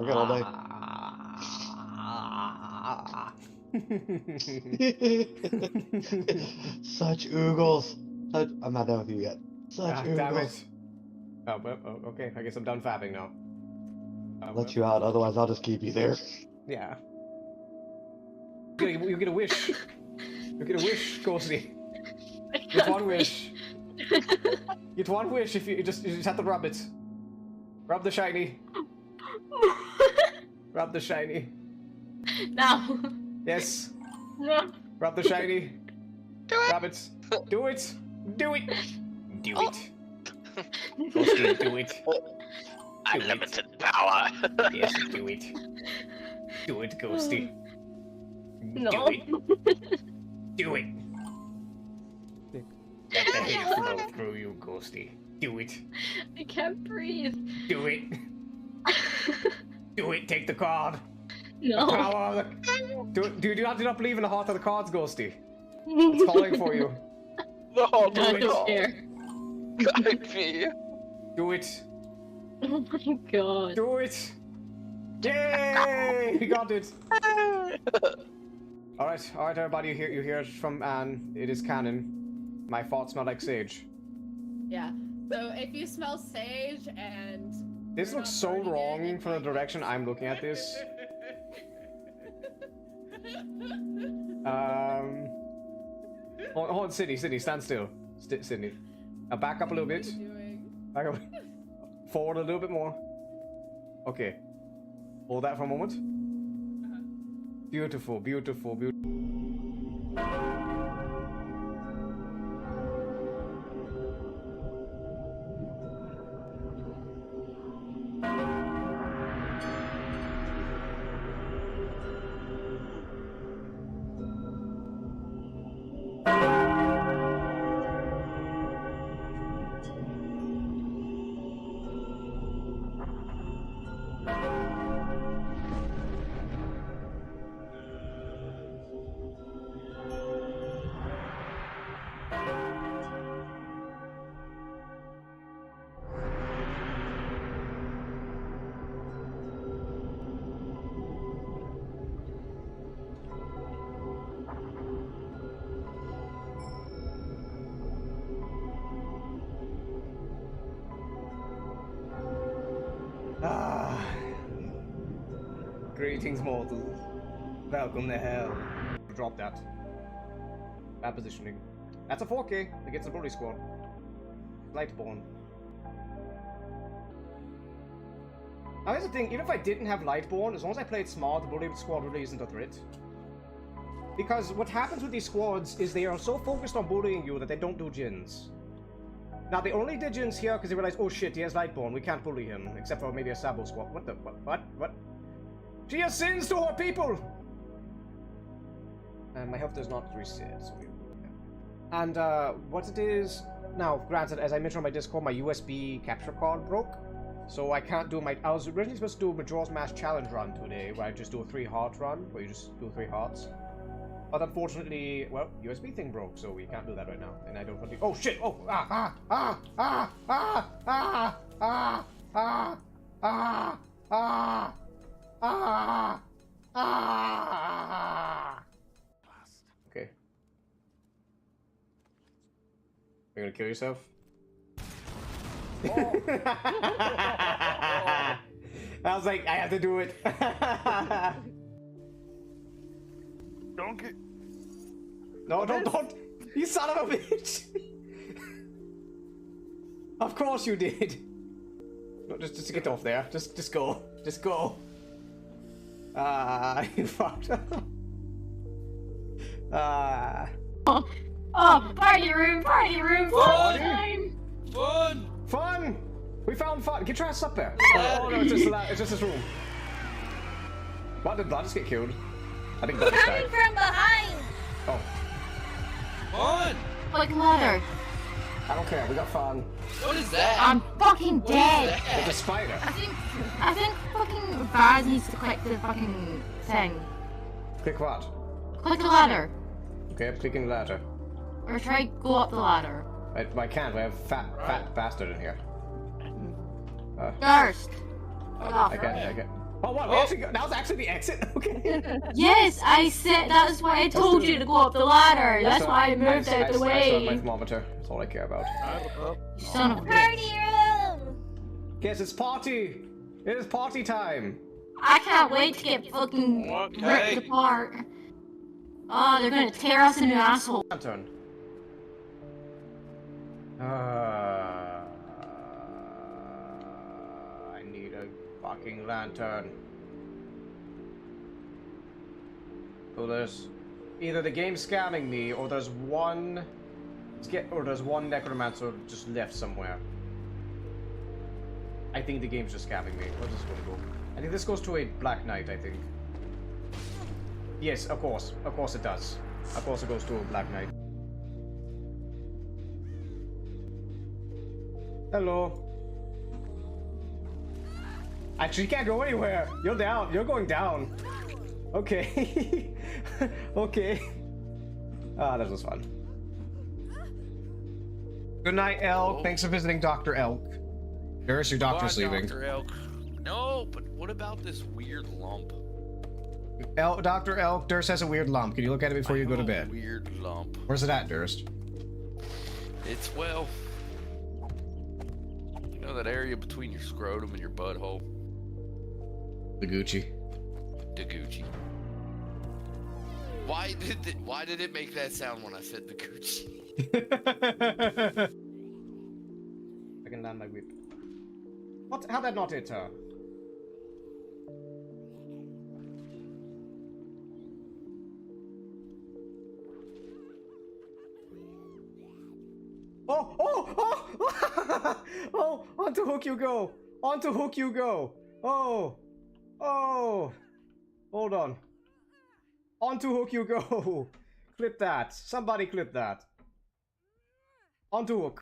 I got all day. Such oogles. I'm not done with you yet. Such oogles. Damn it. Oh, okay. I guess I'm done fapping now. I'll let you out, otherwise I'll just keep you there. Yeah. You get a wish. You get a wish, Ghosty. Get one wish. Get one wish if you just have to rub it. Rub the shiny. Rub the shiny. No. Yes. No. Rub the shiny. Do it. Rub it. Do it. Do it. Do it. Ghosty, do it. Unlimited power. Yes, do it. Do it, Ghosty. No. Do it. Do it. Let the hate flow through you, Ghosty. Do it. I can't breathe. Do it. Do it. Take the card. No. Power of the... Do not believe in the heart of the cards, Ghosty. It's calling for you. No, I do don't it. care. Guide me. Do it. Oh my god. Do it. Yay! We got it. Alright, everybody, you hear it from Anne. It is canon. My thoughts smell like sage. Yeah. So if you smell sage and This looks so wrong from the direction I'm looking at this. Hold on, Sydney, stand still. Sydney. Now back up a little bit. What are you doing? Back up. Forward a little bit more. Okay. Hold that for a moment. Beautiful, beautiful, beautiful. Greetings, mortals. Welcome to hell. Drop that. Bad positioning. That's a 4K against the Bully Squad. Lightborn. Now here's the thing, even if I didn't have Lightborn, as long as I played smart, the Bully Squad really isn't a threat. Because what happens with these squads is they are so focused on bullying you that they don't do Jins. Now they only did Jins here because they realized, oh shit, he has Lightborn, we can't bully him, except for maybe a Sabo squad. What the, what? She has sins to her people! And my health does not reset, so and what it is... Now, granted, as I mentioned on my Discord, my USB capture card broke. So I can't do my... I was originally supposed to do a Majora's Mask challenge run today, where I just do a 3-heart run, where you just do 3 hearts. But unfortunately, well, USB thing broke, so we can't do that right now. And I don't want to... Oh, shit! Oh! Okay. You're gonna kill yourself? Oh. I was like, I have to do it. Don't get. No, don't! You son of a bitch! Of course you did. No, just get off there. Just go. Just go. You fucked up. Oh, party room, fun! Fun! We found fun. Get your ass up there. Oh no, it's just this room. What, did Blood just get killed? I think Blood just died. Coming from behind! Oh, Fun! Like ladder. I don't care. We got fun. What is that? I'm fucking dead! It's a spider. I think fucking Baz needs to click the fucking thing. Click what? Click the ladder. Okay, I'm clicking the ladder. Or try go up the ladder. I can't. We have fat bastard in here. First. I get. Oh, what? We actually that was actually the exit? Okay. Yes, I said that's why I told you to go up the ladder. That's why I moved out the I saw my way. thermometer. That's all I care about. You son of a bitch. Party room! Yes, it's party! It is party time! I can't wait to get fucking Okay. ripped apart. Oh, they're gonna tear us into asshole. Lantern. I need a fucking lantern. So there's either the game's scamming me, or there's one necromancer just left somewhere. I think the game's just scamming me. Where's this gonna go? I think this goes to a Black Knight, I think. Yes, of course. Of course it does. Of course it goes to a Black Knight. Hello. Actually, you can't go anywhere. You're down. You're going down. Okay. Okay. Ah, that was fun. Good night, Elk. Oh. Thanks for visiting Dr. Elk. There's your doctor's Why, leaving. Dr. Elk? No, but what about this weird lump? Dr. Elk, Durst has a weird lump. Can you look at it before you go to bed? Weird lump. Where's it at, Durst? It's, well, you know that area between your scrotum and your butthole? The Gucci. The Gucci. Why did it make that sound when I said the Gucci? I can land my whip. What? How'd that not hit her? Oh! Oh! Oh! Oh! Onto hook you go! Onto hook you go! Oh! Oh! Hold on. Onto hook you go! Clip that. Somebody clip that. Onto hook.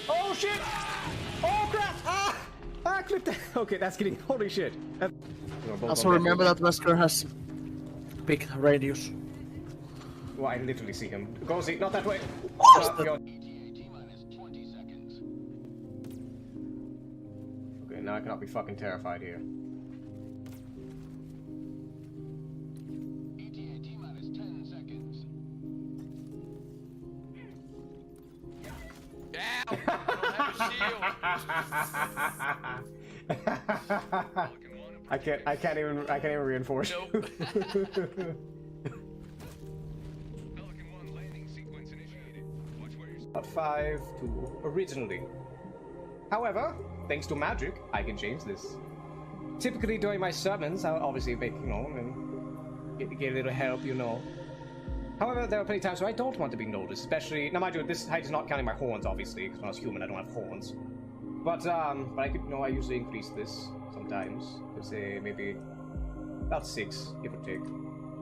Oh shit! Oh crap! Ah! Ah, clip that! Okay, that's getting. Holy shit! Also remember that Wesker has big radius. Well, I literally see him. Go see, not that way! Okay, now I cannot be fucking terrified here. Ow! I don't have a shield! I can't even reinforce you. Nope. About 5-2 originally. However, thanks to magic, I can change this. Typically during my sermons, I'll obviously make, you know, and get a little help, you know. However, there are plenty of times where I don't want to be noticed, especially, now mind you, this height is not counting my horns, obviously, because when I was human, I don't have horns. But I could, you know, I usually increase this sometimes. Let's say maybe about 6, give or take.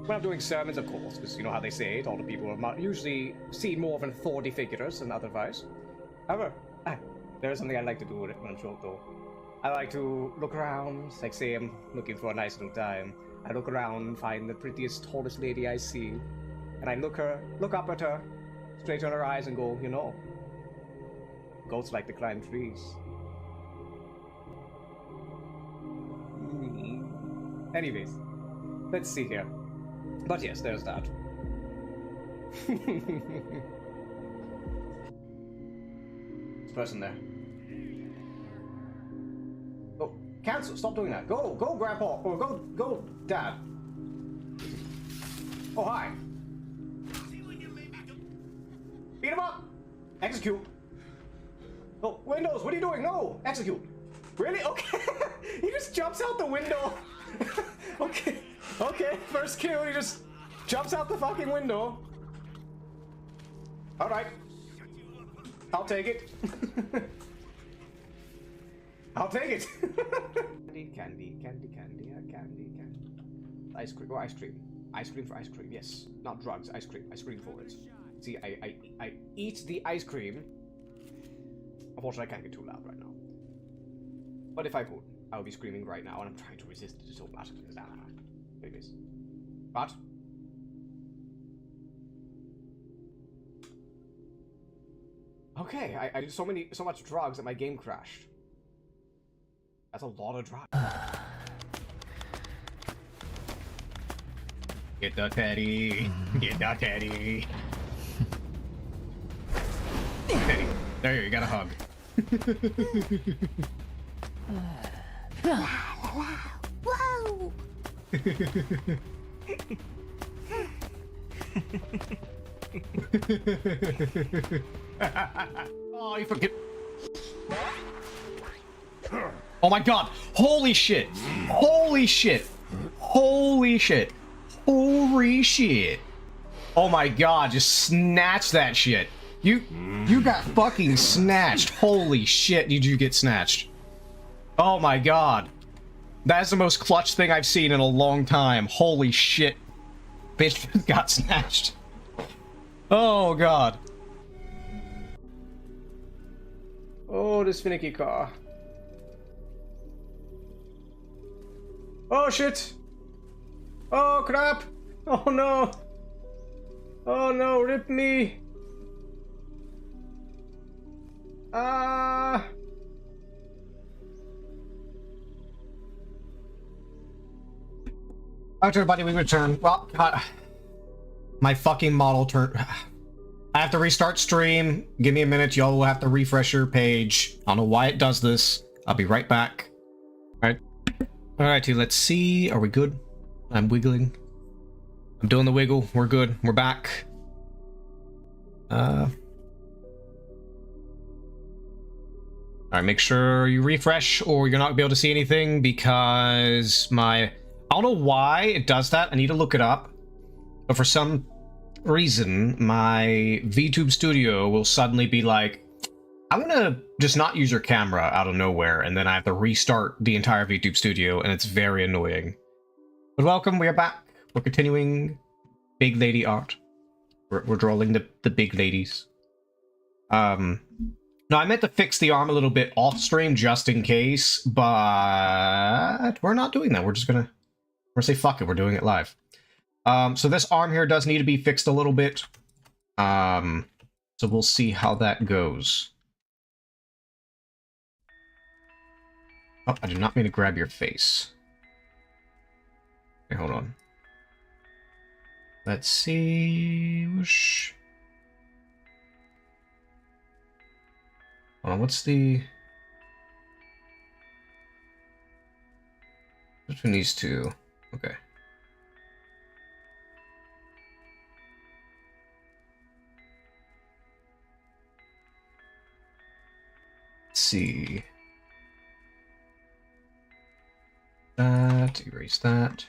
When I'm doing sermons, of course, because you know how they say it, all the people are usually see more of an authority figures than otherwise. However, there is something I like to do when I'm short, though. I like to look around, like say I'm looking for a nice little time. I look around, find the prettiest, tallest lady I see, and I look up at her, straight in her eyes, and go, you know, goats like to climb trees. Anyways, let's see here. But yes, there's that. This person there. Oh, cancel! Stop doing that. Go, Grandpa, or go, Dad. Oh, hi. Beat him up. Execute. Oh, Windows, what are you doing? No, execute. Really? Okay. He just jumps out the window. Okay, first kill, he just jumps out the fucking window. Alright. I'll take it. I'll take it. Candy. Ice cream, ice cream. Ice cream for ice cream, yes. Not drugs, ice cream. I scream for it. See, I eat the ice cream. Unfortunately, I can't get too loud right now. But if I could, I would be screaming right now, and I'm trying to resist it so much. Anyways. But Okay, I did so much drugs that my game crashed. That's a lot of drugs. Get the teddy. Get the teddy. Teddy. There you go, you got a hug. Whoa! Oh, you forget. Oh my god. Holy shit. Holy shit. Holy shit. Holy shit. Oh my god, just snatch that shit. You got fucking snatched. Holy shit, did you get snatched? Oh my god. That's the most clutch thing I've seen in a long time. Holy shit. Bitch got snatched. Oh god. Oh, this finicky car. Oh shit! Oh crap! Oh no! Oh no, rip me! Ah! Alright everybody, we return. Well, my fucking model turned... I have to restart stream. Give me a minute, y'all will have to refresh your page. I don't know why it does this. I'll be right back. Alright. Alrighty, let's see. Are we good? I'm wiggling. I'm doing the wiggle. We're good. We're back. Alright, make sure you refresh or you're not gonna be able to see anything because my... I don't know why it does that. I need to look it up. But for some reason, my VTube Studio will suddenly be like, I'm gonna just not use your camera out of nowhere, and then I have to restart the entire VTube Studio, and it's very annoying. But welcome, we are back. We're continuing big lady art. We're drawing the big ladies. No, I meant to fix the arm a little bit off stream just in case, but we're not doing that. We're gonna say fuck it, we're doing it live. So this arm here does need to be fixed a little bit. So we'll see how that goes. Oh, I did not mean to grab your face. Okay, hold on. Let's see. Whoosh. Hold on, what's the... between these two? Okay. Let's see. That, erase that.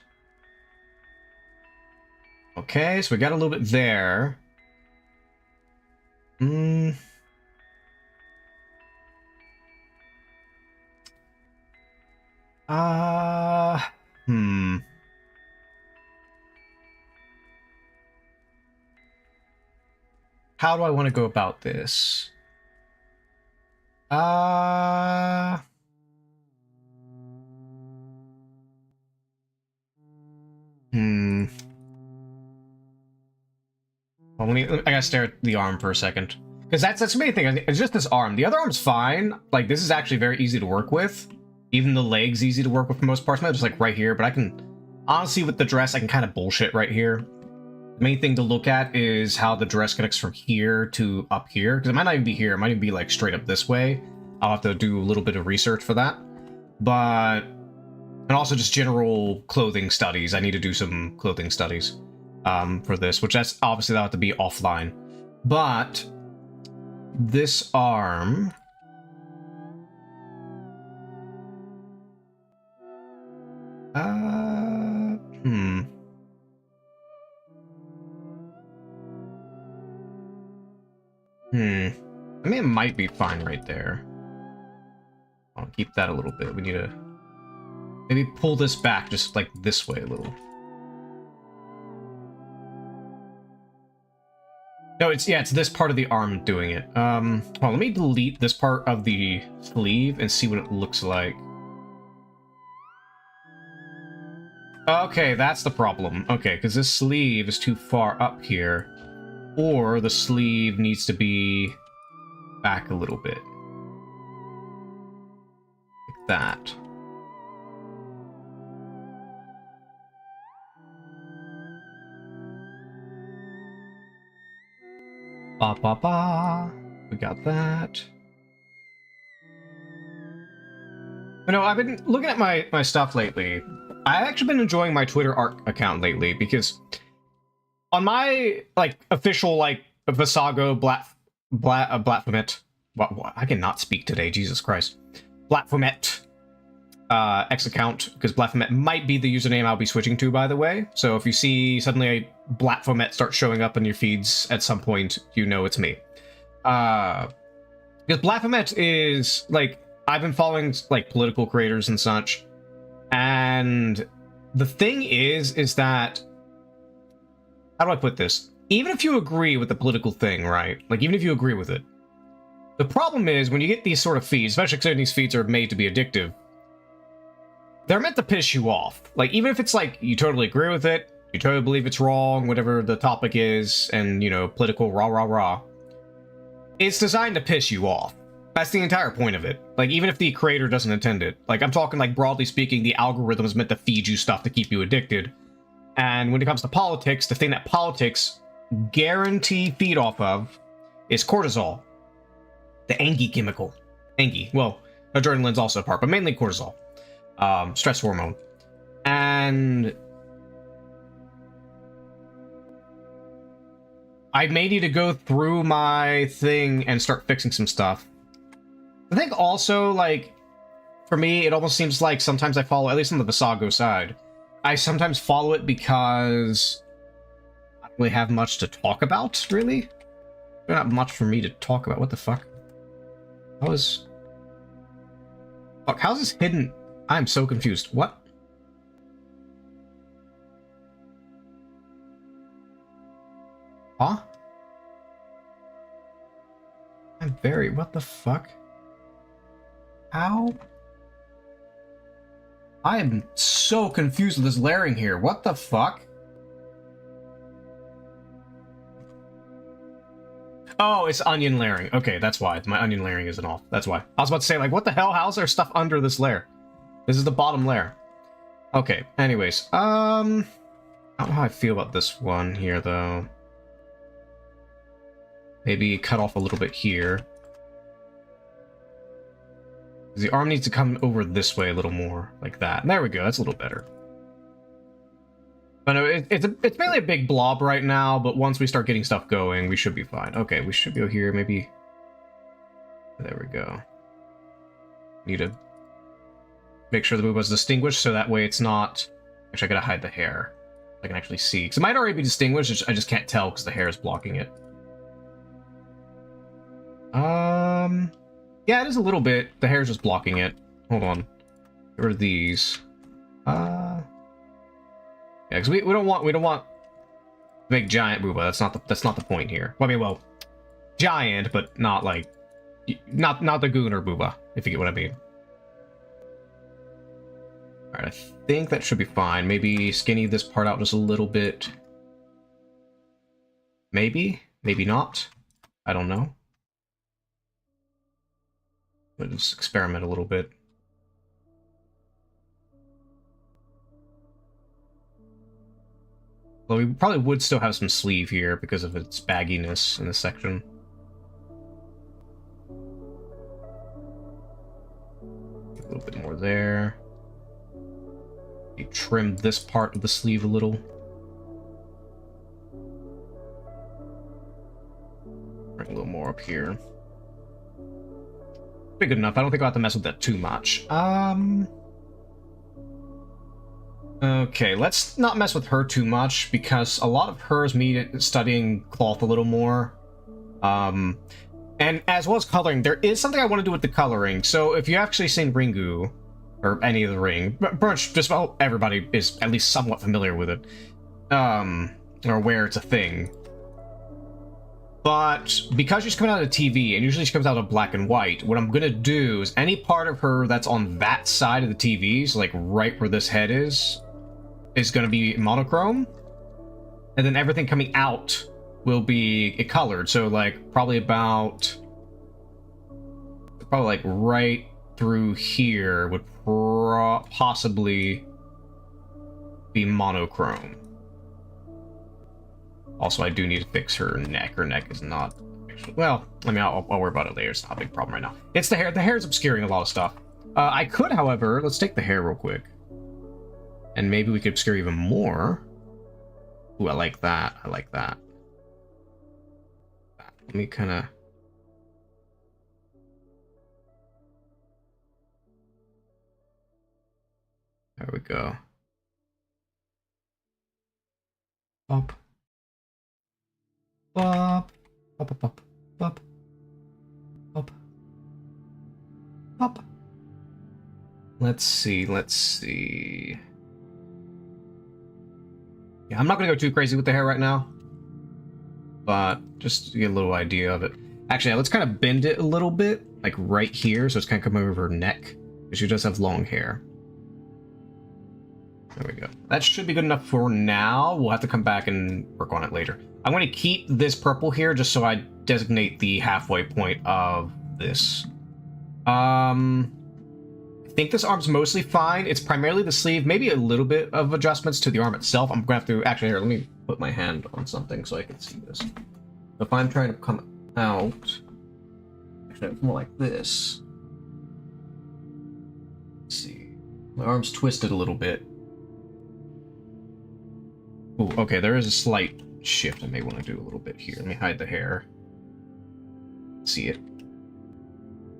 Okay, so we got a little bit there. Well, how do I want to go about this? Well, I gotta stare at the arm for a second. Because that's the main thing, it's just this arm. The other arm's fine. Like, this is actually very easy to work with. Even the leg's easy to work with for most parts. Maybe just like right here, but I can... honestly, with the dress, I can kind of bullshit right here. The main thing to look at is how the dress connects from here to up here. Because it might not even be here. It might even be like straight up this way. I'll have to do a little bit of research for that. But... and also just general clothing studies. I need to do some clothing studies for this, which that's obviously that'll have to be offline. But this arm... I mean, it might be fine right there. I'll keep that a little bit. We need to maybe pull this back just like this way a little. No, it's this part of the arm doing it. Hold on, let me delete this part of the sleeve and see what it looks like. Okay, that's the problem. Okay, because this sleeve is too far up here. Or the sleeve needs to be back a little bit. Like that. Ba ba ba. We got that. You know, I've been looking at my stuff lately. I've actually been enjoying my Twitter art account lately because on my like official like Visago Blatphomet, what I cannot speak today, Jesus Christ, Blatphomet X account, because Blatphomet might be the username I'll be switching to, by the way. So if you see suddenly a Blatphomet start showing up in your feeds at some point, you know it's me. Because Blatphomet is like, I've been following like political creators and such, and the thing is that, how do I put this? Even if you agree with the political thing, right? Like, even if you agree with it, the problem is when you get these sort of feeds, especially considering these feeds are made to be addictive, they're meant to piss you off. Like, even if it's like, you totally agree with it, you totally believe it's wrong, whatever the topic is, and, you know, political rah rah rah, it's designed to piss you off. That's the entire point of it. Like, even if the creator doesn't intend it. Like, I'm talking, like, broadly speaking, the algorithm is meant to feed you stuff to keep you addicted. And when it comes to politics, the thing that politics guarantee feed off of is cortisol. The Angie chemical. Angie. Well, adrenaline's also a part, but mainly cortisol. Stress hormone. And I may need to go through my thing and start fixing some stuff. I think also, like, for me, it almost seems like sometimes I follow, at least on the Visago side, I sometimes follow it because I don't really have much to talk about, really. There's not much for me to talk about. What the fuck? How's this hidden? I'm so confused. What? Huh? I'm very... What the fuck? How? I am so confused with this layering here. What the fuck? Oh, it's onion layering. Okay, that's why. My onion layering isn't off. That's why. I was about to say, like, what the hell? How's there stuff under this layer? This is the bottom layer. Okay, anyways. I don't know how I feel about this one here, though. Maybe cut off a little bit here. The arm needs to come over this way a little more, like that. There we go, that's a little better. But no, it's mainly a big blob right now, but once we start getting stuff going, we should be fine. Okay, we should go here, maybe... There we go. Need to make sure the booba's distinguished, so that way it's not... Actually, I gotta hide the hair. I can actually see. Because it might already be distinguished, I just can't tell because the hair is blocking it. Yeah, it is a little bit. The hair's just blocking it. Hold on. Get rid of these. Yeah, because we don't want big giant booba. That's not the point here. Well, I mean, well, giant, but not like not the Gooner booba, if you get what I mean. All right, I think that should be fine. Maybe skinny this part out just a little bit. Maybe not. I don't know. Let's experiment a little bit. Well, we probably would still have some sleeve here because of its bagginess in this section. A little bit more there. You trim this part of the sleeve a little. Bring a little more up here. Good enough. I don't think I'll have to mess with that too much. Okay, let's not mess with her too much, because a lot of her is me studying cloth a little more. And as well as coloring, there is something I want to do with the coloring. So if you've actually seen Ringu, or any of the Ring, Brunch, just about everybody is at least somewhat familiar with it. Or where it's a thing. But because she's coming out of TV, and usually she comes out of black and white, what I'm going to do is any part of her that's on that side of the TV, so like right where this head is going to be monochrome. And then everything coming out will be colored. So like probably about probably like right through here would possibly be monochrome. Also, I do need to fix her neck. Her neck is not... Well, I mean, I'll worry about it later. It's not a big problem right now. It's the hair. The hair is obscuring a lot of stuff. I could, however... Let's take the hair real quick. And maybe we could obscure even more. Ooh, I like that. I like that. Let me kind of... There we go. Up. Up. Up, up, up, up. Up. Up. Let's see, let's see. Yeah, I'm not gonna go too crazy with the hair right now. But just to get a little idea of it. Actually, let's kind of bend it a little bit, like right here, so it's kind of coming over her neck. Because she does have long hair. There we go. That should be good enough for now. We'll have to come back and work on it later. I'm going to keep this purple here just so I designate the halfway point of this. I think this arm's mostly fine. It's primarily the sleeve, maybe a little bit of adjustments to the arm itself. I'm going to have to... Actually, here, let me put my hand on something so I can see this. If I'm trying to come out... Actually, it's more like this. Let's see. My arm's twisted a little bit. Ooh, okay, there is a slight shift I may want to do a little bit here. Let me hide the hair. See it.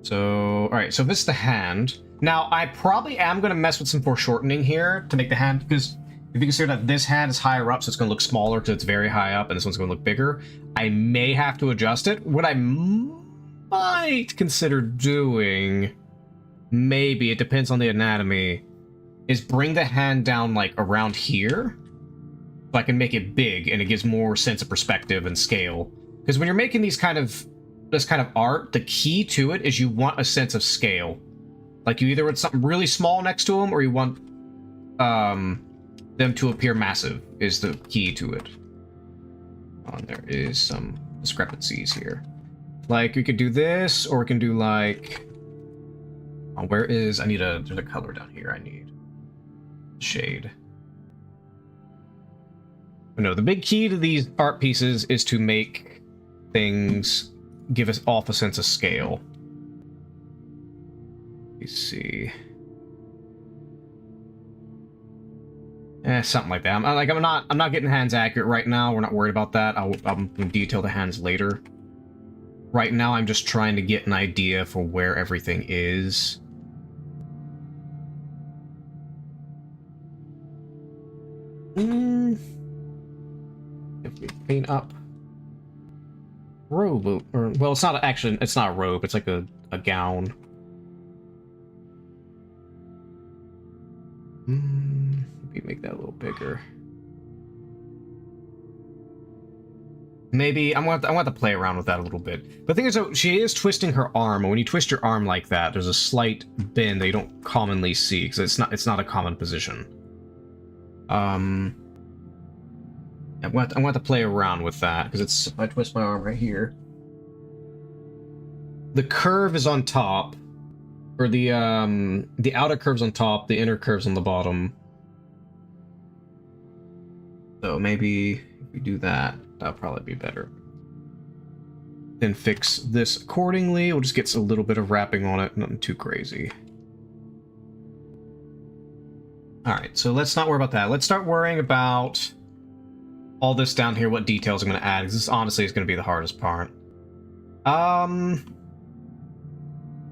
So, alright, so this is the hand. Now, I probably am going to mess with some foreshortening here to make the hand, because if you consider that this hand is higher up, so it's going to look smaller because it's very high up, and this one's going to look bigger, I may have to adjust it. What I might consider doing, maybe, it depends on the anatomy, is bring the hand down, like, around here, so I can make it big, and it gives more sense of perspective and scale. Because when you're making this kind of art, the key to it is you want a sense of scale. Like, you either want something really small next to them, or you want them to appear massive, is the key to it. There is some discrepancies here. Like, we could do this, or we can do, like... Oh, where is... there's a color down here I need. Shade. But no, the big key to these art pieces is to make things give us off a sense of scale. You see, something like that. I'm not getting hands accurate right now. We're not worried about that. I'm gonna detail the hands later. Right now, I'm just trying to get an idea for where everything is. If we paint up robe, or well, it's not actually. It's not a robe. It's like a gown. Maybe make that a little bigger. Maybe I want to play around with that a little bit. But the thing is, though, she is twisting her arm, and when you twist your arm like that, there's a slight bend that you don't commonly see because it's not a common position. I want to play around with that because it's. If I twist my arm right here, the curve is on top. Or the outer curve's on top, the inner curve's on the bottom. So maybe if we do that, that'll probably be better. Then fix this accordingly. We'll just get a little bit of wrapping on it, nothing too crazy. Alright, so let's not worry about that. Let's start worrying about all this down here, what details I'm going to add, because this honestly is going to be the hardest part.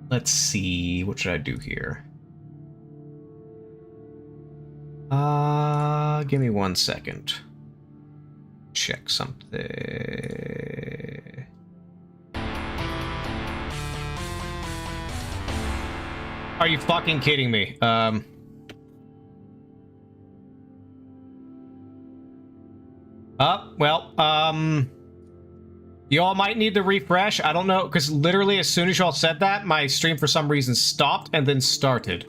Let's see, what should I do here? Give me 1 second. Check something. Are you fucking kidding me? Y'all might need to refresh. I don't know, because literally as soon as y'all said that, my stream for some reason stopped and then started.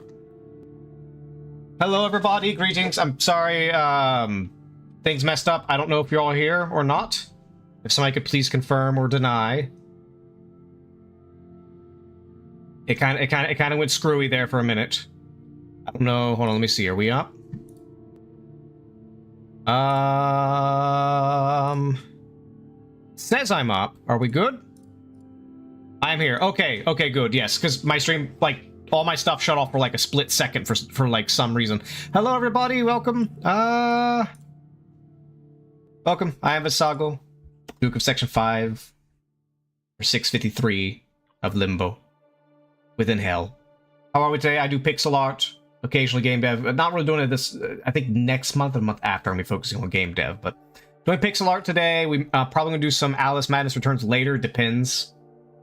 Hello, everybody. Greetings. I'm sorry, things messed up. I don't know if you're all here or not. If somebody could please confirm or deny. It kind of went screwy there for a minute. I don't know. Hold on, let me see. Are we up? Says I'm up. Are we good? I'm here. Okay, good. Yes, because my stream, like, all my stuff shut off for like a split second for like some reason. Hello, everybody. Welcome. Welcome. I am Visago, Duke of Section 5, or 653 of Limbo, within Hell. How are we today? I do pixel art, occasionally game dev. I'm not really doing it this, I think next month or the month after I'm going to be focusing on game dev, but doing pixel art today. We probably going to do some Alice Madness Returns later, depends.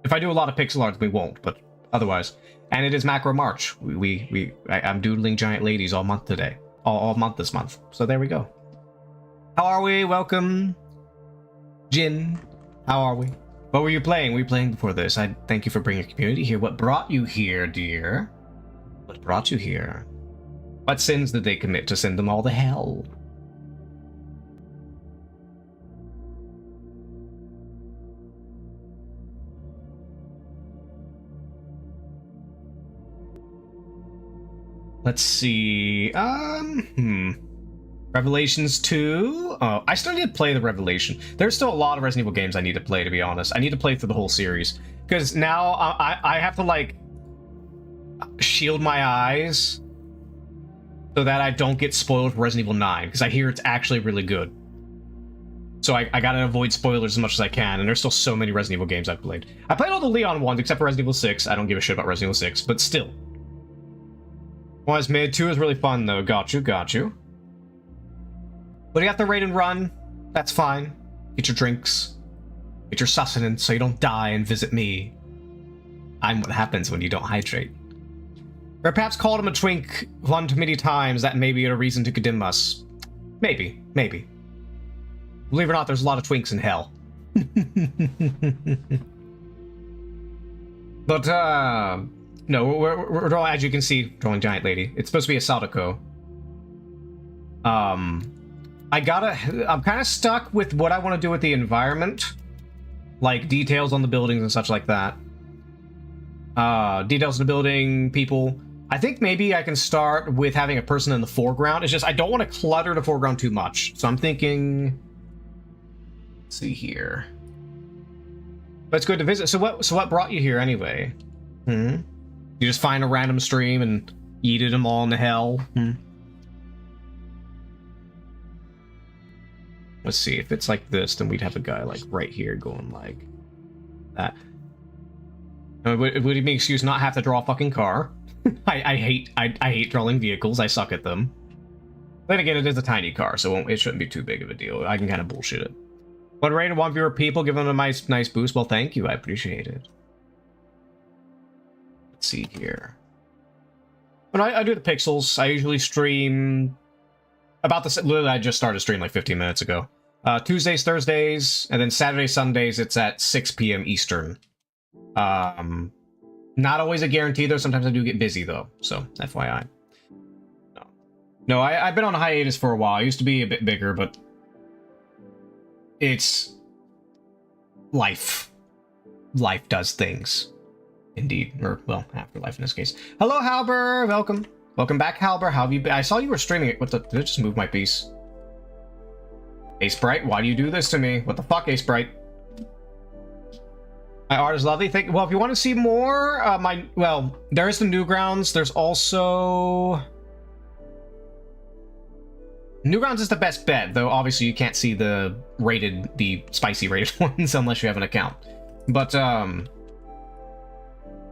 If I do a lot of pixel art, we won't, but otherwise. And it is Macro March. I'm doodling giant ladies all month today. All month this month. So there we go. How are we? Welcome. Jin. How are we? What were you playing? What were you playing before this? I thank you for bringing your community here. What brought you here, dear? What brought you here? What sins did they commit to send them all to hell? Let's see. Revelations 2. Oh, I still need to play the Revelation. There's still a lot of Resident Evil games I need to play, to be honest. I need to play through the whole series. Because now I have to, like, shield my eyes so that I don't get spoiled for Resident Evil 9. Because I hear it's actually really good. So I gotta avoid spoilers as much as I can. And there's still so many Resident Evil games I've played. I played all the Leon ones except for Resident Evil 6. I don't give a shit about Resident Evil 6. But still. 1 is mid, 2 is really fun though. Got you. But you got the raid and run. That's fine. Get your drinks. Get your sustenance so you don't die and visit me. I'm what happens when you don't hydrate. Or perhaps called him a twink one too many times. That may be a reason to condemn us. Maybe. Believe it or not, there's a lot of twinks in hell. But, no, we're drawing, as you can see, drawing giant lady. It's supposed to be a Sadako. I'm kind of stuck with what I want to do with the environment. Like, details on the buildings and such like that. Details in the building, people. I think maybe I can start with having a person in the foreground. It's just, I don't want to clutter the foreground too much. So I'm thinking... Let's see here. But it's good to visit. So what brought you here anyway? You just find a random stream and yeeted them all into hell? Let's see, if it's like this, then we'd have a guy like right here going like that. Would it be an excuse not have to draw a fucking car? I hate drawing vehicles. I suck at them. Then again, it is a tiny car, so it shouldn't be too big of a deal. I can kind of bullshit it. One rated, 1 viewer people, give them a nice boost. Well, thank you. I appreciate it. Let's see here. When I do the pixels, I usually stream about the... Literally, I just started stream like 15 minutes ago. Tuesdays, Thursdays, and then Saturdays, Sundays, it's at 6 p.m. Eastern. Not always a guarantee, though. Sometimes I do get busy, though. So, FYI. No, I've been on a hiatus for a while. I used to be a bit bigger, but... It's... life. Life does things. Indeed. Or, well, afterlife in this case. Hello, Halber! Welcome. Welcome back, Halber. How have you been? I saw you were streaming it. What the... Did it just move my piece? Ace Bright, why do you do this to me? What the fuck, Ace Bright? My art is lovely. Well, if you want to see more, well, there is the Newgrounds. There's also... Newgrounds is the best bet, though obviously you can't see the spicy rated ones unless you have an account. But, hold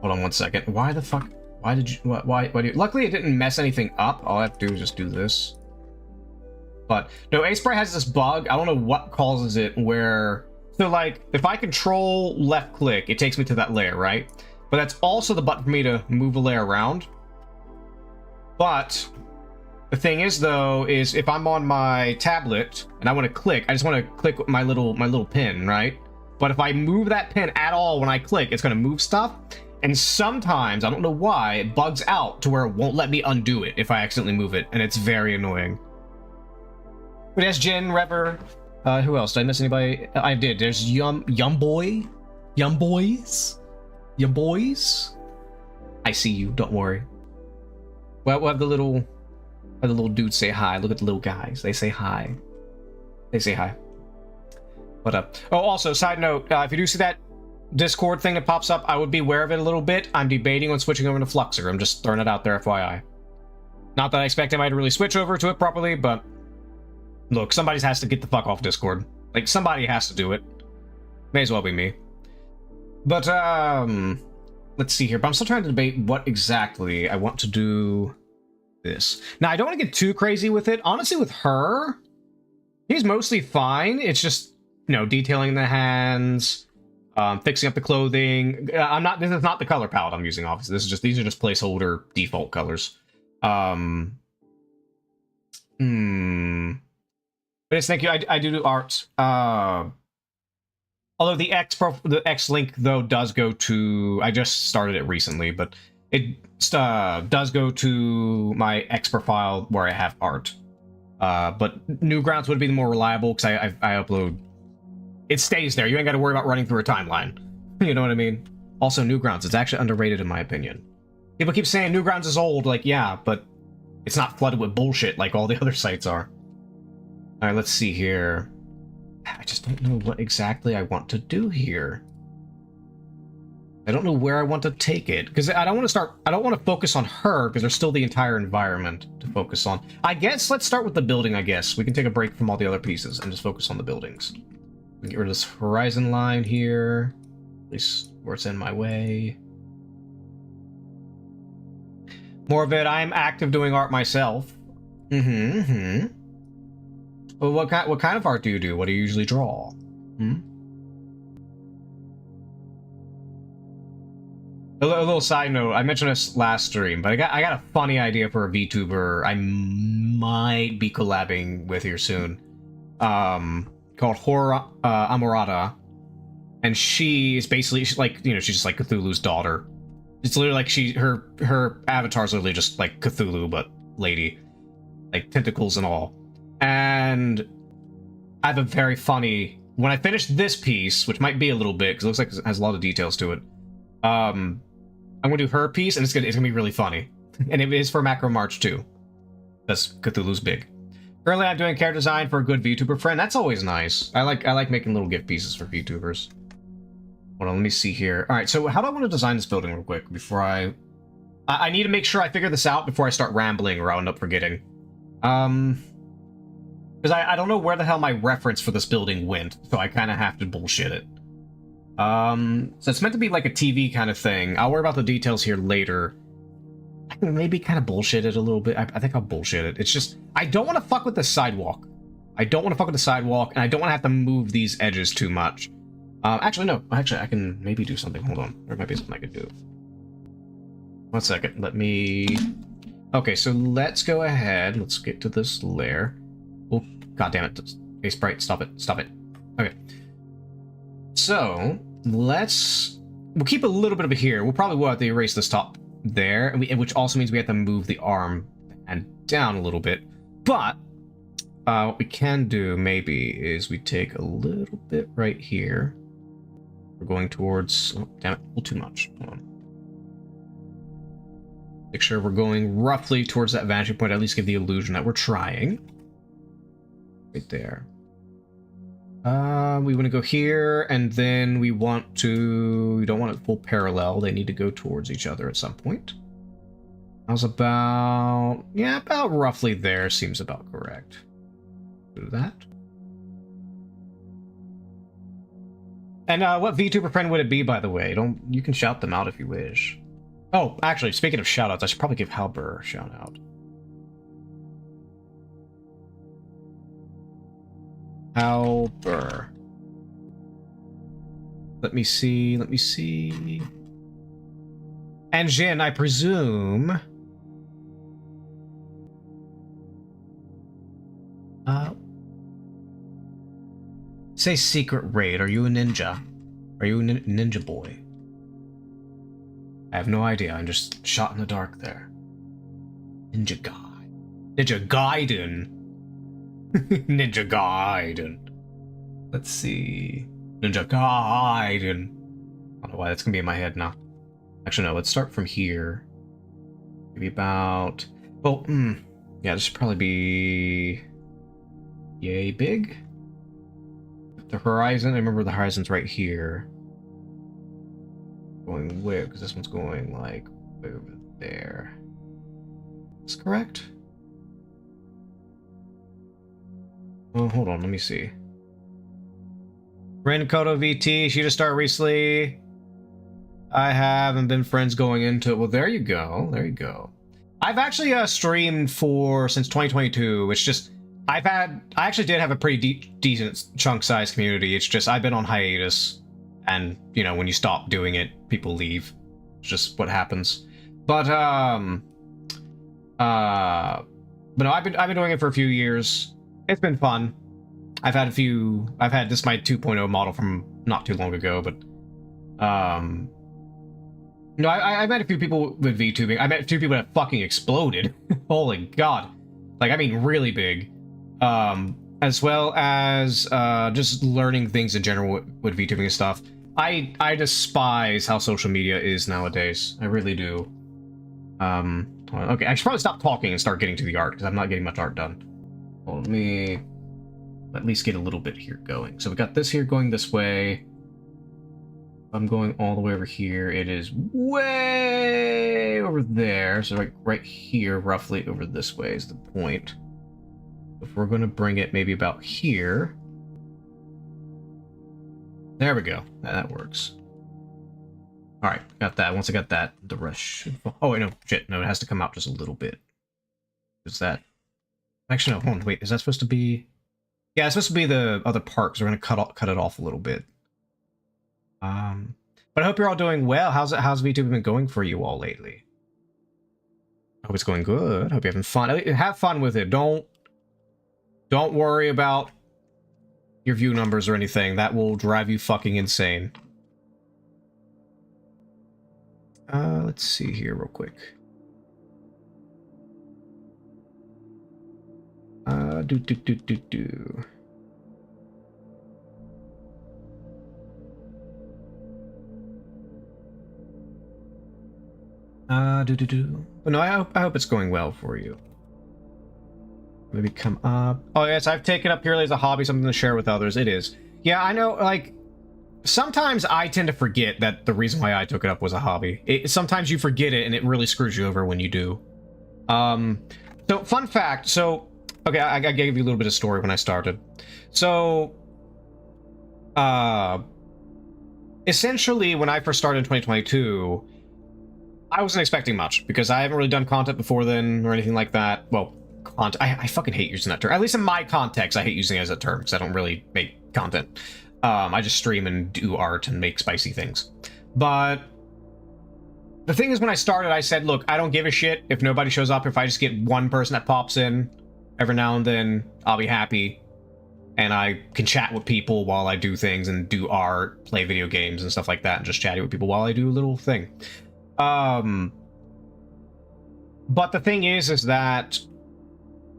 on 1 second. Why the fuck? Why did you... Why do you... Luckily, it didn't mess anything up. All I have to do is just do this. But, no, Ace Bright has this bug. I don't know what causes it, where... So, like, if I control left click, it takes me to that layer, right? But that's also the button for me to move a layer around. But the thing is, though, is if I'm on my tablet and I want to click, I just want to click with my little pin, right? But if I move that pin at all when I click, it's going to move stuff. And sometimes, I don't know why, it bugs out to where it won't let me undo it if I accidentally move it. And it's very annoying. But yes, Jin, Rever... who else? Did I miss anybody? I did. There's Yum Boys. I see you. Don't worry. We'll have the little dudes say hi. Look at the little guys. They say hi. They say hi. What up? Oh, also, side note, if you do see that Discord thing that pops up, I would be aware of it a little bit. I'm debating on switching over to Fluxer. I'm just throwing it out there, FYI. Not that I expect anybody to really switch over to it properly, but look, somebody has to get the fuck off Discord. Like, somebody has to do it. May as well be me. But, let's see here. But I'm still trying to debate what exactly I want to do this. Now, I don't want to get too crazy with it. Honestly, with her, she's mostly fine. It's just, you know, detailing the hands, fixing up the clothing. This is not the color palette I'm using, obviously. These are just placeholder default colors. But yes, thank you. I do art. Although the X link though does go to, I just started it recently, but it does go to my X profile where I have art. But Newgrounds would be the more reliable because I upload. It stays there. You ain't got to worry about running through a timeline. You know what I mean? Also, Newgrounds, it's actually underrated in my opinion. People keep saying Newgrounds is old, like, yeah, but it's not flooded with bullshit like all the other sites are. Alright, let's see here. I just don't know what exactly I want to do here. I don't know where I want to take it, because I don't want to focus on her, because there's still the entire environment to focus on. I guess let's start with the building, I guess. We can take a break from all the other pieces and just focus on the buildings. We can get rid of this horizon line here, at least where it's in my way. More of it, I'm active doing art myself. Well, what kind of art do you do? What do you usually draw? A little side note, I mentioned this last stream, but I got a funny idea for a VTuber I might be collabing with here soon. Called Horror Amorata. And she is basically, she's like, you know, she's just like Cthulhu's daughter. It's literally like her avatar's literally just like Cthulhu, but lady. Like tentacles and all. And I have a very funny, when I finish this piece, which might be a little bit, because it looks like it has a lot of details to it, I'm gonna do her piece, and it's gonna be really funny. And it is for Macro March too. That's Cthulhu's big. Currently I'm doing character design for a good VTuber friend. That's always nice. I like making little gift pieces for VTubers. Hold on, let me see here. Alright, so how do I want to design this building real quick before I need to make sure I figure this out before I start rambling or I'll end up forgetting. Because I don't know where the hell my reference for this building went, so I kind of have to bullshit it. So it's meant to be like a TV kind of thing. I'll worry about the details here later. I can maybe kind of bullshit it a little bit. I think I'll bullshit it. It's just, I don't want to fuck with the sidewalk. I don't want to fuck with the sidewalk, and I don't want to have to move these edges too much. Actually, no. Actually, I can maybe do something. Hold on. There might be something I could do. 1 second. Let me... Okay, so let's go ahead. Let's get to this layer. Oh, god damn it. Hey, Sprite, stop it. Stop it. Okay. So, we'll keep a little bit of it here. We'll probably have to erase this top there, which also means we have to move the arm and down a little bit. But, what we can do, maybe, is we take a little bit right here. We're going towards... Oh, damn it. A little too much. Hold on. Make sure we're going roughly towards that vantage point, at least give the illusion that we're trying. Right there. We want to go here, and then we don't want it full parallel. They need to go towards each other at some point. How's about... Yeah, about roughly there seems about correct. Do that. And what VTuber friend would it be, by the way? You can shout them out if you wish. Oh, actually, speaking of shoutouts, I should probably give Halber a shout out. Halber. Let me see. And Jin, I presume... Say secret raid. Are you a ninja? Are you a ninja boy? I have no idea. I'm just shot in the dark there. Ninja guy. Ninja Gaiden. Ninja Gaiden. Let's see. Ninja Gaiden. I don't know why that's gonna be in my head now. Actually, no, let's start from here. Maybe about... Well, yeah, this should probably be... Yay big? The horizon, I remember the horizon's right here. Going where? Because this one's going, like, way over there. Is this correct? Oh, hold on, let me see. Renkoto VT, she just started recently. I haven't been friends going into it. Well, there you go. There you go. I've actually streamed since 2022. It's just I actually did have a pretty decent chunk size community. It's just I've been on hiatus, and you know when you stop doing it, people leave. It's just what happens. But no, I've been doing it for a few years. It's been fun. I've had this my 2.0 model from not too long ago, but no, I met a few people with VTubing. I met a few people that fucking exploded. Holy god. Like, I mean really big. As well as just learning things in general with VTubing and stuff. I despise how social media is nowadays. I really do. Okay, I should probably stop talking and start getting to the art, because I'm not getting much art done. Well, let me at least get a little bit here going. So we got this here going this way. I'm going all the way over here. It is way over there. So right here, roughly over this way is the point. If we're going to bring it maybe about here. There we go. That works. All right, got that. Once I got that, the rest should... Oh, wait, no. Shit. No, it has to come out just a little bit. Is that... Actually, no. Hold on. Wait, is that supposed to be... Yeah, it's supposed to be the other part, because we're going to cut it off a little bit. But I hope you're all doing well. How's VTube been going for you all lately? I hope it's going good. Hope you're having fun. Have fun with it. Don't worry about your view numbers or anything. That will drive you fucking insane. Let's see here real quick. But no, I hope it's going well for you. Maybe come up. Oh yes, I've taken up purely as a hobby, something to share with others. It is. Yeah, I know, like, sometimes I tend to forget that the reason why I took it up was a hobby. Sometimes you forget it, and it really screws you over when you do. So, fun fact. So, okay, I gave you a little bit of story when I started. So, essentially, when I first started in 2022, I wasn't expecting much, because I haven't really done content before then, or anything like that. Well, I fucking hate using that term. At least in my context, I hate using it as a term, because I don't really make content. I just stream and do art and make spicy things. But the thing is, when I started, I said, look, I don't give a shit if nobody shows up. If I just get one person that pops in every now and then, I'll be happy. And I can chat with people while I do things and do art, play video games and stuff like that, and just chatting with people while I do a little thing. But the thing is that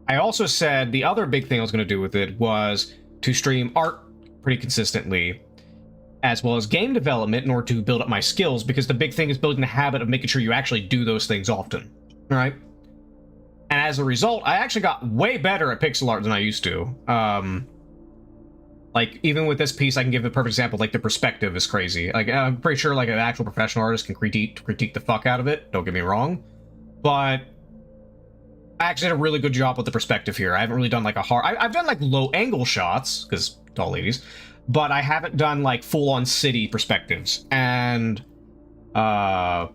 I also said the other big thing I was going to do with it was to stream art pretty consistently, as well as game development, in order to build up my skills, because the big thing is building the habit of making sure you actually do those things often, right? And as a result, I actually got way better at pixel art than I used to. Like, even with this piece, I can give a perfect example. Like, the perspective is crazy. Like, I'm pretty sure, like, an actual professional artist can critique the fuck out of it. Don't get me wrong. But I actually did a really good job with the perspective here. I haven't really done, like, a hard... I've done, like, low-angle shots, because tall ladies. But I haven't done, like, full-on city perspectives. And, I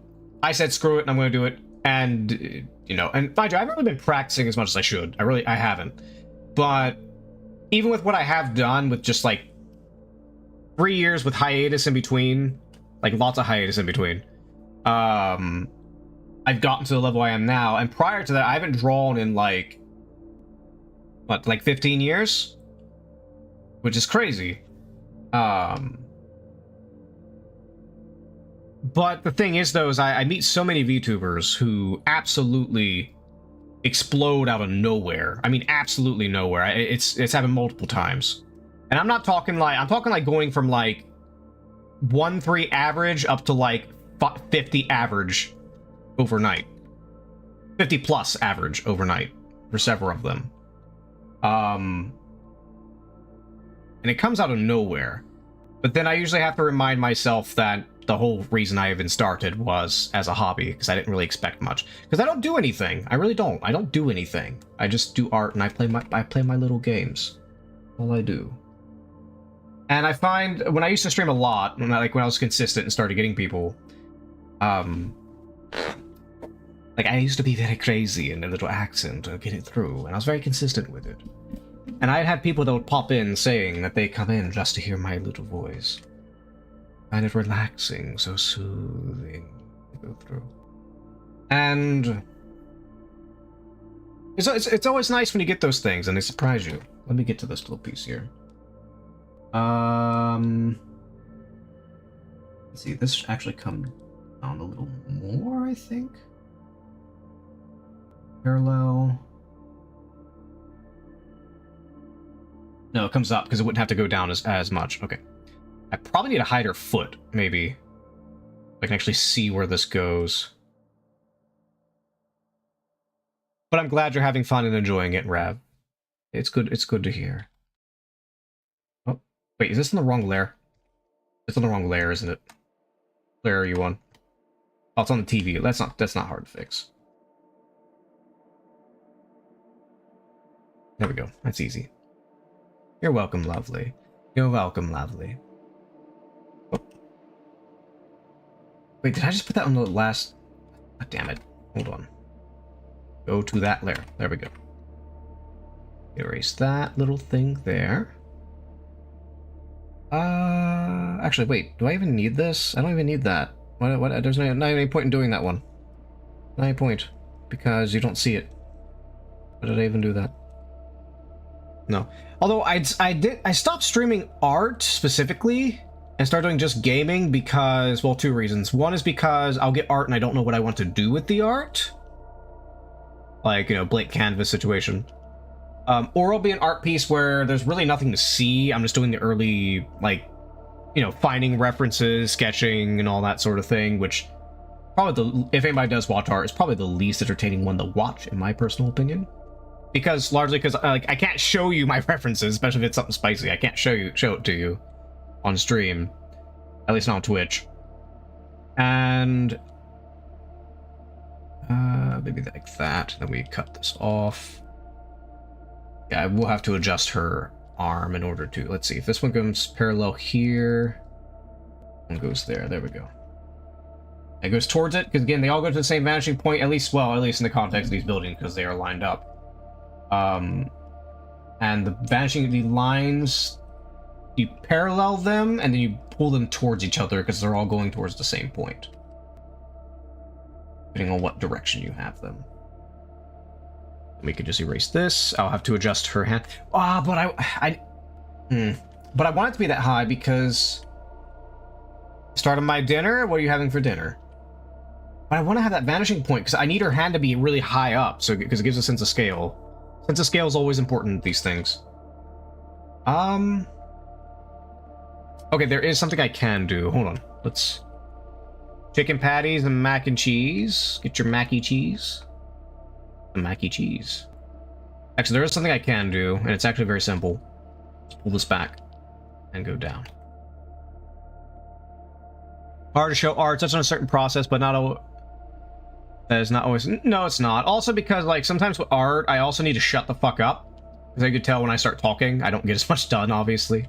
said, screw it, and I'm going to do it. And, you know, and mind you, I haven't really been practicing as much as I should. I haven't. But even with what I have done, with just, like, 3 years with hiatus in between, like, lots of hiatus in between, I've gotten to the level I am now. And prior to that, I haven't drawn in, like, what, like 15 years? Which is crazy. But the thing is, though, is I meet so many VTubers who absolutely explode out of nowhere. I mean, absolutely nowhere. It's happened multiple times. And I'm talking like going from like 1-3 average up to like 50 average overnight. 50 plus average overnight for several of them. And it comes out of nowhere. But then I usually have to remind myself that the whole reason I even started was as a hobby, because I didn't really expect much. Because I don't do anything. I really don't. I don't do anything. I just do art and I play my little games. All I do. And I find when I used to stream a lot, when I was consistent and started getting people, like I used to be very crazy in a little accent to get it through, and I was very consistent with it. And I had people that would pop in saying that they come in just to hear my little voice. Find it relaxing, so soothing to go through. And it's always nice when you get those things and they surprise you. Let me get to this little piece here. Let's see, this should actually come down a little more, I think. Parallel. No, it comes up because it wouldn't have to go down as much. Okay. I probably need to hide her foot, maybe. I can actually see where this goes. But I'm glad you're having fun and enjoying it, Rav. It's good to hear. Oh, wait, is this in the wrong layer? It's on the wrong layer, isn't it? Layer are you on? Oh, it's on the TV. That's not hard to fix. There we go. That's easy. You're welcome, lovely. You're welcome, lovely. Oh. Wait, did I just put that on the last... Oh, damn it. Hold on. Go to that layer. There we go. Erase that little thing there. Actually, wait. Do I even need this? I don't even need that. What? There's not any point in doing that one. Not any point. Because you don't see it. Why did I even do that? No. Although I stopped streaming art specifically and started doing just gaming because, well, two reasons. One is because I'll get art and I don't know what I want to do with the art. Like, you know, blank canvas situation. Or it'll be an art piece where there's really nothing to see. I'm just doing the early, like, you know, finding references, sketching, and all that sort of thing, which probably, if anybody does watch art, is probably the least entertaining one to watch, in my personal opinion. Because, largely because, like, I can't show you my references, especially if it's something spicy. I can't show it to you on stream. At least not on Twitch. And... maybe like that. Then we cut this off. Yeah, I will have to adjust her arm in order to... Let's see, if this one goes parallel here... and goes there. There we go. It goes towards it, because again, they all go to the same vanishing point, at least in the context of these buildings, because they are lined up. And the vanishing lines, you parallel them, and then you pull them towards each other, because they're all going towards the same point. Depending on what direction you have them. We could just erase this. I'll have to adjust her hand. But but I want it to be that high because... Start of my dinner? What are you having for dinner? But I want to have that vanishing point because I need her hand to be really high up, so because it gives a sense of scale. Sense of scale is always important in these things. Okay, there is something I can do. Hold on. Let's... Chicken patties and mac and cheese. Get your mac and cheese. The mac and cheese. Actually, there is something I can do, and it's actually very simple. Let's pull this back and go down. Hard to show art. That's on a certain process, but not all. That is not always. No, it's not. Also, because like sometimes with art, I also need to shut the fuck up, because I could tell when I start talking, I don't get as much done, obviously.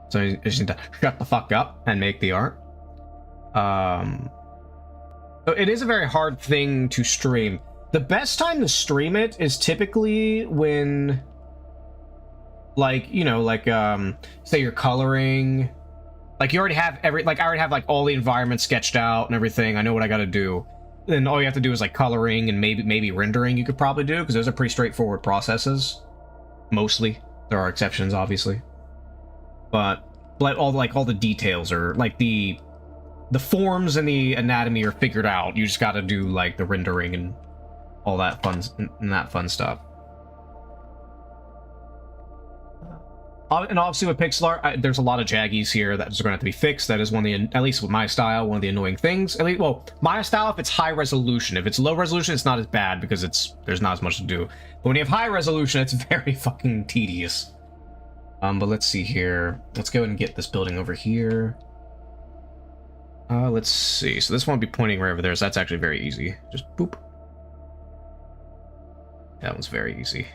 So I just need to shut the fuck up and make the art. So it is a very hard thing to stream. The best time to stream it is typically when, like, you know, like, say you're coloring, like you already have I already have like all the environments sketched out and everything. I know what I gotta do. Then all you have to do is like coloring and maybe rendering you could probably do, because those are pretty straightforward processes. Mostly. There are exceptions, obviously. But all the details are, like, the forms and the anatomy are figured out. You just gotta do, like, the rendering and all that fun stuff. And obviously with pixel art, there's a lot of jaggies here that are going to have to be fixed. That is one of the, at least with my style, one of the annoying things. At least, well, my style, if it's high resolution. If it's low resolution, it's not as bad because there's not as much to do. But when you have high resolution, it's very fucking tedious. But let's see here. Let's go ahead and get this building over here. Let's see. So this one will be pointing right over there, so that's actually very easy. Just boop. That one's very easy.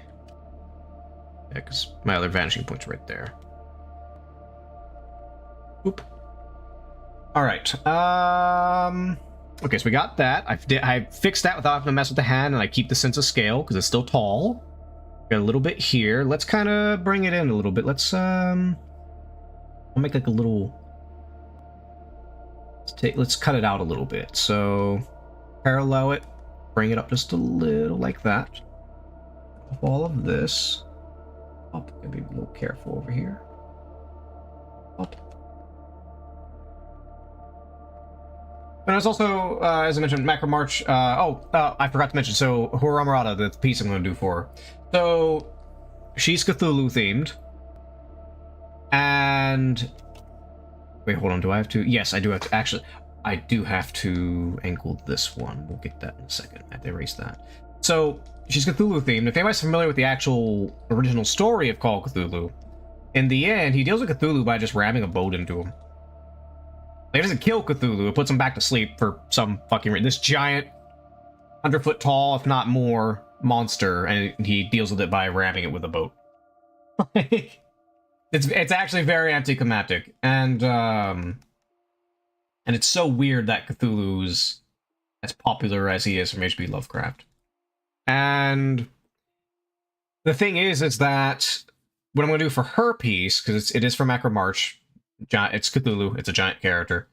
Yeah, because my other vanishing point's right there. Boop. Alright. Okay, so we got that. I fixed that without having to mess with the hand, and I keep the sense of scale, because it's still tall. Got a little bit here. Let's kind of bring it in a little bit. I'll make like a little... Let's cut it out a little bit. So, parallel it. Bring it up just a little like that. All of this. Up. Gotta be a little careful over here. Up. And there's also, as I mentioned, Macro March. I forgot to mention. So, Horror Amarada, the piece I'm going to do for her. So, she's Cthulhu themed. And... Wait, hold on. Do I have to? Yes, I do have to. Actually, I do have to angle this one. We'll get that in a second. I have to erase that. So, she's Cthulhu themed. If anybody's familiar with the actual original story of Call of Cthulhu, in the end, he deals with Cthulhu by just ramming a boat into him. Like, it doesn't kill Cthulhu. It puts him back to sleep for some fucking reason. This giant, 100-foot tall, if not more, monster, and he deals with it by ramming it with a boat. It's actually very anticlimactic, and it's so weird that Cthulhu's as popular as he is from H.P. Lovecraft. And the thing is that what I'm going to do for her piece, because it is from Macro March, it's Cthulhu, it's a giant character,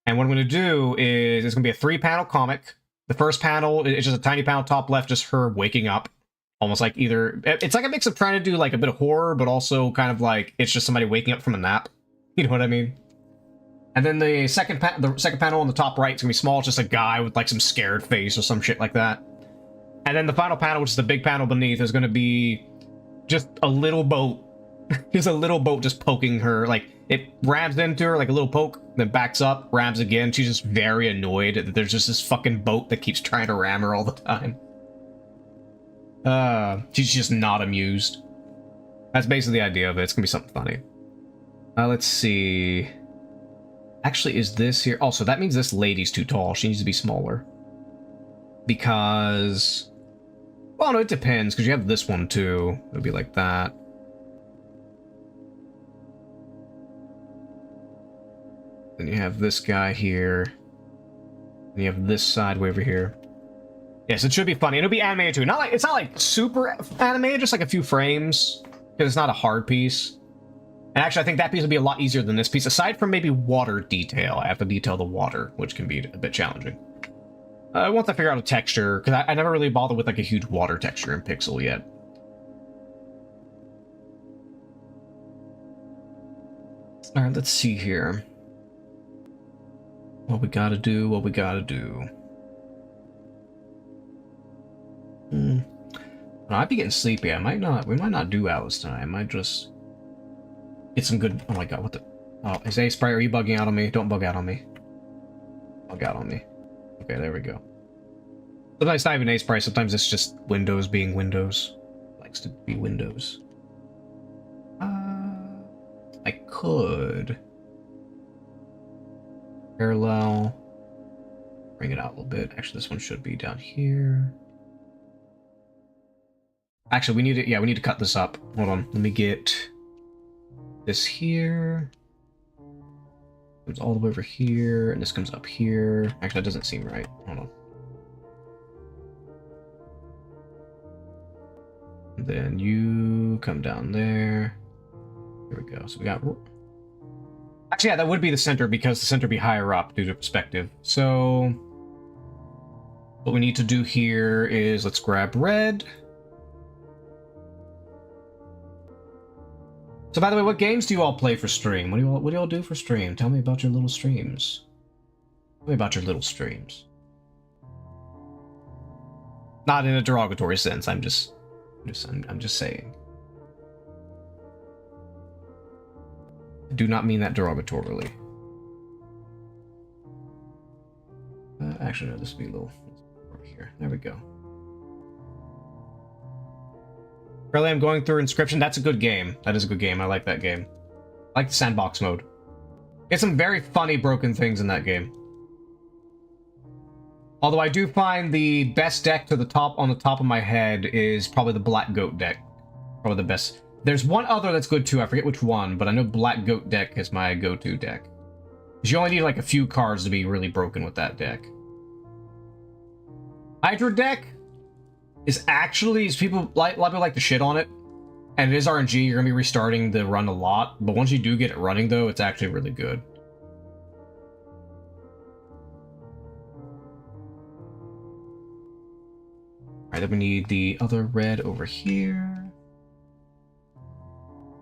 and what I'm going to do is it's going to be a 3-panel comic. The first panel is just a tiny panel top left, just her waking up. Almost like it's like a mix of trying to do like a bit of horror, but also kind of like it's just somebody waking up from a nap. You know what I mean? And then the second panel on the top right is gonna be small, just a guy with like some scared face or some shit like that. And then the final panel, which is the big panel beneath, is gonna be just a little boat, just a little boat just poking her. Like it rams into her like a little poke, then backs up, rams again. She's just very annoyed that there's just this fucking boat that keeps trying to ram her all the time. She's just not amused. That's basically the idea of it. It's gonna be something funny. Let's see. Actually, is this here? Oh, so that means this lady's too tall. She needs to be smaller. Because... Well, no, it depends, because you have this one, too. It'll be like that. Then you have this guy here. And you have this side way over here. Yes, it should be funny. It'll be animated too. It's not like super animated, just like a few frames, because it's not a hard piece. And actually, I think that piece will be a lot easier than this piece. Aside from maybe water detail, I have to detail the water, which can be a bit challenging. Once I figure out a texture, because I never really bothered with like a huge water texture in Pixel yet. All right, let's see here. What we gotta do. What we gotta do. I might be getting sleepy. We might not do hours tonight. I might just get some good... Oh my god, what the... Oh, is Ace Sprite, are you bugging out on me? Don't bug out on me. Bug out on me. Okay, there we go. Sometimes it's not even Ace Sprite, sometimes it's just Windows being Windows. Likes to be Windows. I could... Parallel. Bring it out a little bit. Actually, this one should be down here. Actually, we need to cut this up. Hold on, let me get this here. Comes all the way over here, and this comes up here. Actually, that doesn't seem right. Hold on. And then you come down there. Here we go. So we got... Actually, yeah, that would be the center, because the center would be higher up due to perspective. So what we need to do here is let's grab red. So by the way, what games do you all play for stream? What do you all do for stream? Tell me about your little streams. Tell me about your little streams. Not in a derogatory sense. I'm just saying. Do not mean that derogatorily. Actually, no, this would be a little over here. There we go. Currently, I'm going through Inscription. That's a good game. That is a good game. I like that game. I like the sandbox mode. It's some very funny broken things in that game. Although I do find the best deck to the top on the top of my head is probably the Black Goat deck. Probably the best. There's one other that's good too. I forget which one, but I know Black Goat deck is my go-to deck. Because you only need like a few cards to be really broken with that deck. Hydra deck is actually, people like, a lot of people like to shit on it. And it is RNG, you're going to be restarting the run a lot. But once you do get it running though, it's actually really good. Alright, then we need the other red over here.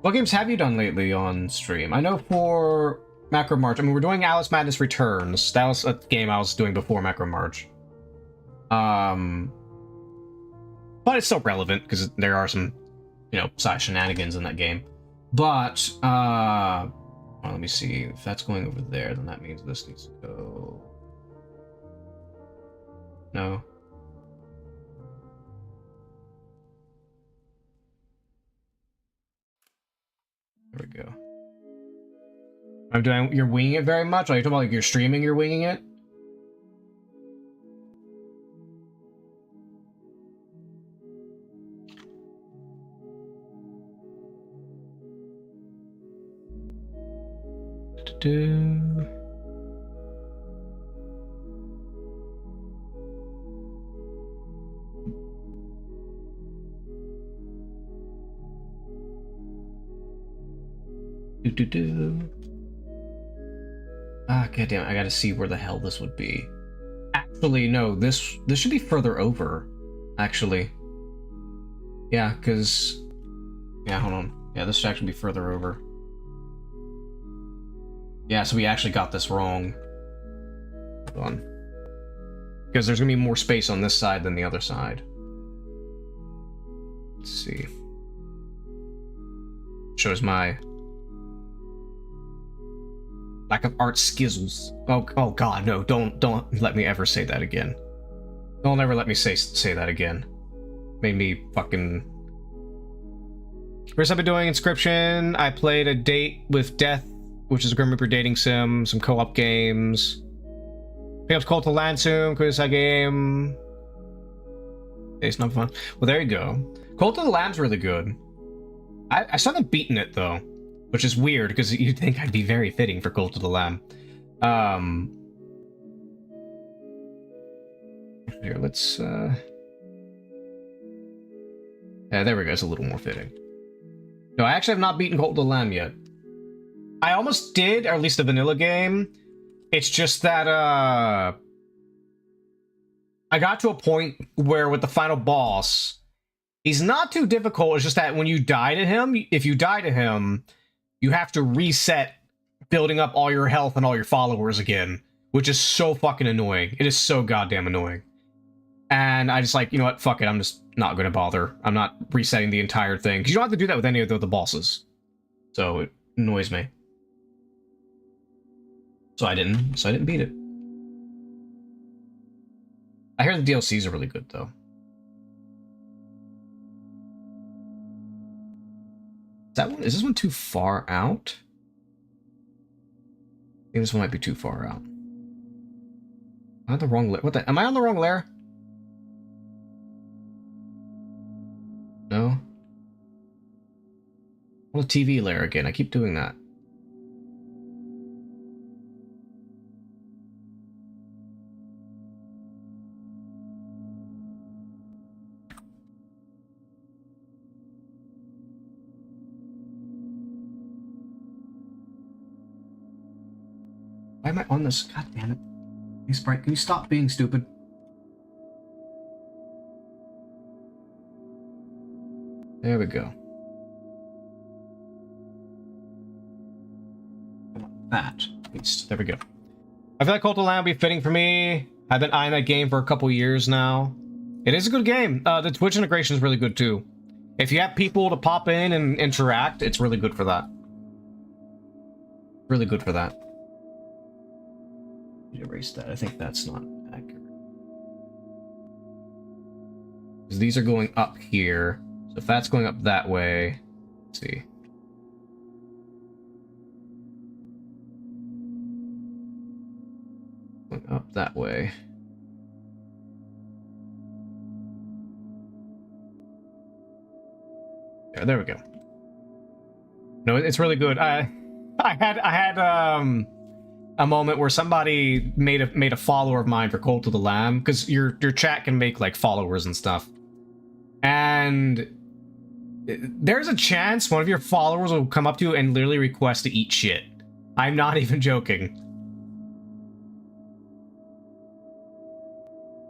What games have you done lately on stream? I know for Macro March, I mean, we're doing Alice Madness Returns. That was a game I was doing before Macro March. But it's still relevant, because there are some, you know, side shenanigans in that game. But, well, let me see. If that's going over there, then that means this needs to go... No. There we go. I'm doing. You're winging it very much? Are you talking about like you're streaming, you're winging it? Ah, goddamn! I gotta see where the hell this would be. Actually, no. This should be further over. Actually, yeah, because yeah, hold on. Yeah, this should actually be further over. Yeah, so we actually got this wrong. Hold on, because there's gonna be more space on this side than the other side. Let's see. Shows my lack of art skizzles. Oh god, no, don't let me ever say that again. Don't ever let me say that again. Made me fucking... First I've been doing Inscription. I played A Date with Death, which is a Grim Reaper dating sim, some co-op games. Pick up Cult of Land soon, Kudasai game. It's not fun. Well, there you go. Cult of the Lamb's really good. I still haven't beaten it though. Which is weird, because you'd think I'd be very fitting for Cult of the Lamb. Here, let's, yeah, there we go, it's a little more fitting. No, I actually have not beaten Cult of the Lamb yet. I almost did, or at least the vanilla game. It's just that, I got to a point where with the final boss, he's not too difficult, it's just that when you die to him, if you die to him, you have to reset building up all your health and all your followers again, which is so fucking annoying. It is so goddamn annoying. And I just like, you know what, fuck it, I'm just not gonna bother. I'm not resetting the entire thing, because you don't have to do that with any of the bosses. So it annoys me. So I didn't beat it. I hear the DLCs are really good though. Is this one too far out? I think this one might be too far out. Am I on the wrong layer? Am I on the wrong layer? No? On the TV layer again. I keep doing that. Why am I on this? God damn it. Hey, Sprite, can you stop being stupid? There we go. That, at least. There we go. I feel like Cult of the Lamb will be fitting for me. I've been eyeing that game for a couple years now. It is a good game. The Twitch integration is really good too. If you have people to pop in and interact, it's really good for that. Really good for that. Erase that. I think that's not accurate. Because these are going up here. So if that's going up that way, let's see. Going up that way. Yeah, there we go. No, it's really good. I had a moment where somebody made a follower of mine for Cult of the Lamb, because your chat can make like followers and stuff, and there's a chance one of your followers will come up to you and literally request to eat shit. I'm not even joking.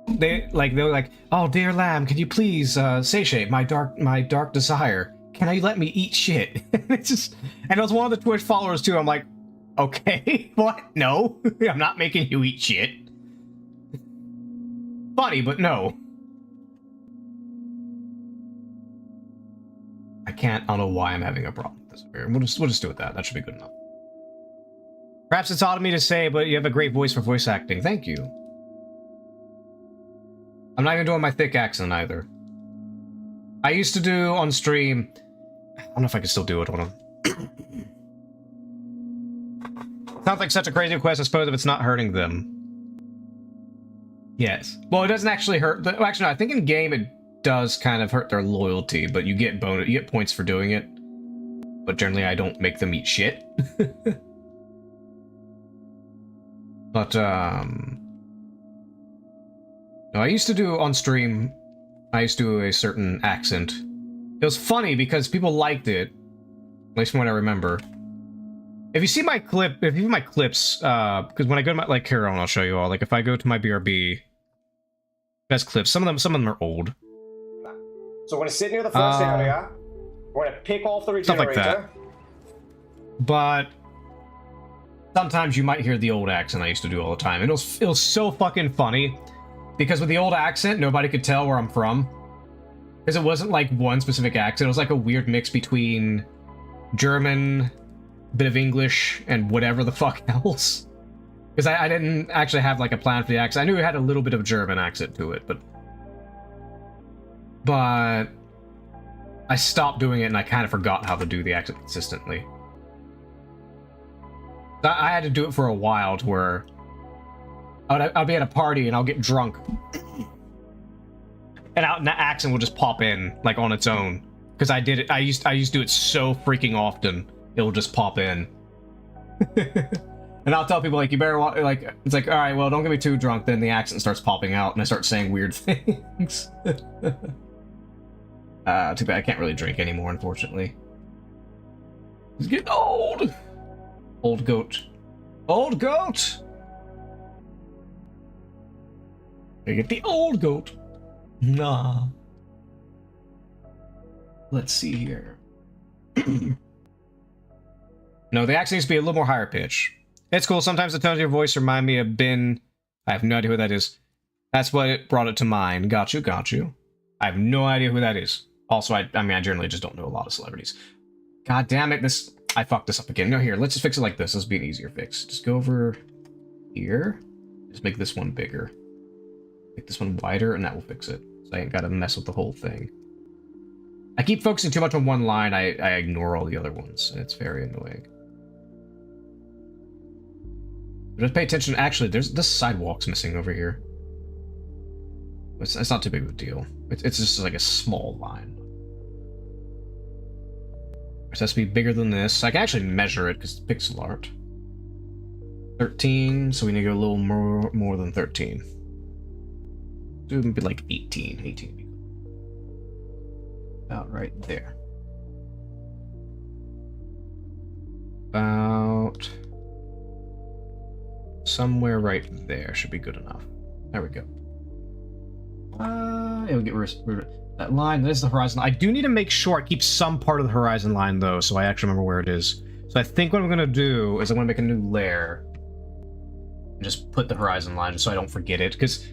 They're like, oh dear lamb, can you please satiate my dark desire? Can I let me eat shit? It's just, and it was one of the Twitch followers too. I'm like, okay, what? No, I'm not making you eat shit. Funny, but no. I don't know why I'm having a problem with this. We'll just do it that. That should be good enough. Perhaps it's odd of me to say, but you have a great voice for voice acting. Thank you. I'm not even doing my thick accent either. I used to do on stream. I don't know if I can still do it. Hold on. Sounds like such a crazy request, I suppose, if it's not hurting them. Yes. Well, it doesn't actually hurt. Well, actually, no, I think in game it does kind of hurt their loyalty, but you get points for doing it. But generally, I don't make them eat shit. But no, I used to do on stream. I used to do a certain accent. It was funny because people liked it, at least from what I remember. If you see my clip, if you see my clips, because when I go to my, like, here, I'll show you all. Like, if I go to my BRB, best clips, some of them are old. So we're gonna sit near the first area. We're gonna pick off the regenerator. Stuff like that. But sometimes you might hear the old accent I used to do all the time. It was so fucking funny because with the old accent, nobody could tell where I'm from. Because it wasn't like one specific accent. It was like a weird mix between German, bit of English, and whatever the fuck else. Because I didn't actually have like a plan for the accent. I knew it had a little bit of German accent to it, but I stopped doing it and I kind of forgot how to do the accent consistently. I had to do it for a while to where I'll be at a party and I'll get drunk. And that accent will just pop in, like, on its own. Because I did it, I used to do it so freaking often, it'll just pop in. And I'll tell people, like, you better, like, it's like, alright, well, don't get me too drunk, then the accent starts popping out, and I start saying weird things. Too bad I can't really drink anymore, unfortunately. It's getting old! Old goat. Old goat! You get the old goat. Nah. Let's see here. No, the accent needs to be a little more higher pitch. It's cool. Sometimes the tones of your voice remind me of Ben. I have no idea who that is. That's what it brought it to mind. Got you, got you. I have no idea who that is. Also, I mean, I generally just don't know a lot of celebrities. God damn it, I fucked this up again. No, here, let's just fix it like this. This will be an easier fix. Just go over here. Just make this one bigger. Make this one wider, and that will fix it. So I ain't gotta mess with the whole thing. I keep focusing too much on one line, I ignore all the other ones, and it's very annoying. But just pay attention. Actually, there's this sidewalk's missing over here. It's not too big of a deal. It's just like a small line. It has to be bigger than this. I can actually measure it because it's pixel art. 13, so we need to go a little more than 13. Do it be like 18. 18. About right there. About somewhere right there should be good enough. There we go. It'll get rid of that line. This is the horizon. I do need to make sure I keep some part of the horizon line though, so I actually remember where it is. So I think what I'm gonna do is I'm gonna make a new layer and just put the horizon line just so I don't forget it, because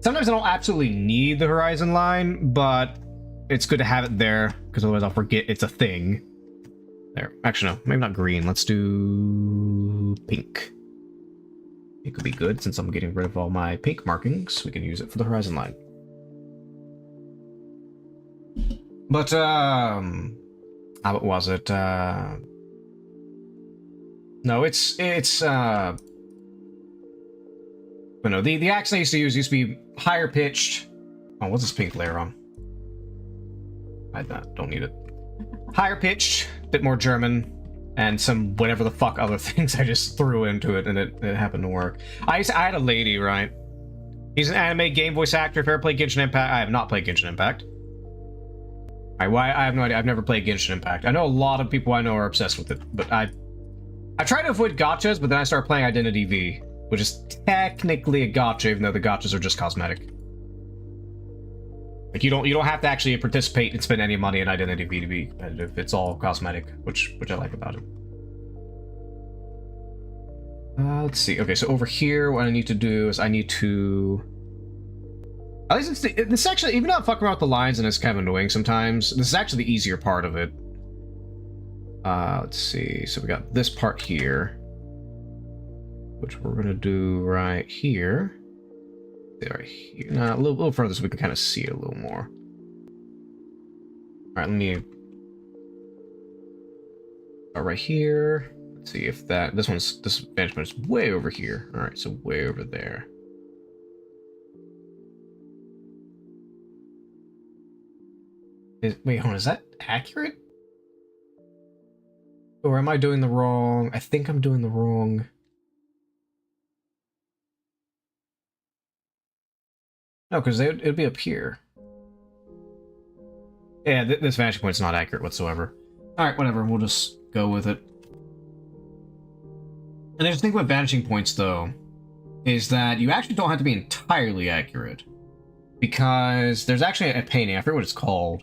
sometimes I don't absolutely need the horizon line, but it's good to have it there, because otherwise I'll forget it's a thing. There. Actually, no. Maybe not green. Let's do pink. It could be good since I'm getting rid of all my pink markings. We can use it for the horizon line. But, how was it? No, it's, but no, the accent I used to use used to be higher pitched. Oh, what's this pink layer on? I don't need it. Higher pitched, bit more German, and some whatever the fuck other things I just threw into it, and it happened to work. I had a lady, right? He's an anime game voice actor. If I ever played Genshin Impact, I have not played Genshin Impact. Alright, why? I have no idea. I've never played Genshin Impact. I know a lot of people I know are obsessed with it, but I try to avoid gachas, but then I started playing Identity V, which is technically a gacha, even though the gachas are just cosmetic. Like you don't have to actually participate and spend any money in Identity V to be competitive. It's all cosmetic, which I like about it. Let's see. Okay, so over here, what I need to do is I need to. At least this actually, even though I'm fucking around with the lines and it's kind of annoying sometimes, this is actually the easier part of it. Let's see. So we got this part here, which we're gonna do right here. Right here. Nah, a little further so we can kind of see it a little more. Alright, let me start right here. Let's see if this vantage point is way over here. Alright, so way over there. Wait, hold on, is that accurate? Or am I doing the wrong? I think I'm doing the wrong. No, because it'd be up here. Yeah, this vantage point's not accurate whatsoever. Alright, whatever, we'll just go with it. And the thing about vanishing points, though, is that you actually don't have to be entirely accurate. Because there's actually a painting, I forget what it's called,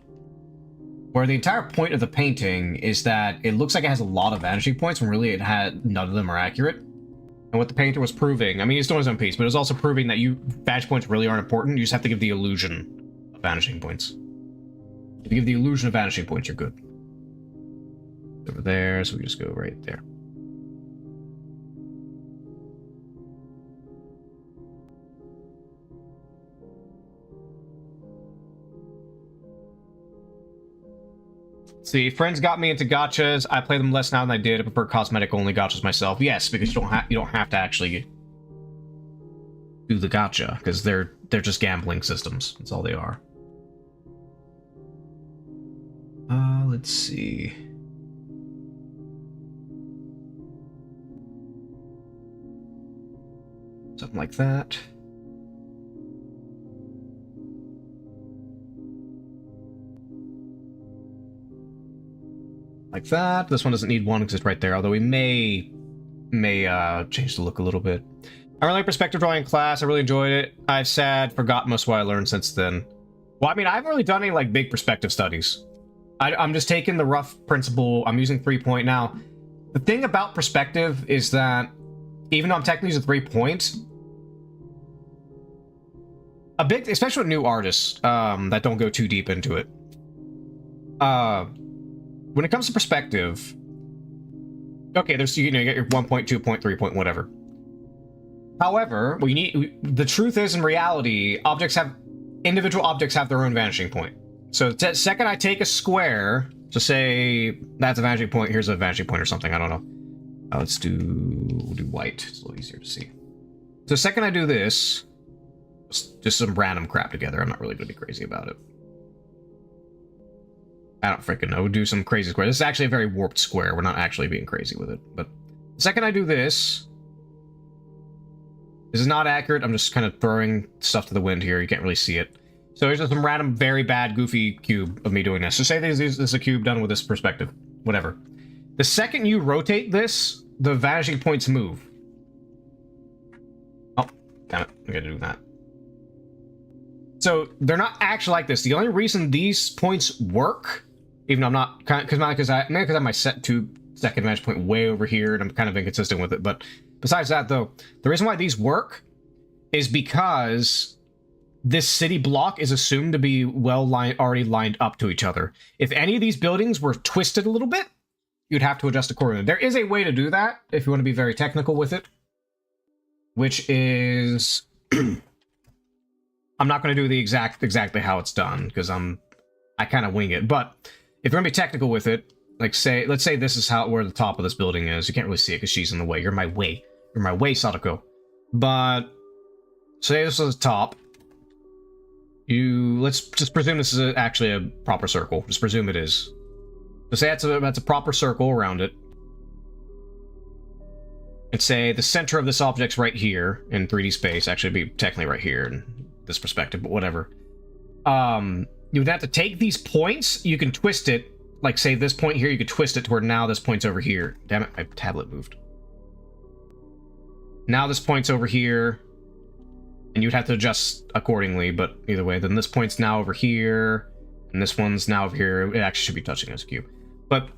where the entire point of the painting is that it looks like it has a lot of vanishing points when really none of them are accurate. And what the painter was proving, I mean, he's doing his own piece, but it was also proving that vantage points really aren't important. You just have to give the illusion of vanishing points. If you give the illusion of vanishing points, you're good. Over there, so we just go right there. See, friends got me into gachas. I play them less now than I did. I prefer cosmetic-only gachas myself. Yes, because you don't have to actually do the gacha, because they're just gambling systems. That's all they are. Let's see. Something like that. Like that. This one doesn't need one because it's right there, although we may change the look a little bit. I really like perspective drawing in class. I really enjoyed it. I've forgotten most of what I learned since then. Well, I mean, I haven't really done any like big perspective studies. I'm just taking the rough principle. I'm using 3-point now. The thing about perspective is that even though I'm technically using 3-point, especially with new artists that don't go too deep into it. When it comes to perspective, okay, there's, you get your 1 point, 2 point, 3 point, whatever. However, the truth is, in reality, individual objects have their own vanishing point. So the second I take a square to say that's a vanishing point, here's a vanishing point or something, I don't know. We'll do white, it's a little easier to see. So the second I do this, just some random crap together, I'm not really going to be crazy about it. I don't freaking know. Do some crazy square. This is actually a very warped square. We're not actually being crazy with it. But the second I do this is not accurate. I'm just kind of throwing stuff to the wind here. You can't really see it. So here's just some random, very bad, goofy cube of me doing this. So say this is a cube done with this perspective. Whatever. The second you rotate this, the vanishing points move. Oh, damn it. I gotta do that. So they're not actually like this. The only reason these points work, even though I'm not, because I have my set 2-second vantage point way over here, and I'm kind of inconsistent with it. But besides that, though, the reason why these work is because this city block is assumed to be already lined up to each other. If any of these buildings were twisted a little bit, you'd have to adjust accordingly. There is a way to do that if you want to be very technical with it, which is I'm not going to do the exactly how it's done because I kind of wing it. But if you're going to be technical with it, like let's say this is where the top of this building is. You can't really see it because she's in the way. You're my way. You're my way, Sadako. But say this is the top. Let's just presume this is actually a proper circle. Just presume it is. So say that's a proper circle around it. And say the center of this object's right here in 3D space. Actually, it'd be technically right here in this perspective, but whatever. You would have to take these points. You can twist it. Like, say this point here, you could twist it to where now this point's over here. Damn it, my tablet moved. Now this point's over here. And you'd have to adjust accordingly, but either way, then this point's now over here. And this one's now over here. It actually should be touching this cube. But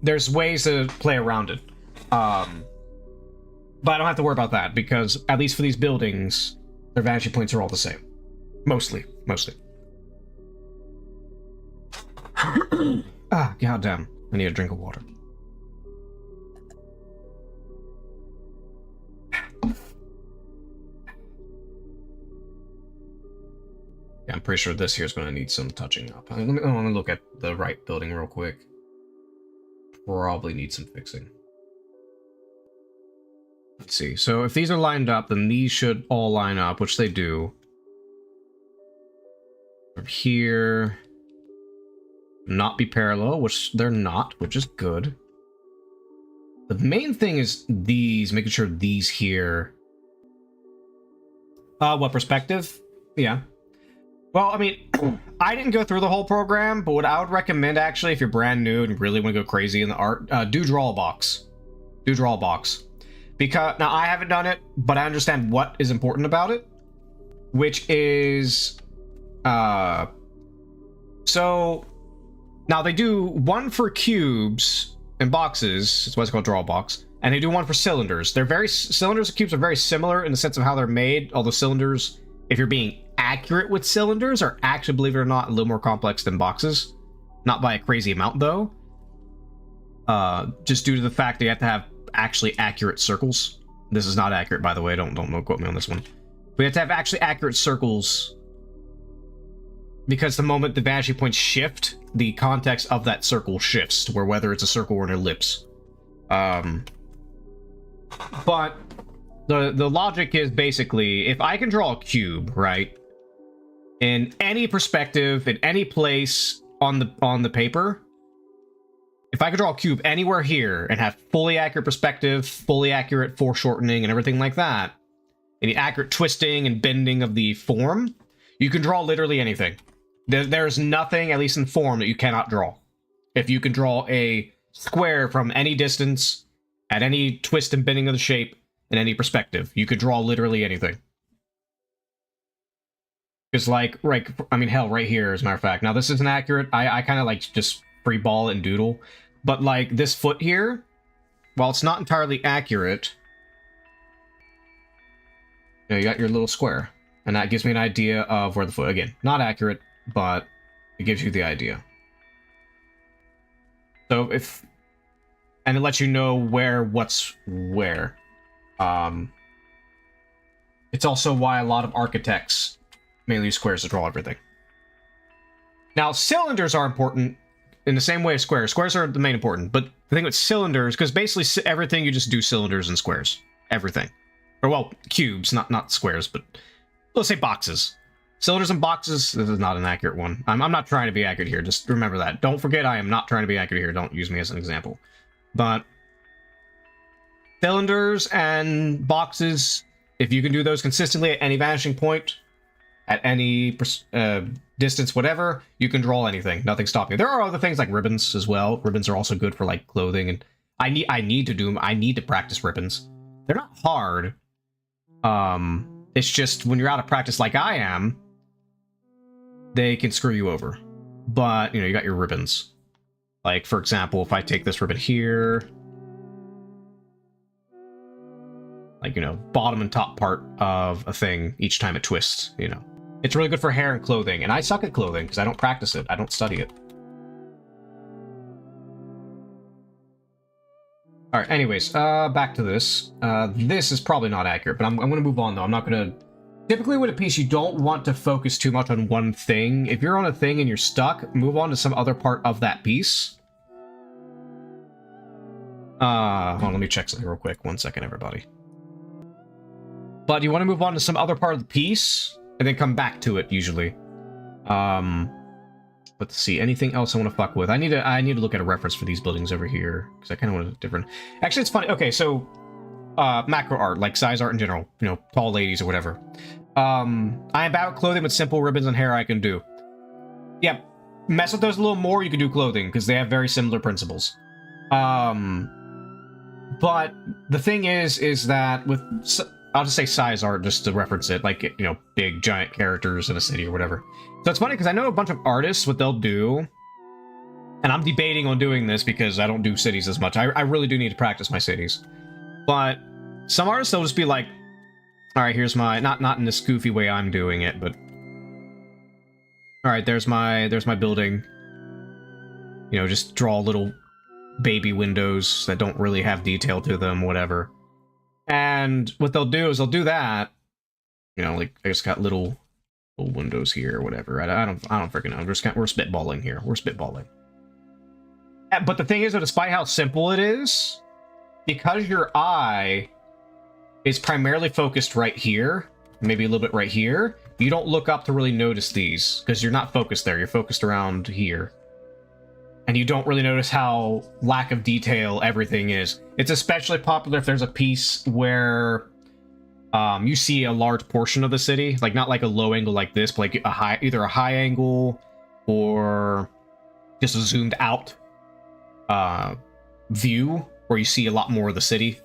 there's ways to play around it. But I don't have to worry about that, because at least for these buildings, their vanishing points are all the same. Mostly. Ah, goddamn. I need a drink of water. Yeah, I'm pretty sure this here is going to need some touching up. Let me look at the right building real quick. Probably need some fixing. Let's see. So if these are lined up, then these should all line up, which they do. From here... not be parallel, which they're not, which is good. The main thing is these, making sure these here... what perspective? Yeah. Well, I mean, I didn't go through the whole program, but what I would recommend, actually, if you're brand new and really want to go crazy in the art, do draw a box. Do draw a box. Because, now, I haven't done it, but I understand what is important about it, which is... So... Now, they do one for cubes and boxes. That's why it's called draw box. And they do one for cylinders. Cylinders and cubes are very similar in the sense of how they're made. Although cylinders, if you're being accurate with cylinders, are actually, believe it or not, a little more complex than boxes. Not by a crazy amount, though. Just due to the fact that you have to have actually accurate circles. This is not accurate, by the way. Don't quote me on this one. We have to have actually accurate circles. Because the moment the vanishing points shift, the context of that circle shifts to where whether it's a circle or an ellipse. But the logic is basically, if I can draw a cube, right, in any perspective, in any place on the paper, if I could draw a cube anywhere here and have fully accurate perspective, fully accurate foreshortening and everything like that, and the accurate twisting and bending of the form, you can draw literally anything. There's nothing, at least in form, that you cannot draw. If you can draw a square from any distance, at any twist and bending of the shape, in any perspective, you could draw literally anything. It's like, I mean, hell, right here, as a matter of fact. Now, this isn't accurate. I kind of like just free ball it and doodle. But like this foot here, while it's not entirely accurate, you got your little square. And that gives me an idea of where the foot, again, not accurate, but it gives you the idea. So and it lets you know what's where. It's also why a lot of architects mainly use squares to draw everything. Now, cylinders are important in the same way as squares. Squares are the main important, but the thing with cylinders, because basically everything you just do cylinders and squares. Everything. Or, well, cubes, not squares, but let's say boxes. Cylinders and boxes, this is not an accurate one. I'm not trying to be accurate here, just remember that. Don't forget I am not trying to be accurate here, don't use me as an example. But cylinders and boxes, if you can do those consistently at any vanishing point, at any distance, whatever, you can draw anything. Nothing's stopping you. There are other things like ribbons as well. Ribbons are also good for like clothing, and I need to do them. I need to practice ribbons. They're not hard. It's just when you're out of practice like I am, they can screw you over. But, you got your ribbons. Like, for example, if I take this ribbon here, like, bottom and top part of a thing each time it twists, It's really good for hair and clothing. And I suck at clothing because I don't practice it. I don't study it. Alright, anyways, back to this. This is probably not accurate, but I'm gonna move on though. I'm not gonna... Typically with a piece, you don't want to focus too much on one thing. If you're on a thing and you're stuck, move on to some other part of that piece. Hold on, let me check something real quick. 1 second, everybody. But you want to move on to some other part of the piece, and then come back to it, usually. Let's see, anything else I want to fuck with? I need to look at a reference for these buildings over here, because I kind of want a different... Actually, it's funny. Okay, so... macro art, like size art in general, you know, tall ladies or whatever. I am bad with clothing, with simple ribbons and hair I can do. Yep, mess with those a little more, you can do clothing, because they have very similar principles. But the thing is that with... I'll just say size art just to reference it, like, you know, big, giant characters in a city or whatever. So it's funny because I know a bunch of artists, what they'll do, and I'm debating on doing this because I don't do cities as much. I really do need to practice my cities. But some artists, they'll just be like, all right, here's my, not in this goofy way I'm doing it, but all right, there's my building. You know, just draw little baby windows that don't really have detail to them, whatever. And what they'll do is they'll do that. You know, like I just got little windows here or whatever. I don't freaking know. We're spitballing here. We're spitballing. But the thing is that despite how simple it is, because your eye is primarily focused right here, maybe a little bit right here, you don't look up to really notice these because you're not focused there. You're focused around here. And you don't really notice how lack of detail everything is. It's especially popular if there's a piece where you see a large portion of the city, like not like a low angle like this, but like either a high angle or just a zoomed out view where you see a lot more of the city.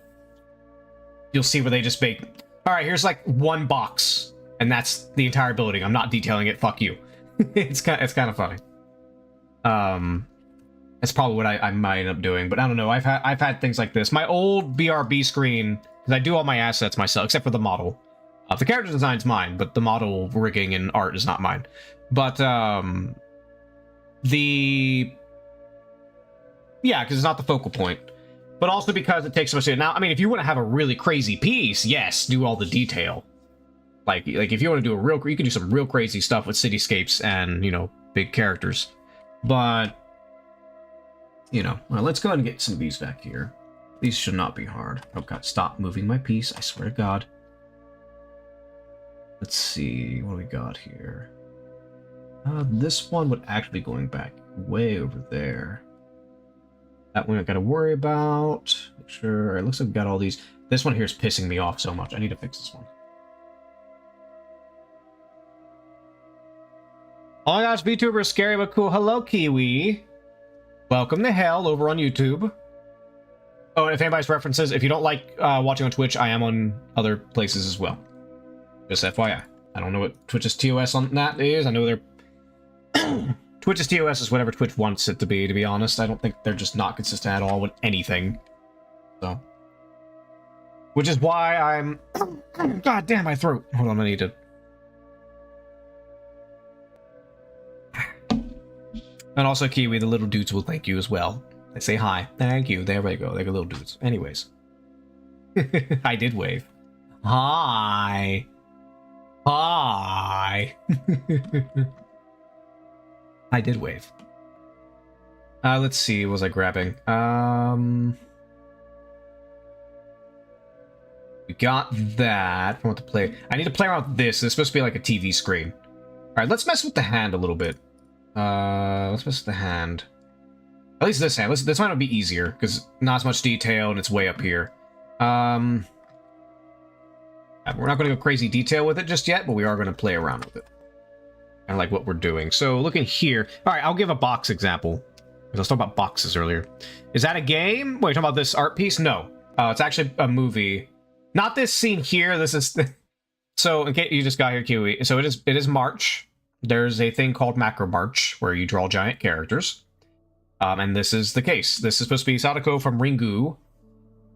You'll see where they just make, all right, here's like one box, and that's the entire building. I'm not detailing it. Fuck you. It's kind of funny. That's probably what I might end up doing, but I don't know. I've had things like this. My old BRB screen, because I do all my assets myself, except for the model. The character design's mine, but the model rigging and art is not mine. But yeah, because it's not the focal point. But also because it takes so much. Now, I mean, if you want to have a really crazy piece, yes, do all the detail. Like if you want to do you can do some real crazy stuff with cityscapes and, you know, big characters. But, you know, well, let's go ahead and get some of these back here. These should not be hard. Oh god, stop moving my piece, I swear to god. Let's see, what do we got here? This one would actually be going back way over there. That one I gotta worry about. Make sure, it looks like we got all these. This one here is pissing me off so much. I need to fix this one. Oh my gosh, VTuber is scary but cool. Hello, Kiwi. Welcome to hell over on YouTube. Oh, and if anybody's references, if you don't like watching on Twitch, I am on other places as well. Just FYI. I don't know what Twitch's TOS on that is. I know they're... Twitch's TOS is whatever Twitch wants it to be honest. I don't think they're just not consistent at all with anything. So. Which is why I'm... God damn, my throat. Hold on, I need to... And also, Kiwi, the little dudes will thank you as well. They say hi. Thank you. There we go. They're little dudes. Anyways. I did wave. Hi. Hi. I did wave. Let's see. What was I grabbing? We got that. I want to play. I need to play around with this. It's supposed to be like a TV screen. All right, let's mess with the hand a little bit. Let's mess with the hand. At least this hand. This might be easier because not as much detail and it's way up here. We're not going to go crazy detail with it just yet, but we are going to play around with it. Kind of like what we're doing. So looking here. All right, I'll give a box example. I was talking about boxes earlier. Is that a game? Wait, you're talking about this art piece? No. It's actually a movie. Not this scene here. This is... So in case you just got here, Kiwi. So it is March. There's a thing called Macro March where you draw giant characters. And this is the case. This is supposed to be Sadako from Ringu.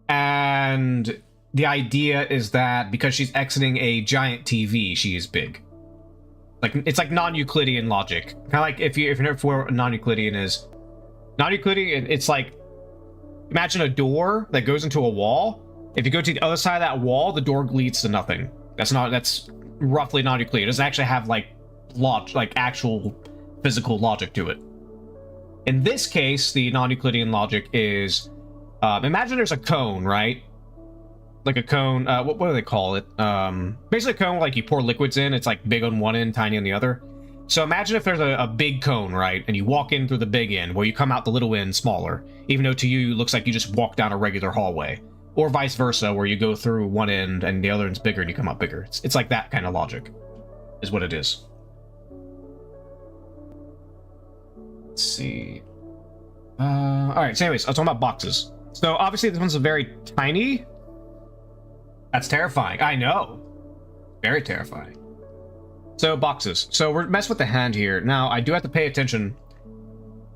And the idea is that because she's exiting a giant TV, she is big. Like it's like non-Euclidean logic. Kind of like if you know what non-Euclidean is. Non-Euclidean, it's like imagine a door that goes into a wall. If you go to the other side of that wall, the door leads to nothing. That's roughly non-Euclidean. It doesn't actually have like actual physical logic to it. In this case, the non-Euclidean logic is, imagine there's a cone, right? Like a cone, what do they call it? Basically a cone like you pour liquids in, it's like big on one end, tiny on the other. So imagine if there's a big cone, right? And you walk in through the big end, where you come out the little end smaller, even though to you it looks like you just walk down a regular hallway. Or vice versa, where you go through one end and the other end's bigger and you come out bigger. It's like that kind of logic, is what it is. Let's see. Alright, so anyways, I was talking about boxes. So obviously this one's very tiny. That's terrifying. I know. Very terrifying. So boxes. So we're messing with the hand here. Now, I do have to pay attention.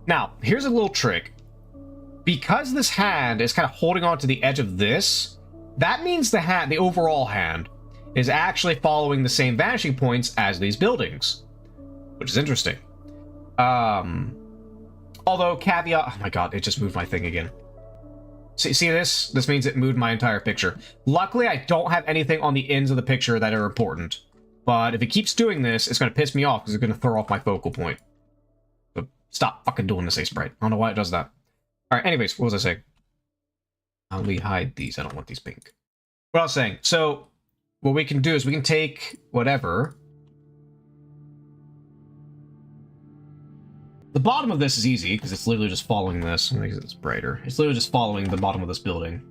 Now, here's a little trick. Because this hand is kind of holding on to the edge of this, that means the hand, the overall hand, is actually following the same vanishing points as these buildings, which is interesting. Although caveat, oh my god, it just moved my thing again. See this? This means it moved my entire picture. Luckily, I don't have anything on the ends of the picture that are important. But if it keeps doing this, it's going to piss me off because it's going to throw off my focal point. So stop fucking doing this, Sprite. I don't know why it does that. Alright, anyways, what was I saying? How do we hide these? I don't want these pink. What I was saying, so what we can do is we can take whatever. The bottom of this is easy, because it's literally just following this. Let me make this brighter. It's literally just following the bottom of this building.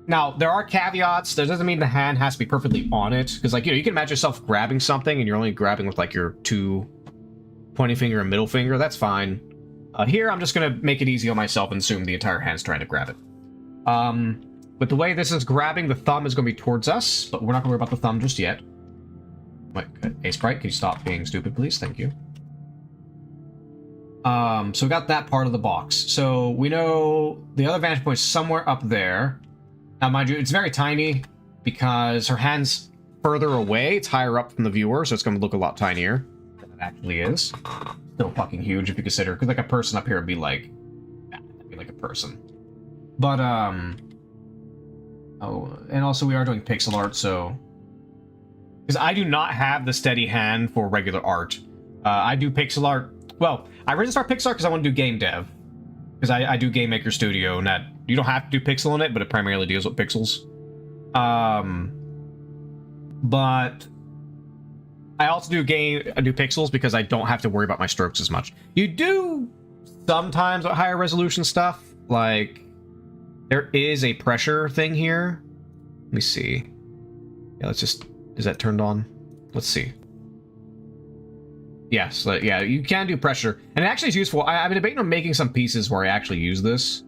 Now, there are caveats. That doesn't mean the hand has to be perfectly on it. Because, like, you know, you can imagine yourself grabbing something, and you're only grabbing with, like, your two pointing finger and middle finger. That's fine. Here, I'm just going to make it easy on myself and assume the entire hand's trying to grab it. But the way this is grabbing, the thumb is going to be towards us, but we're not going to worry about the thumb just yet. Wait, hey, Sprite, can you stop being stupid, please? Thank you. So we got that part of the box. So we know the other vantage point is somewhere up there. Now, mind you, it's very tiny because her hand's further away. It's higher up from the viewer, so it's going to look a lot tinier than it actually is. Still fucking huge if you consider, because like a person up here would be like, that'd be like a person. But, oh, and also we are doing pixel art, so, because I do not have the steady hand for regular art. I do pixel art. Well, I originally started pixel art because I want to do game dev. Because I do Game Maker Studio, and that you don't have to do pixel in it, but it primarily deals with pixels. But I also do pixels because I don't have to worry about my strokes as much. You do sometimes with higher resolution stuff, like there is a pressure thing here. Let me see. Yeah, let's just, is that turned on? Let's see. Yes, yeah, you can do pressure. And it actually is useful. I've been debating on making some pieces where I actually use this.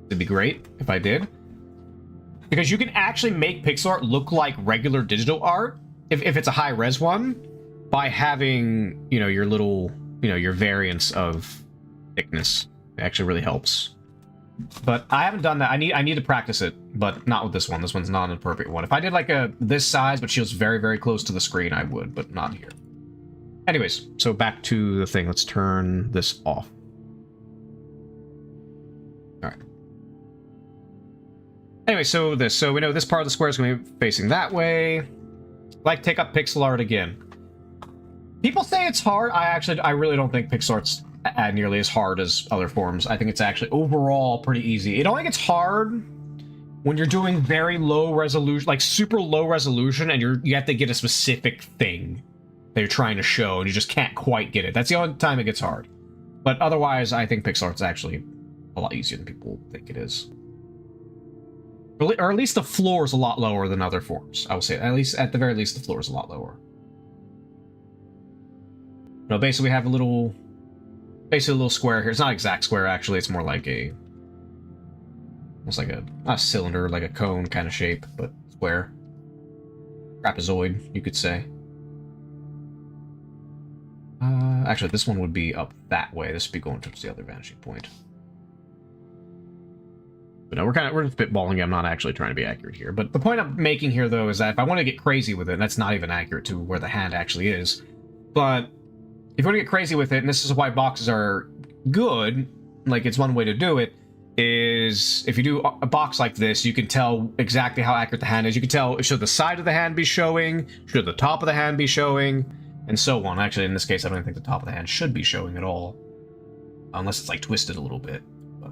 It'd be great if I did. Because you can actually make pixel art look like regular digital art, if it's a high-res one, by having, you know, your little, you know, your variance of thickness. It actually really helps. But I haven't done that. I need to practice it, but not with this one. This one's not an appropriate one. If I did like this size, but she was very, very close to the screen, I would, but not here. Anyways, so back to the thing. Let's turn this off. All right. Anyway, so we know this part of the square is going to be facing that way. Like, take up pixel art again. People say it's hard. I really don't think pixel art's nearly as hard as other forms. I think it's actually overall pretty easy. It only gets hard when you're doing very low resolution, like super low resolution, and you have to get a specific thing that you're trying to show, and you just can't quite get it. That's the only time it gets hard. But otherwise, I think pixel art's actually a lot easier than people think it is. Or at least the floor is a lot lower than other forms. I will say, at the very least, the floor is a lot lower. No, basically we have a little square here. It's not exact square, actually. It's more like almost like not a cylinder, like a cone kind of shape, but square. Trapezoid, you could say. Actually, this one would be up that way. This would be going towards the other vanishing point. But no, we're just spitballing. I'm not actually trying to be accurate here. But the point I'm making here, though, is that if I want to get crazy with it, and that's not even accurate to where the hand actually is, but if you want to get crazy with it, and this is why boxes are good, like it's one way to do it, is if you do a box like this, you can tell exactly how accurate the hand is. You can tell, should the side of the hand be showing, should the top of the hand be showing, and so on. Actually, in this case, I don't think the top of the hand should be showing at all, unless it's like twisted a little bit. But,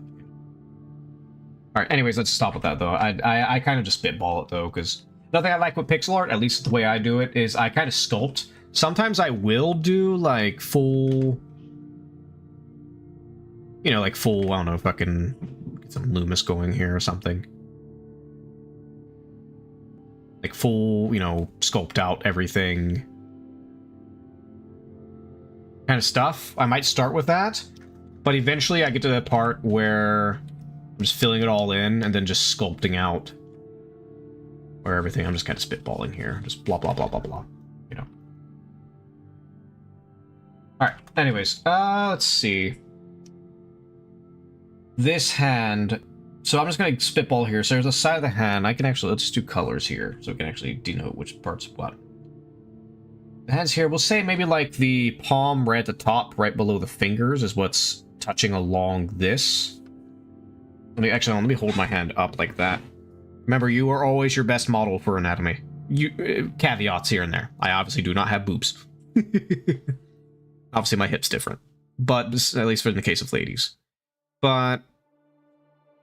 all right, anyways, let's stop with that though. I kind of just spitball it though, because the thing I like with pixel art, at least the way I do it, is I kind of sculpt. Sometimes I will do like full, you know, like full, I don't know if I can get some Loomis going here or something. Like full, you know, sculpt out everything kind of stuff. I might start with that, but eventually I get to the part where I'm just filling it all in and then just sculpting out where everything, I'm just kind of spitballing here. Just blah, blah, blah, blah, blah, you know. All right, anyways, let's see. This hand, so I'm just going to spitball here. So there's a side of the hand. I can actually, let's do colors here so we can actually denote which part's what. The hands here, we'll say maybe like the palm right at the top, right below the fingers is what's touching along this. Let me hold my hand up like that. Remember, you are always your best model for anatomy. Caveats here and there. I obviously do not have boobs. Obviously, my hip's different. But this, at least for in the case of ladies. But,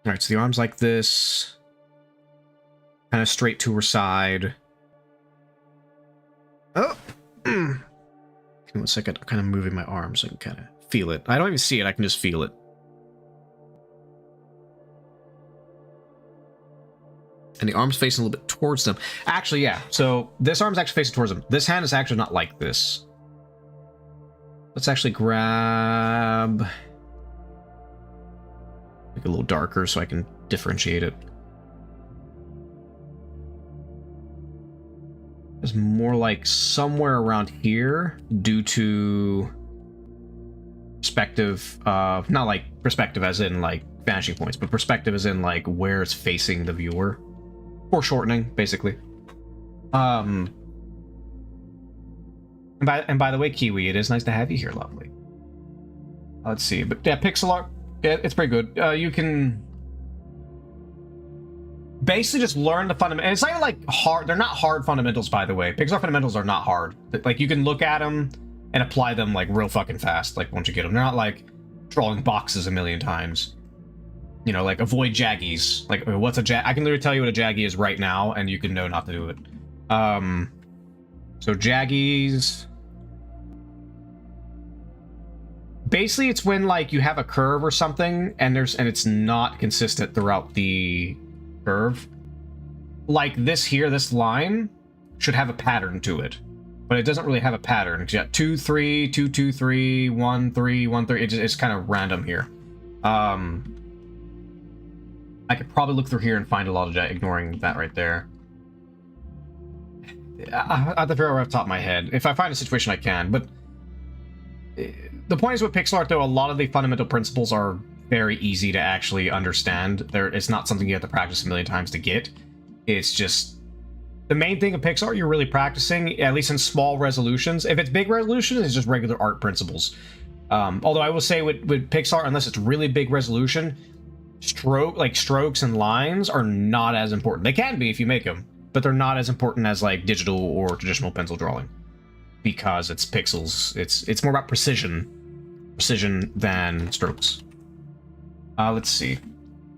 alright, so the arm's like this. Kind of straight to her side. Oh! Give me 1 second. I'm kind of moving my arm so I can kind of feel it. I don't even see it, I can just feel it. And the arm's facing a little bit towards them. Actually, yeah. So this arm's actually facing towards them. This hand is actually not like this. Let's actually grab... make it a little darker so I can differentiate it. It's more like somewhere around here due to perspective of... not like perspective as in like vanishing points, but perspective as in like where it's facing the viewer. Foreshortening, basically. And by the way, Kiwi, it is nice to have you here, lovely. Let's see, but yeah, pixel art, yeah, it's pretty good. You can basically just learn the fundamentals. It's not like hard. They're not hard fundamentals, by the way. Pixel art fundamentals are not hard. Like you can look at them and apply them like real fucking fast. Like once you get them, they're not like drawing boxes a million times. You know, like avoid jaggies. Like, what's a jag? I can literally tell you what a jaggy is right now, and you can know not to do it. So jaggies. Basically, it's when like you have a curve or something, and it's not consistent throughout the curve. Like this here, this line should have a pattern to it, but it doesn't really have a pattern. It's got 2, 3, 2, 2, 3, 1, 3, 1, 3. It's kind of random here. I could probably look through here and find a lot of ignoring that right there. At the very off the top of my head. If I find a situation, I can. But the point is with pixel art, though, a lot of the fundamental principles are very easy to actually understand. It's not something you have to practice a million times to get. It's just... the main thing of pixel art you're really practicing, at least in small resolutions. If it's big resolution, it's just regular art principles. Although I will say with pixel art, unless it's really big resolution... strokes and lines are not as important. They can be if you make them, but they're not as important as like digital or traditional pencil drawing because it's pixels. It's more about precision than strokes. Let's see.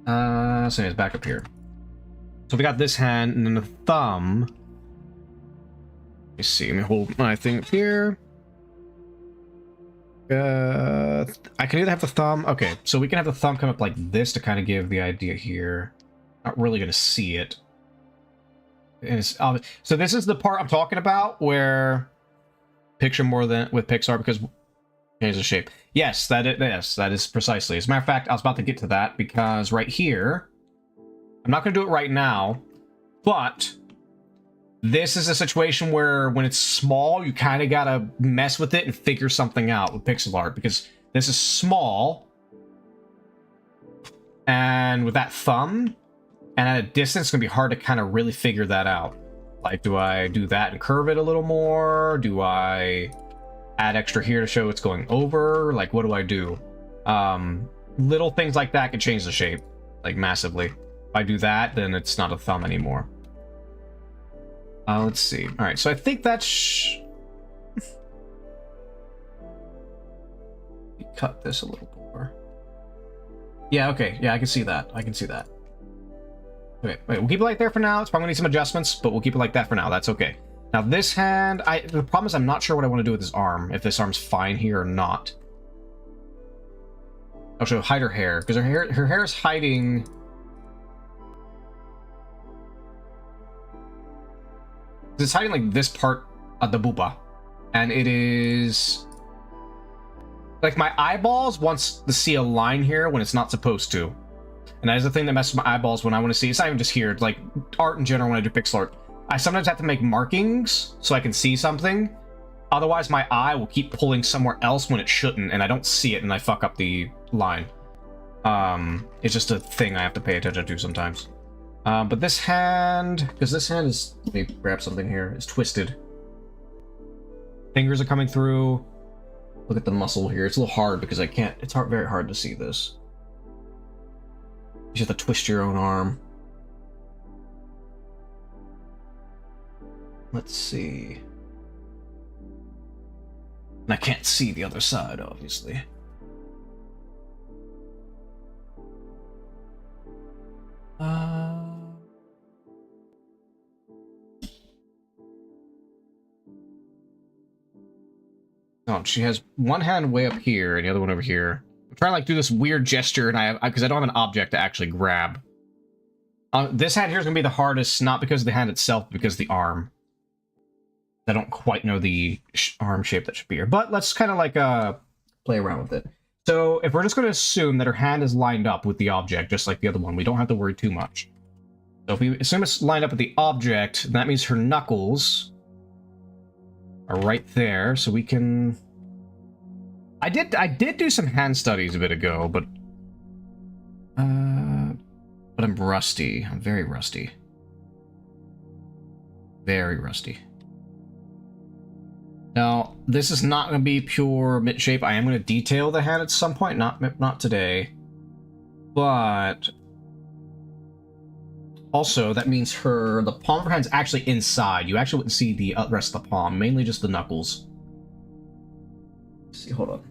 So it's back up here. So we got this hand and then the thumb. Let me see. Let me hold my thing up here. I can either have the thumb. Okay, so we can have the thumb come up like this to kind of give the idea here. Not really going to see it. And it's, so this is the part I'm talking about where picture more than with Pixar because change the shape. Yes, that is precisely. As a matter of fact, I was about to get to that because right here, I'm not going to do it right now, but this is a situation where when it's small, you kind of got to mess with it and figure something out with pixel art because this is small. And with that thumb and at a distance, it's going to be hard to kind of really figure that out. Like, do I do that and curve it a little more? Do I add extra here to show it's going over? Like, what do I do? little things like that can change the shape, like massively. If I do that, then it's not a thumb anymore. Let's see. All right, so I think that's. Cut this a little more. Yeah, okay. Yeah, I can see that. I can see that. Okay, wait, we'll keep it like there for now. It's probably gonna need some adjustments, but we'll keep it like that for now. That's okay. Now this hand, the problem is I'm not sure what I want to do with this arm. If this arm's fine here or not. I'll show hide her hair, because her hair is hiding. It's hiding like this part of the booba, and it is like my eyeballs wants to see a line here when it's not supposed to. And that is the thing that messes with my eyeballs when I want to see. It's not even just here. It's like art in general when I do pixel art. I sometimes have to make markings so I can see something. Otherwise, my eye will keep pulling somewhere else when it shouldn't, and I don't see it, and I fuck up the line. It's just a thing I have to pay attention to sometimes. But this hand, because this hand is, let me grab something here, is twisted. Fingers are coming through. Look at the muscle here. It's a little hard because I can't, it's very hard to see this. You have to twist your own arm. Let's see. And I can't see the other side, obviously. Oh, she has one hand way up here and the other one over here. I'm trying to like do this weird gesture, and because I don't have an object to actually grab. This hand here is gonna be the hardest, not because of the hand itself, but because of the arm. I don't quite know the arm shape that should be here, but let's kind of like play around with it. So if we're just going to assume that her hand is lined up with the object, just like the other one, we don't have to worry too much. So if we assume it's lined up with the object, that means her knuckles are right there, so we can. I did do some hand studies a bit ago, but I'm rusty. I'm very rusty. Very rusty. Now, this is not going to be pure mitt shape. I am going to detail the hand at some point, not today. But also, that means the palm of her hand is actually inside. You actually wouldn't see the rest of the palm, mainly just the knuckles. Let's see, hold on.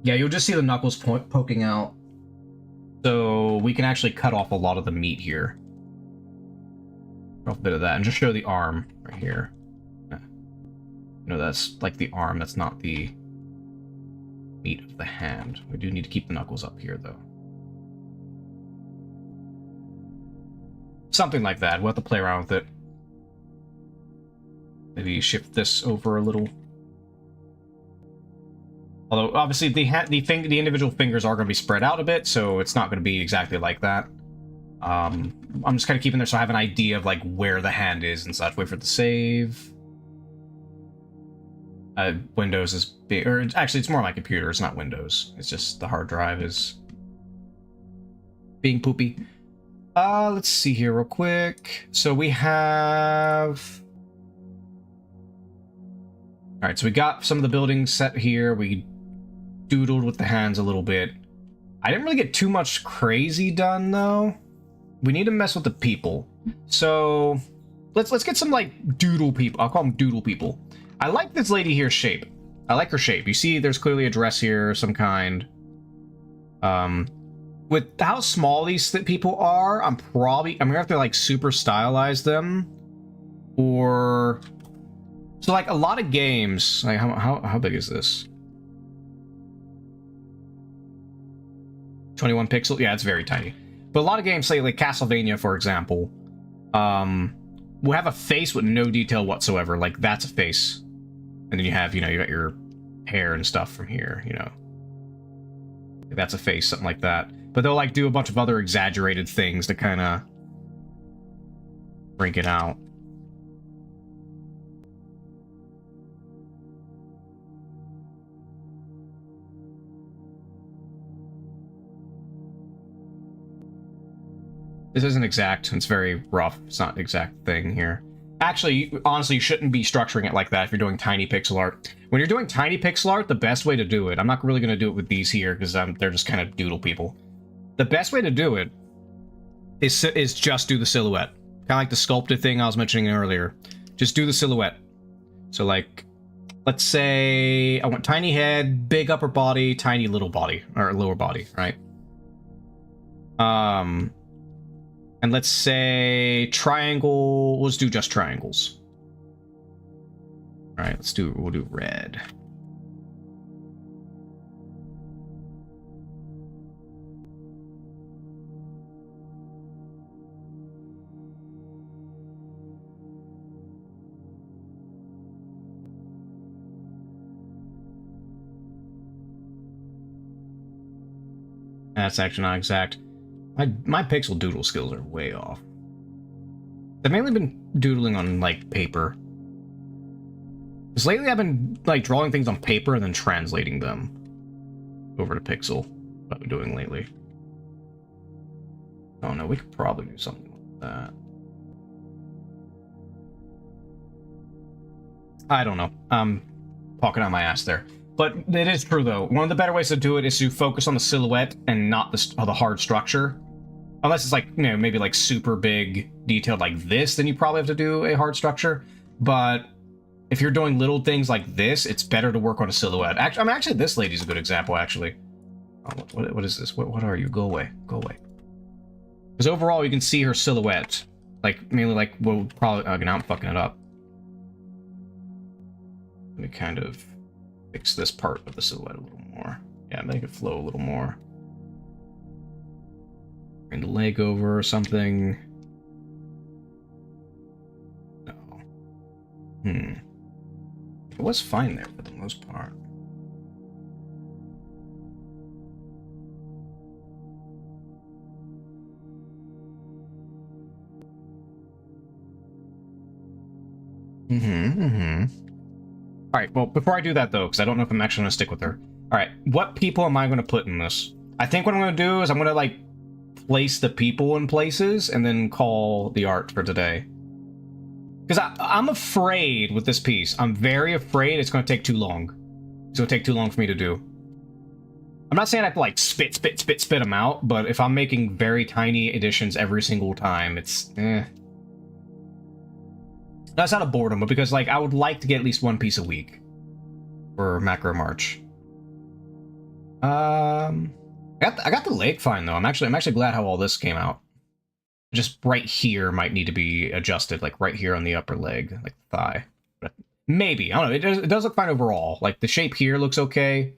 Yeah, you'll just see the knuckles poking out. So we can actually cut off a lot of the meat here. Cut off a bit of that and just show the arm right here. No, that's like the arm, that's not the meat of the hand. We do need to keep the knuckles up here, though. Something like that. We'll have to play around with it. Maybe shift this over a little. Although, obviously, the individual fingers are going to be spread out a bit, so it's not going to be exactly like that. I'm just kind of keeping there so I have an idea of like where the hand is and such. Wait for it to save. Windows is big, or actually it's more my computer, it's not Windows. It's just the hard drive is being poopy. Let's see here real quick. So we have... Alright, so we got some of the buildings set here. We doodled with the hands a little bit. I didn't really get too much crazy done, though. We need to mess with the people. So let's get some, like, doodle people. I'll call them doodle people. I like this lady here's shape. I like her shape. You see there's clearly a dress here of some kind. With how small these people are, I'm gonna have to like super stylize them. Or so like a lot of games, like how big is this? 21 pixel? Yeah, it's very tiny. But a lot of games, say like Castlevania, for example, will have a face with no detail whatsoever. Like that's a face. And then you have, you got your hair and stuff from here, That's a face, something like that. But they'll, like, do a bunch of other exaggerated things to kind of break it out. This isn't exact. It's very rough. It's not an exact thing here. Actually, honestly, you shouldn't be structuring it like that if you're doing tiny pixel art. When you're doing tiny pixel art, the best way to do it, I'm not really going to do it with these here because they're just kind of doodle people. The best way to do it is just do the silhouette. Kind of like the sculpted thing I was mentioning earlier. Just do the silhouette. So like, let's say I want tiny head, big upper body, tiny little body, or lower body, right? And let's say triangle, let's do just triangles. All right, we'll do red. That's actually not exact. My pixel doodle skills are way off. I've mainly been doodling on, like, paper. Because lately I've been, like, drawing things on paper and then translating them over to pixel. What I've been doing lately. Oh no, we could probably do something like that. I don't know. I'm talking on my ass there. But it is true, though. One of the better ways to do it is to focus on the silhouette and not the hard structure. Unless it's like, you know, maybe like super big detailed like this, then you probably have to do a hard structure. But if you're doing little things like this, it's better to work on a silhouette. Actually, this lady's a good example, actually. Oh, what is this? What are you? Go away. Go away. Because overall, you can see her silhouette. Like, mainly like, well, probably, okay, now I'm fucking it up. Let me kind of fix this part of the silhouette a little more. Yeah, make it flow a little more. Bring the leg over or something. No. It was fine there for the most part. Alright, well, before I do that, though, because I don't know if I'm actually going to stick with her. Alright, what people am I going to put in this? I think what I'm going to do is I'm going to, like, place the people in places and then call the art for today. Because I'm afraid with this piece. I'm very afraid it's going to take too long. It's going to take too long for me to do. I'm not saying I have to, like, spit them out, but if I'm making very tiny additions every single time, it's, That's out of boredom, but because, like, I would like to get at least one piece a week for Macro March. I got the leg fine, though. I'm actually glad how all this came out. Just right here might need to be adjusted, like right here on the upper leg, like the thigh. But maybe, I don't know, it does look fine overall. Like, the shape here looks okay.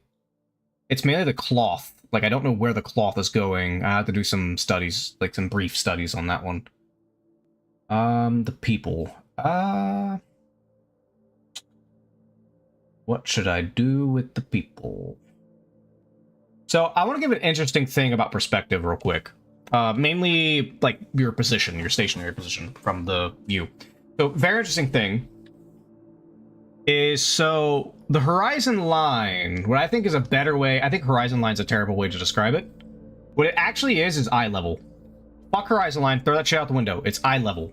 It's mainly the cloth. Like, I don't know where the cloth is going. I have to do some studies, like some brief studies on that one. The people. What should I do with the people? So, I want to give an interesting thing about perspective real quick. Mainly, like, your position, your stationary position from the view. So, very interesting thing is, so, the horizon line, what I think is a better way, I think horizon line's a terrible way to describe it. What it actually is eye level. Fuck horizon line, throw that shit out the window. It's eye level.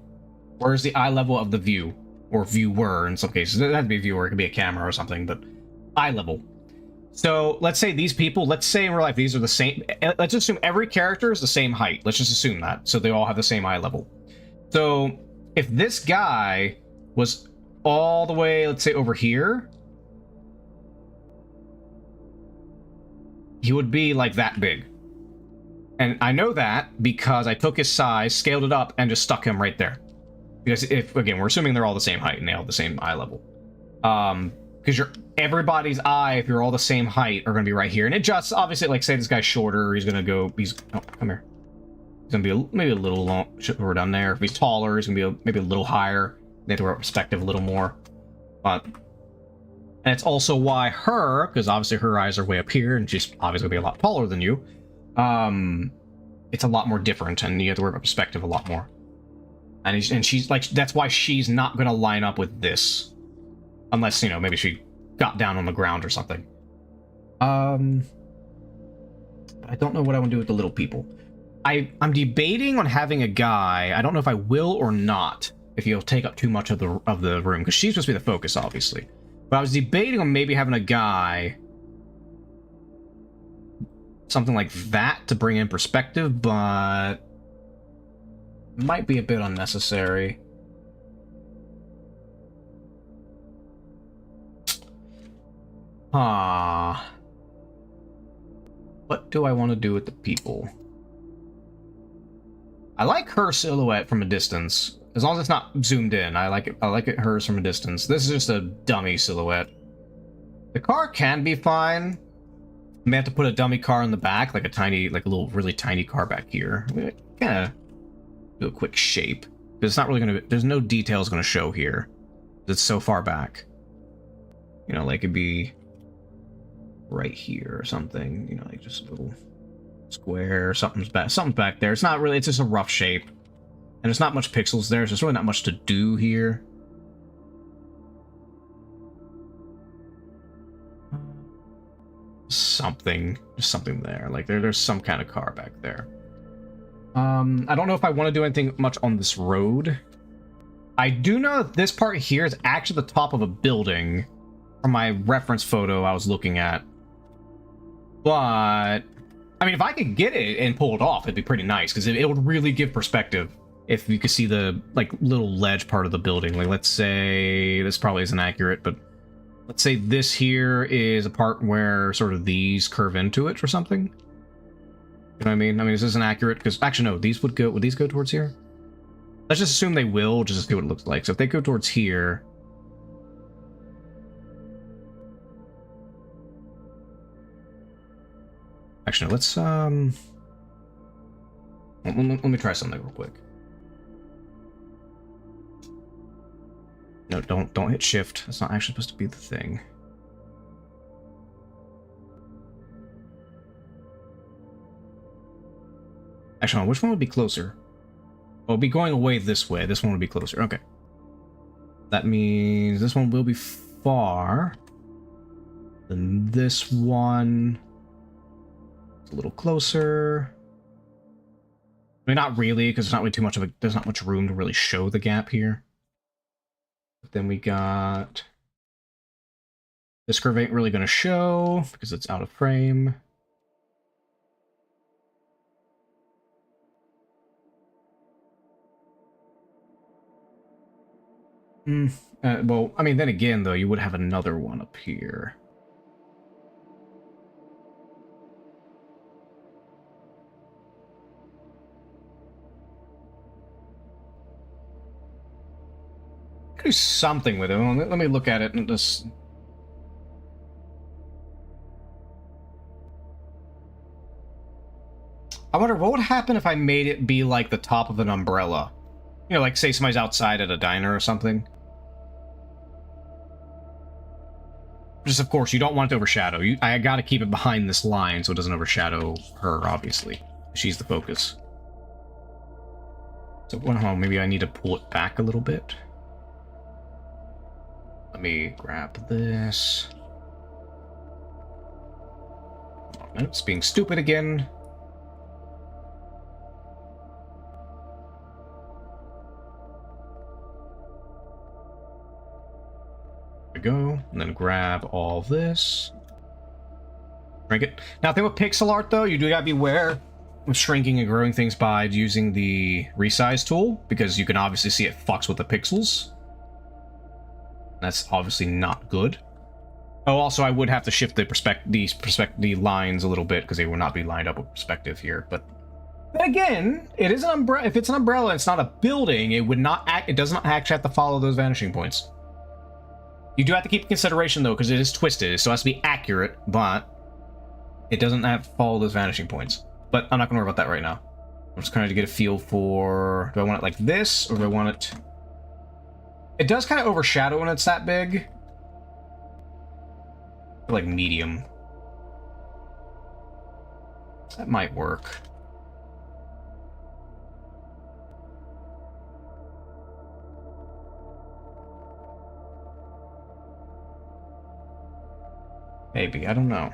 Where's the eye level of the view? Or viewer, in some cases. It doesn't have to be a viewer, it could be a camera or something, but eye level. So, let's say these people, let's say in real life these are the same, let's assume every character is the same height. Let's just assume that, so they all have the same eye level. So, if this guy was all the way, let's say over here, he would be like that big. And I know that because I took his size, scaled it up, and just stuck him right there. Because if, again, we're assuming they're all the same height and they all have the same eye level. Because everybody's eye, if you're all the same height, are going to be right here. And it just, obviously, like, say this guy's shorter, he's going to go, oh, come here. He's going to be maybe a little long, we're done there. If he's taller, he's going to be maybe a little higher. They have to wear perspective a little more. But, and it's also why her, because obviously her eyes are way up here, and she's obviously going to be a lot taller than you. It's a lot more different, and you have to worry about perspective a lot more. And she's like, that's why she's not going to line up with this. Unless, you know, maybe she got down on the ground or something. But I don't know what I want to do with the little people. I'm debating on having a guy, I don't know if I will or not, if you'll take up too much of the room, because she's supposed to be the focus, obviously. But I was debating on maybe having a guy, something like that, to bring in perspective, but it might be a bit unnecessary. What do I want to do with the people? I like her silhouette from a distance. As long as it's not zoomed in, I like it hers from a distance. This is just a dummy silhouette. The car can be fine. I may have to put a dummy car in the back, like a little really tiny car back here. Kind of do a quick shape. But it's not really gonna. There's no details gonna show here. It's so far back. You know, like it'd be right here or something. You know, like just a little square. Something's back there. It's not really. It's just a rough shape, and there's not much pixels there. So there's really not much to do here. Just something there. Like there's some kind of car back there. I don't know if I want to do anything much on this road. I do know that this part here is actually the top of a building from my reference photo I was looking at. But I mean, if I could get it and pull it off, it'd be pretty nice, because it would really give perspective if you could see the like little ledge part of the building. Like, let's say this probably isn't accurate, but let's say this here is a part where sort of these curve into it or something. You know what I mean? I mean, this isn't accurate because actually no, would these go towards here? Let's just assume they will, just to see what it looks like. So if they go towards here, actually, no, let's let me try something real quick. No, don't hit shift. That's not actually supposed to be the thing. Actually, which one would be closer? Oh, it'll be going away this way. This one would be closer. Okay. That means this one will be far. Then this one is a little closer. I mean, not really, because there's not really too much of a. There's not much room to really show the gap here. But then we got this curve ain't really going to show because it's out of frame. Well, I mean, then again, though, you would have another one up here. Do something with it. Let me look at it and just. I wonder what would happen if I made it be like the top of an umbrella. You know, like say somebody's outside at a diner or something. Just, of course, you don't want it to overshadow. I gotta keep it behind this line so it doesn't overshadow her, obviously. She's the focus. So, well, maybe I need to pull it back a little bit. Let me grab this. It's being stupid again. Go, and then grab all this. Shrink it. Now, the thing with pixel art, though, you do gotta be aware of shrinking and growing things by using the resize tool, because you can obviously see it fucks with the pixels. That's obviously not good. Oh, also, I would have to shift the lines a little bit, because they will not be lined up with perspective here. But then again, it is an umbrella. If it's an umbrella, and it's not a building. It would not act. It does not actually have to follow those vanishing points. You do have to keep in consideration, though, because it is twisted, so it has to be accurate, but it doesn't have to follow those vanishing points. But I'm not going to worry about that right now. I'm just trying to get a feel for, do I want it like this, or do I want it... It does kind of overshadow when it's that big. Like medium. That might work. Maybe, I don't know.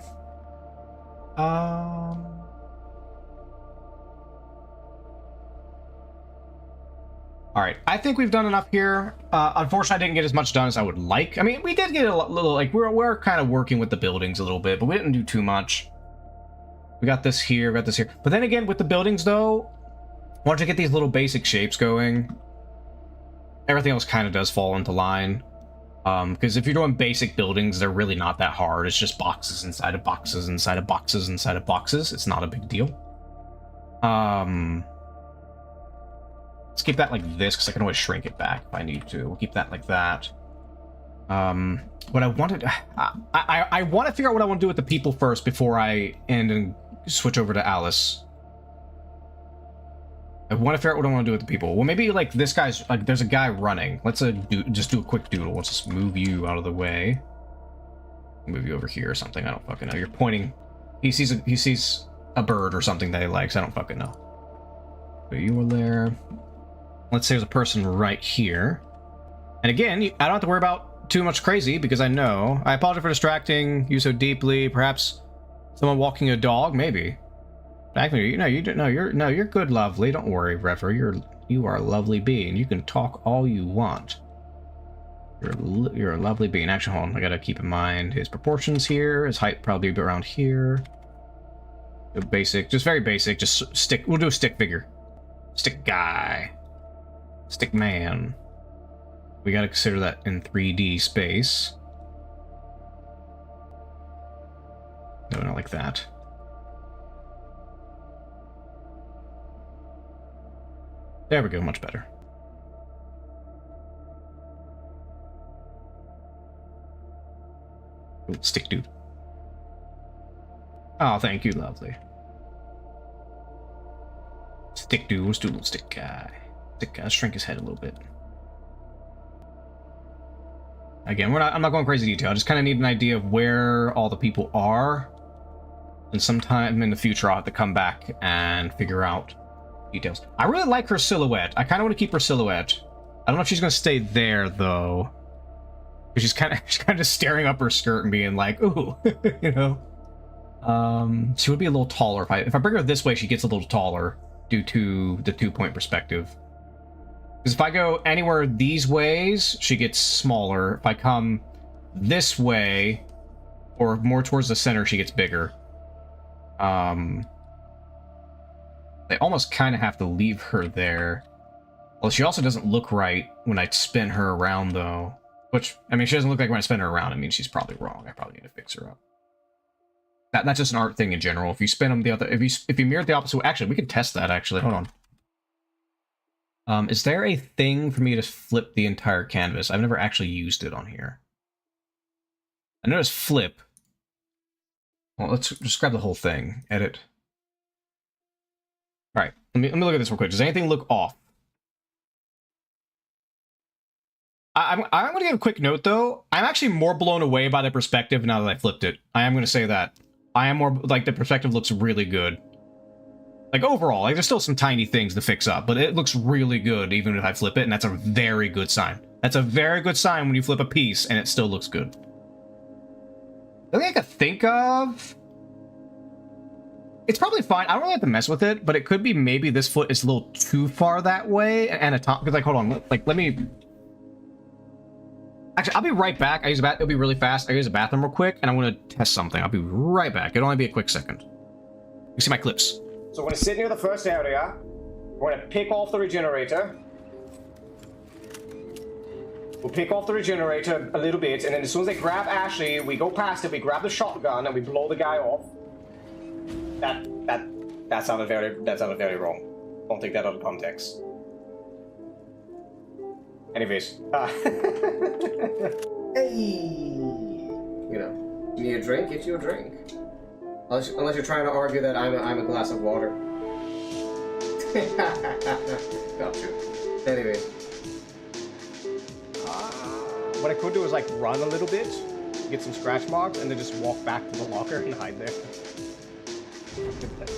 Alright, I think we've done enough here. Unfortunately, I didn't get as much done as I would like. I mean, we did get a little, like, we're kind of working with the buildings a little bit, but we didn't do too much. We got this here, we got this here. But then again, with the buildings, though, once you get these little basic shapes going, everything else kind of does fall into line. Because if you're doing basic buildings, they're really not that hard. It's just boxes inside of boxes inside of boxes inside of boxes. It's not a big deal. Let's keep that like this, because I can always shrink it back if I need to. We'll keep that like that. What I wanted... I want to figure out what I want to do with the people first before I end and switch over to Alice. I want to figure out what I want to do with the people. Well, maybe, like, this guy's... Like, there's a guy running. Let's just do a quick doodle. Let's just move you out of the way. Move you over here or something. I don't fucking know. You're pointing... He sees a bird or something that he likes. I don't fucking know. So you were there. Let's say there's a person right here. And again, I don't have to worry about too much crazy, because I know... I apologize for distracting you so deeply. Perhaps someone walking a dog? Maybe. Actually, you're good, lovely. Don't worry, Rever. You are a lovely being. You can talk all you want. You're a lovely being. Actually, hold on. I gotta keep in mind his proportions here. His height probably be around here. Basic, just very basic. Just stick. We'll do a stick figure. Stick guy. Stick man. We gotta consider that in 3D space. No, not like that. There we go, much better. Ooh, stick dude. Oh, thank you, lovely. Stick dude, let's do a little stick guy. Stick guy, shrink his head a little bit. Again, I'm not going crazy detail. I just kind of need an idea of where all the people are. And sometime in the future, I'll have to come back and figure out details. I really like her silhouette. I kind of want to keep her silhouette. I don't know if she's going to stay there, though. She's kind of staring up her skirt and being like, ooh, you know. She would be a little taller. If I bring her this way, she gets a little taller due to the 2-point perspective. Because if I go anywhere these ways, she gets smaller. If I come this way, or more towards the center, she gets bigger. They almost kind of have to leave her there. Well, she also doesn't look right when I spin her around, though. Which, I mean, she doesn't look like when I spin her around. I mean, she's probably wrong. I probably need to fix her up. That's just an art thing in general. If you spin them the other... If you mirror it the opposite way... Actually, we can test that, actually. Hold on. Is there a thing for me to flip the entire canvas? I've never actually used it on here. I noticed flip. Well, let's just grab the whole thing. Edit. Alright, let me look at this real quick. Does anything look off? I'm going to give a quick note, though. I'm actually more blown away by the perspective now that I flipped it. I am going to say that. I am more... Like, the perspective looks really good. Like, overall, like, there's still some tiny things to fix up, but it looks really good even if I flip it, and that's a very good sign. That's a very good sign when you flip a piece and it still looks good. The thing I could think of... It's probably fine. I don't really have to mess with it, but it could be maybe this foot is a little too far that way, and a top... Because, like, hold on. Like, let me... Actually, I'll be right back. It'll be really fast. I use a bathroom real quick, and I'm going to test something. I'll be right back. It'll only be a quick second. You see my clips. So when I sit near the first area, we're going to pick off the regenerator. We'll pick off the regenerator a little bit, and then as soon as they grab Ashley, we go past it, we grab the shotgun, and we blow the guy off. That sounded very wrong. Don't take that out of context. Anyways, hey, you know, you need a drink? Get you a drink. Unless you're trying to argue that I'm a glass of water. Gotcha. Anyways, what I could do is like run a little bit, get some scratch marks, and then just walk back to the locker and hide there. I should have done that.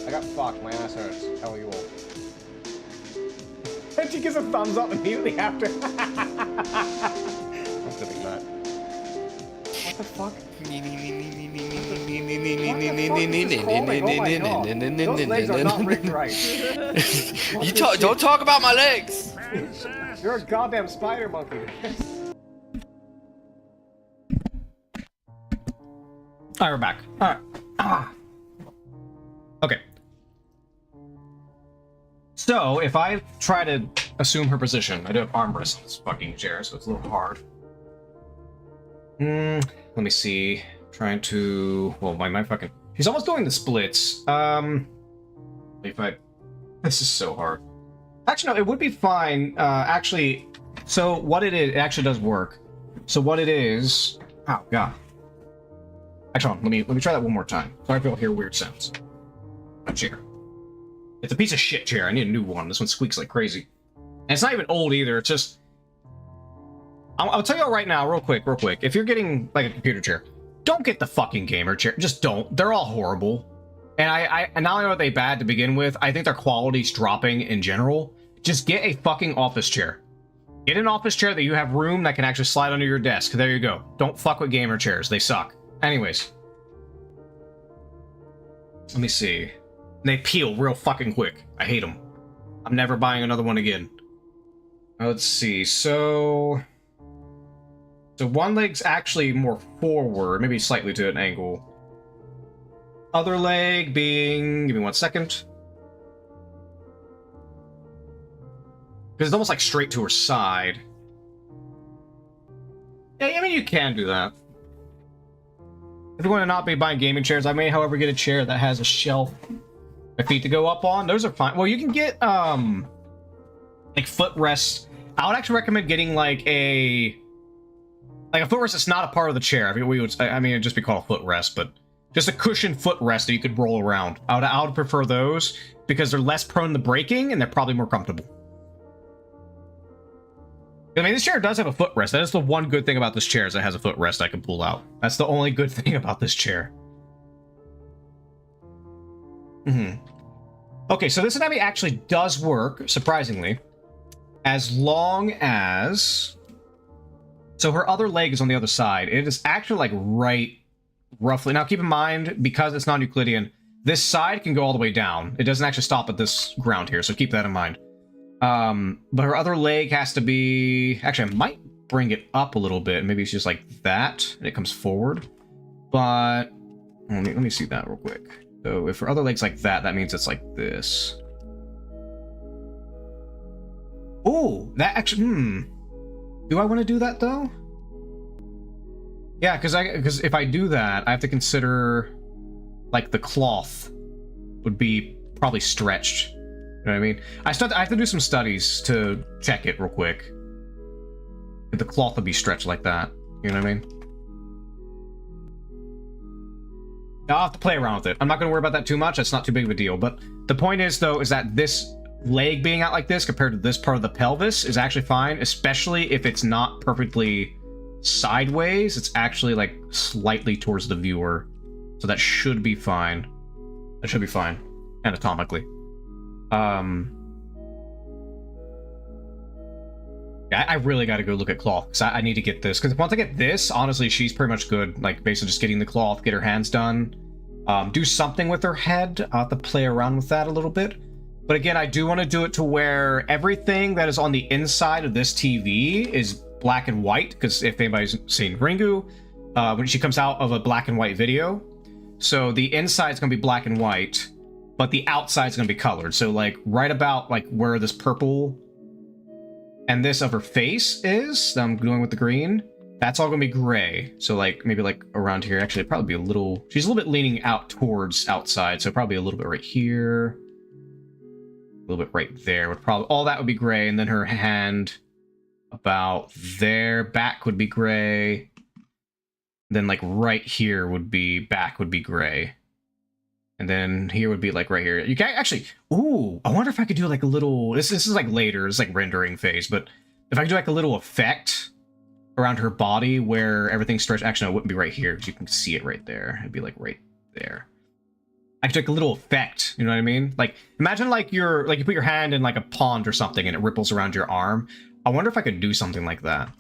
I got fucked. My ass hurts. How are you all? And she gives a thumbs up immediately after. I'm flipping the fuck? What the fuck is this calling? Oh my god. Those legs are not rigged right. You don't talk about my legs. You're a goddamn spider monkey. Alright, we're back. Alright. Okay. So, if I try to assume her position, I do have armrests on this fucking chair, so it's a little hard. Let me see. Trying to... Well, my fucking... She's almost doing the splits. If I... This is so hard. Actually, no, it would be fine. Actually, so what it is... It actually does work. So what it is... Oh, God. Actually, let me try that one more time. Sorry if you'll hear weird sounds. A chair. It's a piece of shit chair. I need a new one. This one squeaks like crazy. And it's not even old either. It's just... I'll tell you all right now, real quick. If you're getting, like, a computer chair, don't get the fucking gamer chair. Just don't. They're all horrible. And I not only are they bad to begin with, I think their quality's dropping in general. Just get a fucking office chair. Get an office chair that you have room that can actually slide under your desk. There you go. Don't fuck with gamer chairs. They suck. Anyways. Let me see. They peel real fucking quick. I hate them. I'm never buying another one again. Let's see. So one leg's actually more forward, maybe slightly to an angle. Other leg being... Give me 1 second. Because it's almost like straight to her side. Yeah, I mean, you can do that. If you want to not be buying gaming chairs, I may, however, get a chair that has a shelf, my feet to go up on. Those are fine. Well, you can get, like, footrests. I would actually recommend getting, like a footrest that's not a part of the chair. I mean, it'd just be called a footrest, but just a cushioned footrest that you could roll around. I would prefer those because they're less prone to breaking and they're probably more comfortable. I mean, this chair does have a footrest. That is the one good thing about this chair, is it has a footrest I can pull out. That's the only good thing about this chair. Okay, so this anatomy actually does work, surprisingly. As long as... So her other leg is on the other side. It is actually, like, right roughly... Now, keep in mind, because it's non-Euclidean, this side can go all the way down. It doesn't actually stop at this ground here, so keep that in mind. But her other leg has to be... Actually, I might bring it up a little bit. Maybe it's just like that, and it comes forward. But... Let me see that real quick. So if her other leg's like that, that means it's like this. Oh, that actually... Do I want to do that, though? Yeah, because if I do that, I have to consider... Like, the cloth would be probably stretched. You know what I mean? I have to do some studies to check it real quick. If the cloth would be stretched like that. You know what I mean? I'll have to play around with it. I'm not going to worry about that too much. That's not too big of a deal. But the point is, though, is that this leg being out like this compared to this part of the pelvis is actually fine, especially if it's not perfectly sideways. It's actually, like, slightly towards the viewer. So that should be fine. That should be fine, anatomically. Yeah, I really got to go look at cloth, because I need to get this. Because once I get this, honestly, she's pretty much good. Like, basically just getting the cloth, get her hands done. Do something with her head. I'll have to play around with that a little bit. But again, I do want to do it to where everything that is on the inside of this TV is black and white. Because if anybody's seen Ringu, when she comes out of a black and white video, so the inside's going to be black and white, but the outside's going to be colored. So, like, right about, like, where this purple and this of her face is, I'm going with the green, that's all going to be gray. So, like, maybe, like, around here. Actually, it'd probably be a little... She's a little bit leaning out towards outside, so probably a little bit right here. A little bit right there. Would probably... All that would be gray, and then her hand about there. Back would be gray. Then, like, right here would be... Back would be gray. And then here would be, like, right here. You can actually... Ooh, I wonder if I could do, like, a little... This is, like, later. It's, like, rendering phase. But if I could do, like, a little effect around her body where everything's stretched... Actually, no, it wouldn't be right here, because you can see it right there. It'd be, like, right there. I could do, like, a little effect. You know what I mean? Like, imagine, like, you're... Like, you put your hand in, like, a pond or something, and it ripples around your arm. I wonder if I could do something like that.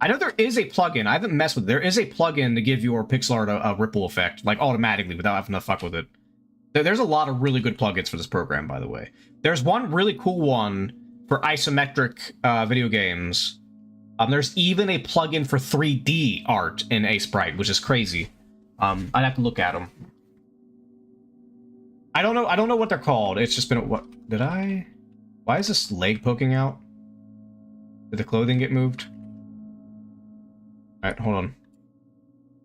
I know there is a plugin. I haven't messed with it. There is a plugin to give your pixel art a ripple effect, like automatically without having to fuck with it. There's a lot of really good plugins for this program, by the way. There's one really cool one for isometric video games. There's even a plugin for 3D art in Aseprite, which is crazy. I'd have to look at them. I don't know what they're called. It's just been what did I? Why is this leg poking out? Did the clothing get moved? All right, hold on.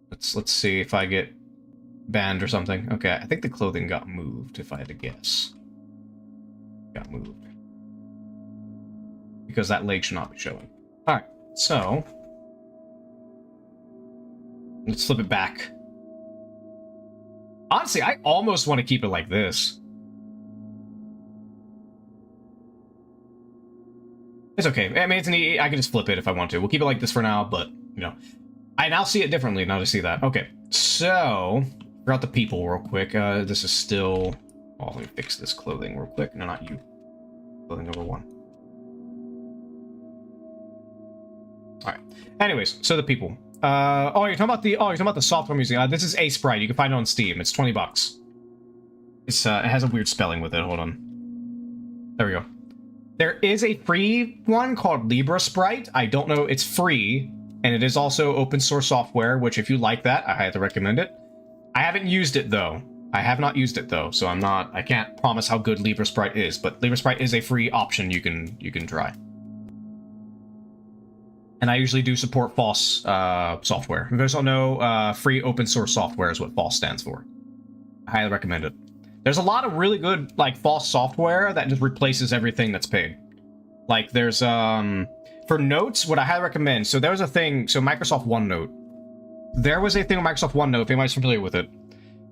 Let's see if I get banned or something. Okay, I think the clothing got moved. If I had to guess, got moved because that leg should not be showing. All right, so let's flip it back. Honestly, I almost want to keep it like this. It's okay. I mean, I can just flip it if I want to. We'll keep it like this for now, but, you know. I now see it differently now to see that. Okay, so, forgot the people real quick. This is still... Oh, let me fix this clothing real quick. No, not you. Clothing number 1. Alright. Anyways, so the people. You're talking about the software music. This is Aseprite. You can find it on Steam. It's $20. It's it has a weird spelling with it. Hold on. There we go. There is a free one called LibraSprite. I don't know. It's free, and it is also open source software. Which, if you like that, I highly recommend it. I haven't used it though. I have not used it though, so I can't promise how good LibraSprite is. But LibraSprite is a free option you can try. And I usually do support FOSS software. If you guys don't know, free open source software is what FOSS stands for. I highly recommend it. There's a lot of really good, like, FOSS software that just replaces everything that's paid. Like, there's, for notes, what I highly recommend, so there was a thing, so Microsoft OneNote. There was a thing with Microsoft OneNote, if anybody's familiar with it,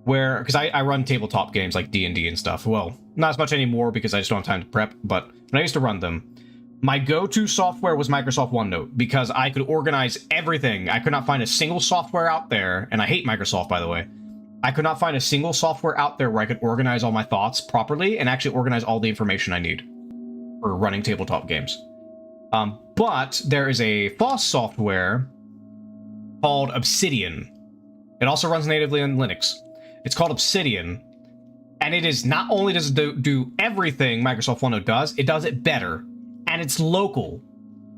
where, because I run tabletop games like D&D and stuff. Well, not as much anymore because I just don't have time to prep, but when I used to run them, my go-to software was Microsoft OneNote because I could organize everything. I could not find a single software out there, and I hate Microsoft, by the way. I could not find a single software out there where I could organize all my thoughts properly and actually organize all the information I need for running tabletop games. But there is a FOSS software called Obsidian. It also runs natively on Linux. It's called Obsidian, and it is not only does it do everything Microsoft OneNote does, it does it better. And it's local.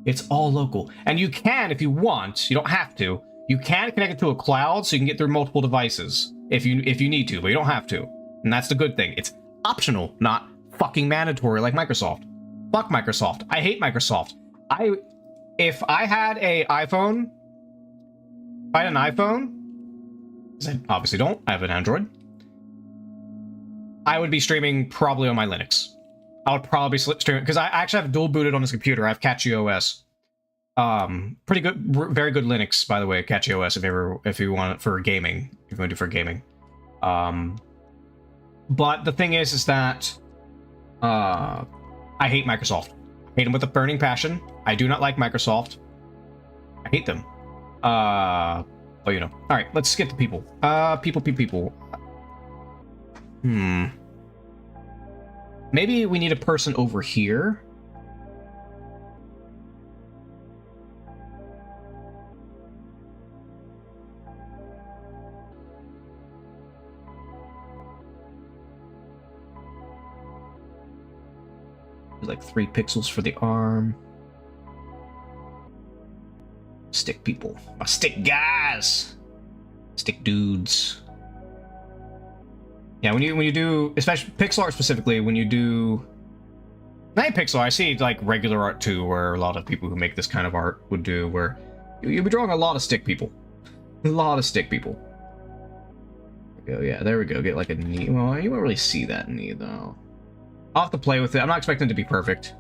It's all local. And you can, if you want, you don't have to, you can connect it to a cloud so you can get through multiple devices if you need to, but you don't have to. And that's the good thing. It's optional, not fucking mandatory like Microsoft. Fuck Microsoft. I hate Microsoft. If I had an iPhone, because I obviously don't, I have an Android, I would be streaming probably on my Linux. I would probably stream it because I actually have dual booted on this computer. I have CatchyOS. Pretty good, very good Linux, by the way. CatchyOS if you want it for gaming, if you want to do it for gaming. But the thing is that I hate Microsoft. I hate them with a burning passion. I do not like Microsoft. I hate them. But you know. All right, let's get to people. People. Maybe we need a person over here. There's like 3 pixels for the arm. Stick people. My stick guys! Stick dudes. Yeah, when you do, especially pixel art specifically, when you do, not pixel art, I see like regular art too, where a lot of people who make this kind of art would do, where you'll be drawing a lot of stick people. A lot of stick people. There we go, yeah, there we go. Get like a knee. Well, you won't really see that knee though. I'll have to play with it. I'm not expecting it to be perfect.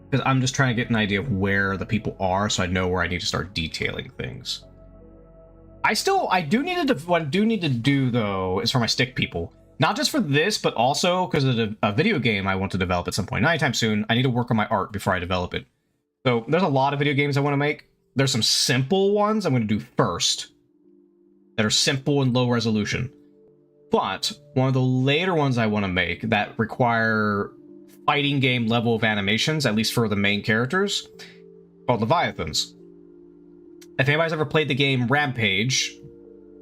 Because I'm just trying to get an idea of where the people are so I know where I need to start detailing things. What I do need to do though is for my stick people. Not just for this, but also because of a video game I want to develop at some point. Not anytime soon. I need to work on my art before I develop it. So there's a lot of video games I want to make. There's some simple ones I'm going to do first. That are simple and low resolution. But one of the later ones I want to make that require fighting game level of animations, at least for the main characters, called Leviathans. If anybody's ever played the game Rampage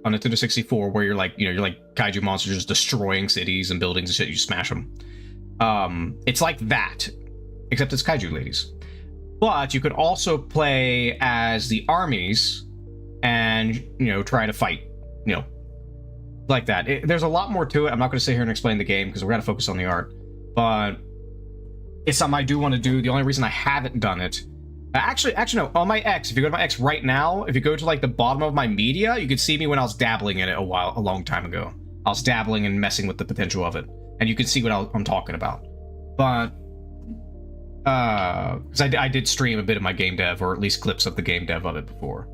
on Nintendo 64, where you're like, you know, you're like kaiju monsters just destroying cities and buildings and shit, you smash them. It's like that, except it's kaiju ladies. But you could also play as the armies and, you know, try to fight, you know, like that. There's a lot more to it. I'm not going to sit here and explain the game because we're going to focus on the art. But it's something I do want to do. The only reason I haven't done it... Actually, no. On my X, if you go to my X right now, if you go to, like, the bottom of my media, you can see me when I was dabbling in it a long time ago. I was dabbling and messing with the potential of it. And you can see what I'm talking about. But... because I did stream a bit of my game dev, or at least clips of the game dev of it before.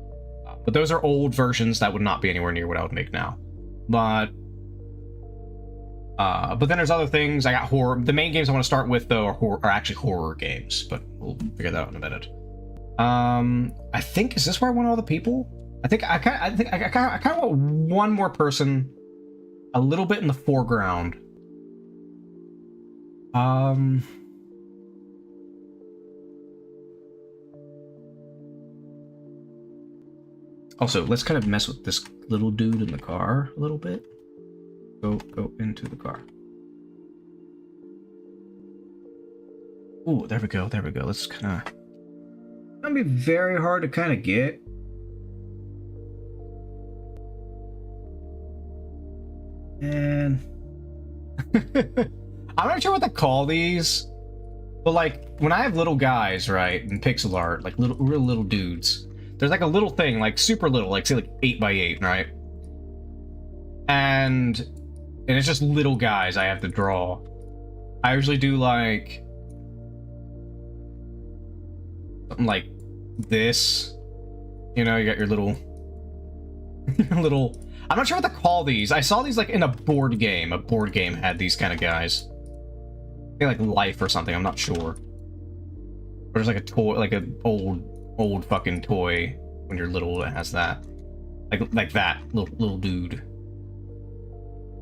But those are old versions that would not be anywhere near what I would make now. But then there's other things. I got horror. The main games I want to start with, though, are actually horror games. But we'll figure that out in a minute. I think, is this where I want all the people? I kind of want one more person, a little bit in the foreground. Also, let's kind of mess with this little dude in the car a little bit. Go into the car. Ooh, there we go. Let's kind of... It's gonna be very hard to kind of get. And... I'm not sure what to call these. But, like, when I have little guys, right, in pixel art, like real little dudes... There's like a little thing, like super little, like say like 8x8, right? And it's just little guys I have to draw. I usually do like something like this. You know, you got your little I'm not sure what to call these. I saw these like in a board game. A board game had these kind of guys. I think like Life or something, I'm not sure. Or there's like a toy, like an old fucking toy when you're little that has that, like that little dude.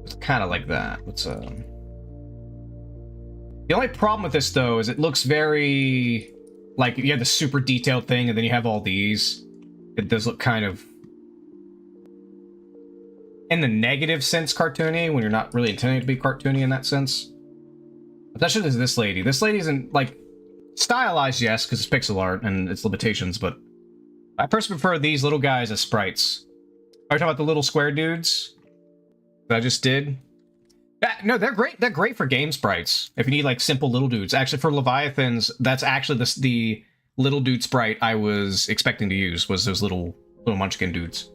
It's kind of like that. What's the only problem with this though is it looks very like you have the super detailed thing and then you have all these. It does look kind of in the negative sense cartoony when you're not really intending to be cartoony in that sense. But that shit is this lady. This lady isn't like stylized, yes, because it's pixel art and its limitations, but I personally prefer these little guys as sprites. Are you talking about the little square dudes that I just did? No, they're great. They're great for game sprites. If you need like simple little dudes. Actually, for Leviathans, that's actually the little dude sprite I was expecting to use was those little munchkin dudes.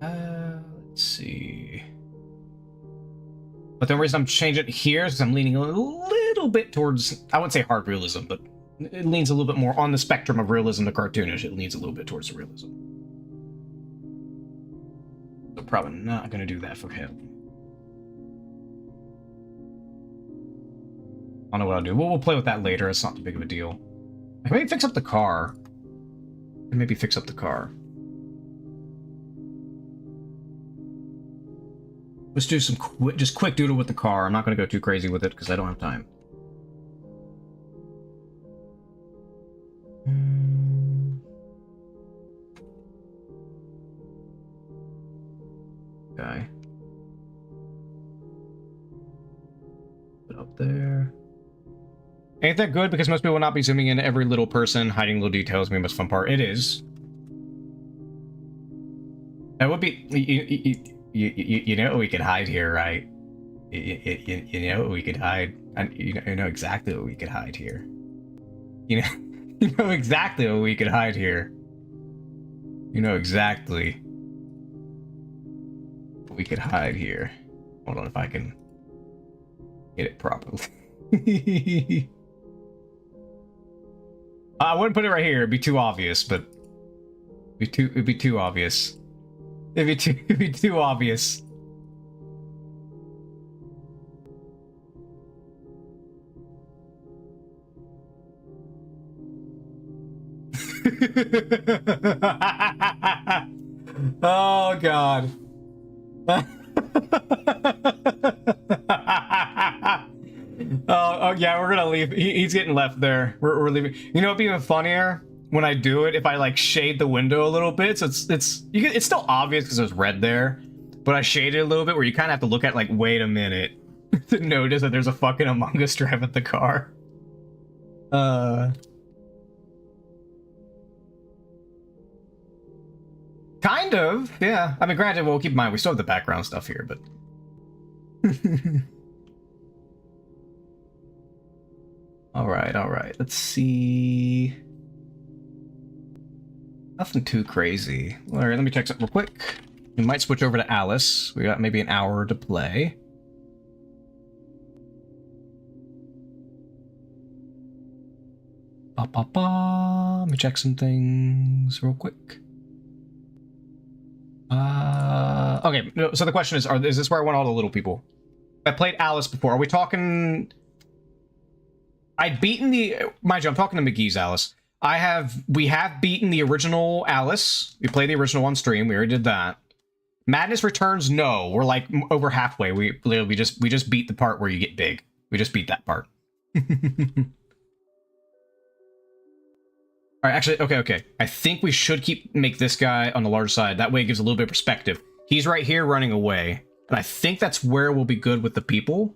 Let's see. But the reason I'm changing it here is I'm leaning a little bit towards, I wouldn't say hard realism, but it leans a little bit more on the spectrum of realism to cartoonish. It leans a little bit towards the realism. So probably not going to do that for him. I don't know what I'll do. We'll play with that later. It's not too big of a deal. I can maybe fix up the car. Let's do some quick doodle with the car. I'm not going to go too crazy with it because I don't have time. Okay. Put up there. Ain't that good? Because most people will not be zooming in every little person, hiding little details. Maybe the most fun part. It is. That would be... You know we could hide here, right? You know we could hide. You know exactly what we could hide here. You know exactly what we could hide here. You know exactly what we could hide here. Hold on, if I can get it properly. I wouldn't put it right here. It'd be too obvious, but it'd be too obvious. It'd be too obvious. Oh God. Oh, Oh yeah, we're gonna leave. He's getting left there. We're leaving. You know, it'd be even funnier when I do it if I like shade the window a little bit. So it's still obvious because there's red there, but I shade it a little bit where you kind of have to look at like, wait a minute, to notice that there's a fucking Among Us driving the car. Kind of, yeah. I mean, granted, we'll keep in mind we still have the background stuff here, but. All right. Let's see. Nothing too crazy. All right, let me check something real quick. We might switch over to Alice. We got maybe an hour to play. Let me check some things real quick. Okay, so the question is this where I want all the little people? I played Alice before. Are we talking... I'd beaten the... Mind you, I'm talking to McGee's Alice. We have beaten the original Alice. We played the original on stream. We already did that. Madness Returns, no. We're like over halfway. We just beat the part where you get big. We just beat that part. Alright, actually, okay. I think we should make this guy on the large side. That way it gives a little bit of perspective. He's right here running away. And I think that's where we'll be good with the people.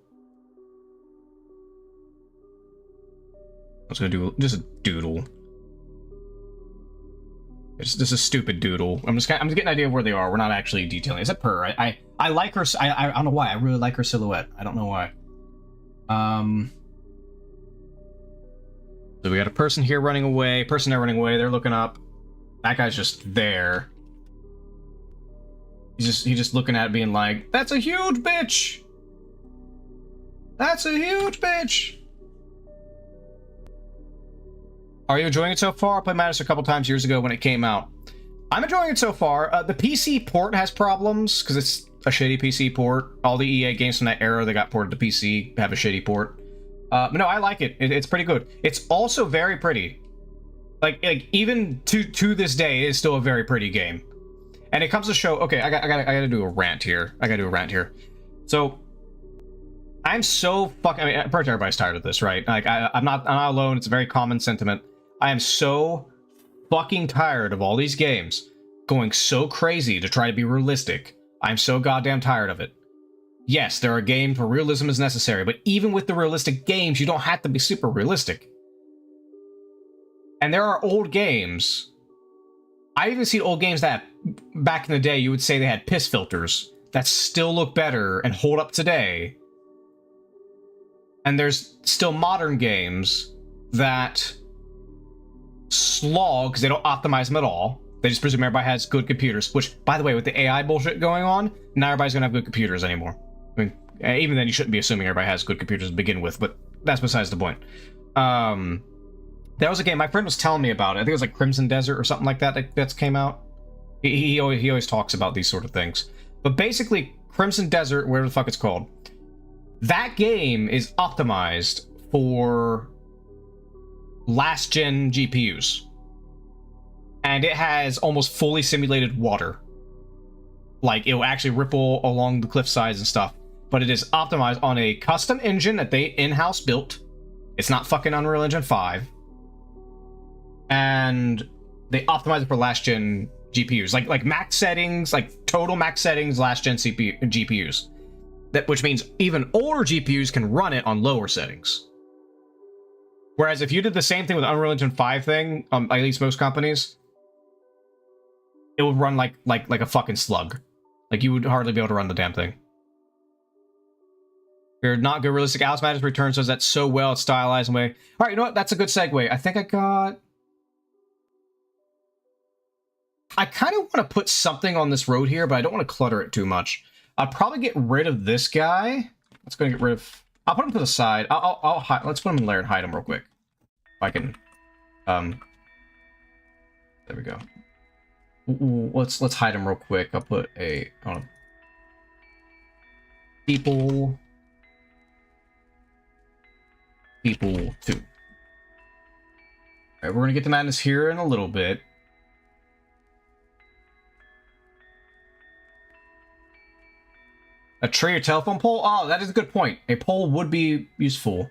I was gonna do just a doodle. It's just a stupid doodle. I'm just getting an idea of where they are. We're not actually detailing. Is it Purr? I like her. I don't know why. I really like her silhouette. I don't know why. So we got a person here running away. Person there running away. They're looking up. That guy's just there. He's just looking at it, being like, "That's a huge bitch. That's a huge bitch." Are you enjoying it so far? I played Madness a couple times years ago when it came out. I'm enjoying it so far. The PC port has problems because it's a shitty PC port. All the EA games from that era that got ported to PC have a shitty port. But no, I like it. It's pretty good. It's also very pretty. Like even to this day, it is still a very pretty game. And it comes to show. Okay, I gotta do a rant here. So I'm so fucking. I mean, pretty much everybody's tired of this, right? Like I'm not alone. It's a very common sentiment. I am so fucking tired of all these games going so crazy to try to be realistic. I'm so goddamn tired of it. Yes, there are games where realism is necessary, but even with the realistic games, you don't have to be super realistic. And there are old games. I've even seen old games that, back in the day, you would say they had piss filters that still look better and hold up today. And there's still modern games that slog because they don't optimize them at all. They just presume everybody has good computers, which, by the way, with the AI bullshit going on, not everybody's gonna have good computers anymore. I mean, even then, you shouldn't be assuming everybody has good computers to begin with, but that's besides the point. There was a game my friend was telling me about. I think it was like Crimson Desert or something like that that's came out. He always talks about these sort of things. But basically, Crimson Desert, whatever the fuck it's called, that game is optimized for last-gen GPUs. And it has almost fully simulated water. Like, it will actually ripple along the cliff sides and stuff. But it is optimized on a custom engine that they in-house built. It's not fucking Unreal Engine 5. And they optimize it for last-gen GPUs. Like max settings, like total max settings, last-gen GPUs. Which means even older GPUs can run it on lower settings. Whereas if you did the same thing with Unreal Engine 5 thing, at least most companies, it would run like a fucking slug. Like, you would hardly be able to run the damn thing. You're not good realistic. Alice Madness Returns does that so well. It's stylized in a way. Alright, you know what? That's a good segue. I think I got... I kind of want to put something on this road here, but I don't want to clutter it too much. I'll probably get rid of this guy. Let's go and get rid of... I'll put him to the side. I'll hide... Let's put him in layer and hide him real quick. If I can... There we go. Let's hide him real quick. I'll put a... People 2. Alright, we're gonna get to Madness here in a little bit. A tree or telephone pole? Oh, that is a good point. A pole would be useful.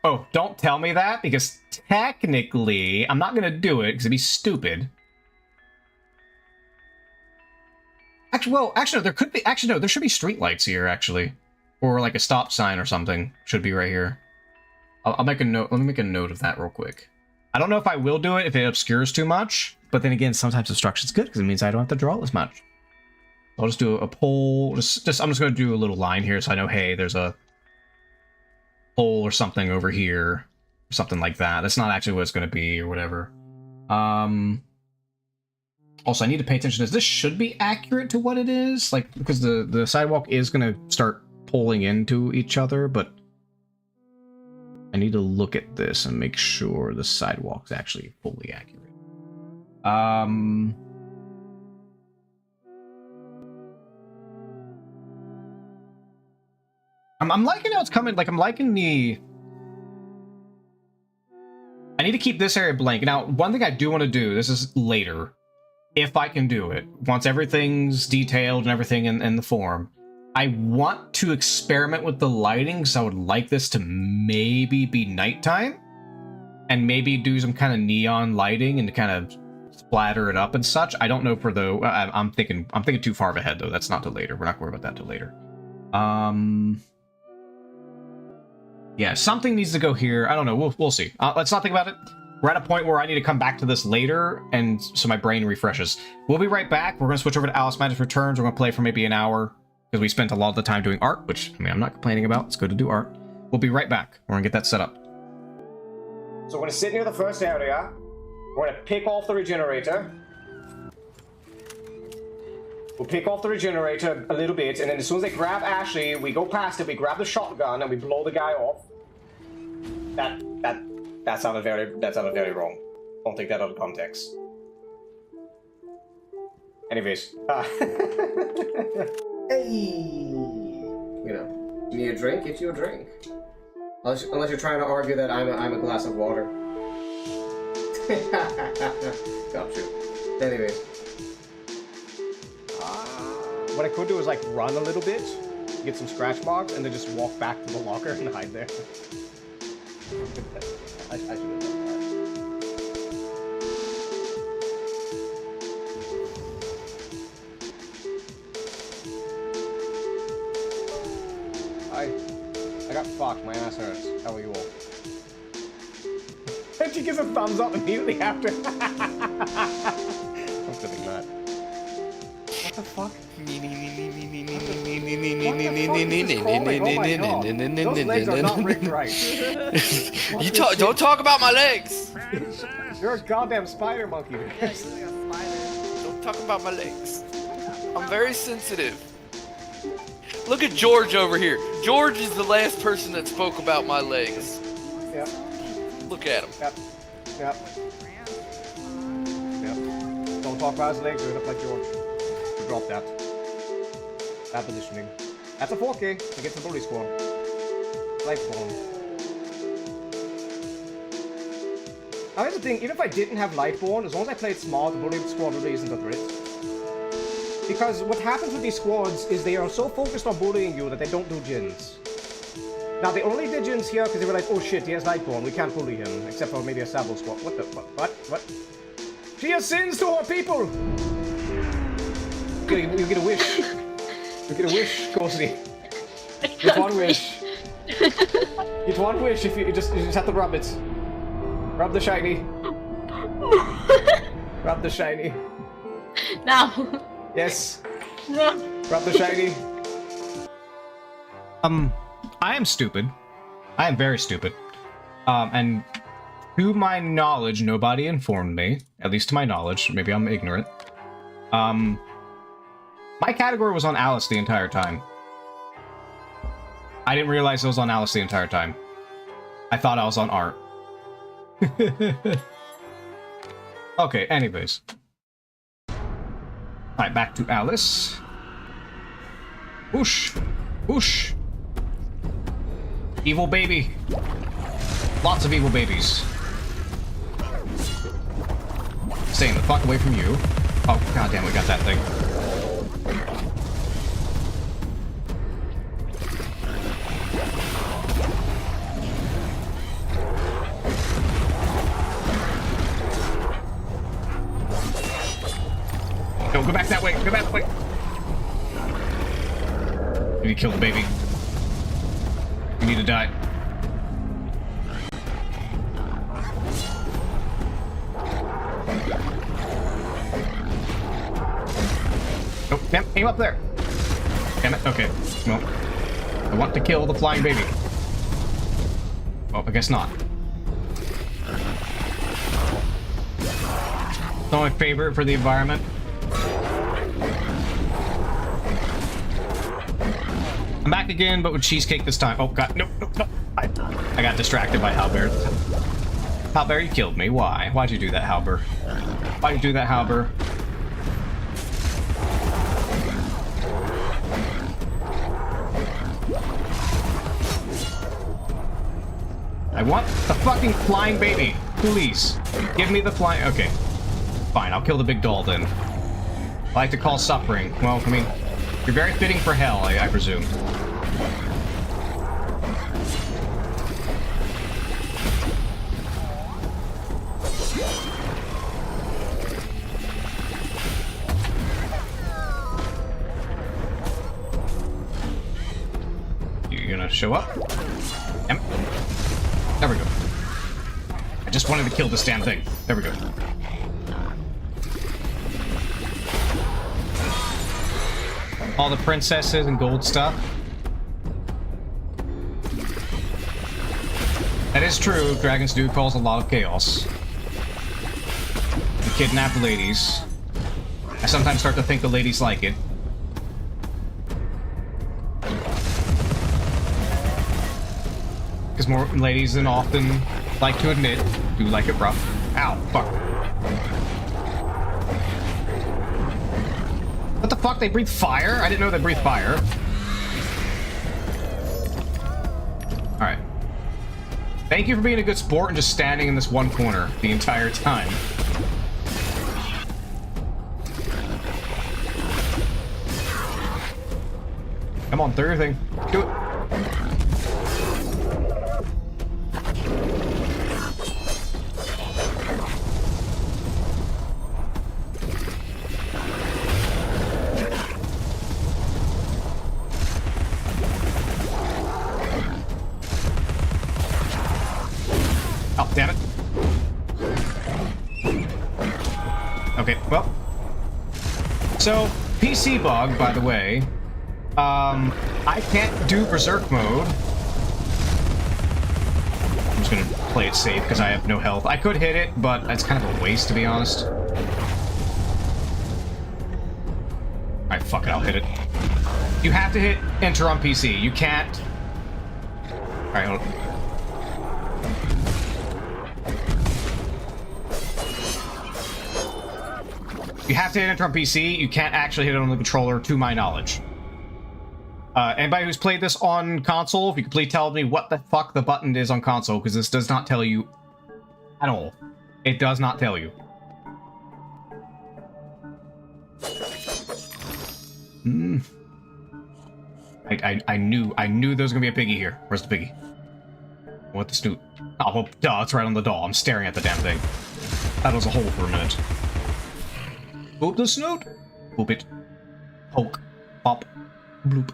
Oh, don't tell me that, because technically, I'm not gonna do it, because it'd be stupid. Actually, no, there could be... Actually, no, there should be streetlights here, actually. Or, like, a stop sign or something. Should be right here. I'll make a note. Let me make a note of that real quick. I don't know if I will do it if it obscures too much, but then again, sometimes obstruction's good, because it means I don't have to draw as much. I'll just do a pole. I'm just going to do a little line here so I know, hey, there's a pole or something over here. Or something like that. That's not actually what it's going to be or whatever. Also, I need to pay attention to this. This should be accurate to what it is. Like, because the sidewalk is going to start pulling into each other, but I need to look at this and make sure the sidewalk's actually fully accurate. I'm liking how it's coming. Like, I'm liking the... I need to keep this area blank. Now, one thing I do want to do, this is later, if I can do it, once everything's detailed and everything in the form, I want to experiment with the lighting, because I would like this to maybe be nighttime, and maybe do some kind of neon lighting and to kind of splatter it up and such. I don't know for the... I'm thinking too far ahead, though. That's not till later. We're not worried about that till later. Yeah, something needs to go here. I don't know. We'll see. Let's not think about it. We're at a point where I need to come back to this later, and so my brain refreshes. We'll be right back. We're going to switch over to Alice Madness Returns. We're going to play for maybe an hour, because we spent a lot of the time doing art, which, I mean, I'm not complaining about. It's good to do art. We'll be right back. We're going to get that set up. So we're going to sit near the first area. We're going to pick off the regenerator. We'll pick off the regenerator a little bit, and then as soon as they grab Ashley, we go past it, we grab the shotgun, and we blow the guy off. That sounded very wrong. Don't take that out of context. Anyways. Hey! You know, you need a drink? Get you a drink. Unless you're trying to argue that I'm a glass of water. Got you. Anyways. What I could do is like run a little bit, get some scratch marks, and then just walk back to the locker and hide there. I should have done that. I got fucked. My ass hurts. How are you all? And she gives a thumbs up immediately after. I'm sitting mad. What the fuck? Those legs are not rigged right. You don't talk about my legs. You're a goddamn spider monkey. Yeah, you look like a spider. Don't talk about my legs. I'm very sensitive. Look at George over here. George is the last person that spoke about my legs. Yep. Look at him. Yep. Don't talk about his legs, you're up like George. Drop that. Bad positioning. That's a 4K to get to the bully squad. Lightborn. Now here's the thing, even if I didn't have Lightborn, as long as I played smart, the bully squad really isn't a threat. Because what happens with these squads is they are so focused on bullying you that they don't do gens. Now they only did gens here because they were like, oh shit, he has Lightborn, we can't bully him, except for maybe a Sabo squad. What the, what? She has sins to her people! You get a wish. You get a wish, Ghostly. Get one wish. Get one wish if you just have to rub it. Rub the shiny. Rub the shiny. No. Yes. No. Rub the shiny. I am stupid. I am very stupid. And to my knowledge, nobody informed me. At least to my knowledge. Maybe I'm ignorant. My category was on Alice the entire time. I didn't realize it was on Alice the entire time. I thought I was on art. Okay, anyways. Alright, back to Alice. Whoosh! Whoosh! Evil baby. Lots of evil babies. Staying the fuck away from you. Oh, goddamn, we got that thing. go back that way. Go back that way. You need to kill the baby. You need to die. Oh, damn, aim up there. Damn it, okay. Well, I want to kill the flying baby. Well, I guess not. It's not my favorite for the environment. I'm back again, but with cheesecake this time. Oh, God, no. I got distracted by Halberd. Halberd, you killed me. Why? Why'd you do that, Halberd? Why'd you do that, Halberd? I want the fucking flying baby. Please. Give me the flying... Okay. Fine, I'll kill the big doll then. I like to call suffering. Well, I mean, you're very fitting for hell, I presume. You gonna show up? Yep. There we go. I just wanted to kill this damn thing. There we go. All the princesses and gold stuff. That is true. Dragons do cause a lot of chaos. They kidnap ladies. I sometimes start to think the ladies like it. Because more ladies than often like to admit do like it rough. Ow, fuck. What the fuck? They breathe fire? I didn't know they breathe fire. Alright. Thank you for being a good sport and just standing in this one corner the entire time. Come on, throw your thing. Do it. Oh, damn it. Okay, well. So, PC bug, by the way. I can't do Berserk mode. I'm just gonna play it safe because I have no health. I could hit it, but that's kind of a waste, to be honest. Alright, fuck it, I'll hit it. You have to hit enter on PC. You can't... Alright, hold on. You have to hit enter on PC. You can't actually hit it on the controller, to my knowledge. Anybody who's played this on console, if you could please tell me what the fuck the button is on console, because this does not tell you at all. It does not tell you. I knew there was gonna be a piggy here. Where's the piggy? What the snoot? Oh, well, duh, it's right on the doll. I'm staring at the damn thing. That was a hole for a minute. Boop the snoot. Boop it. Poke. Pop. Bloop.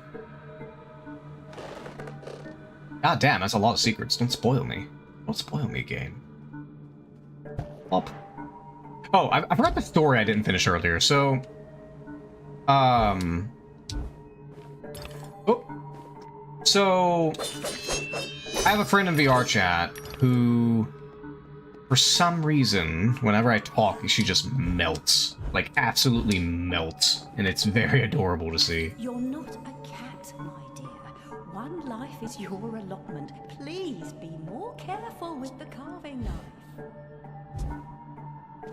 God damn, that's a lot of secrets. Don't spoil me. Don't spoil me, game. Pop. Oh, I forgot the story I didn't finish earlier, so... Oh. So... I have a friend in VR chat who... For some reason, whenever I talk, she just melts. Like, absolutely melts. And it's very adorable to see. You're not a cat, my dear. One life is your allotment. Please be more careful with the carving knife.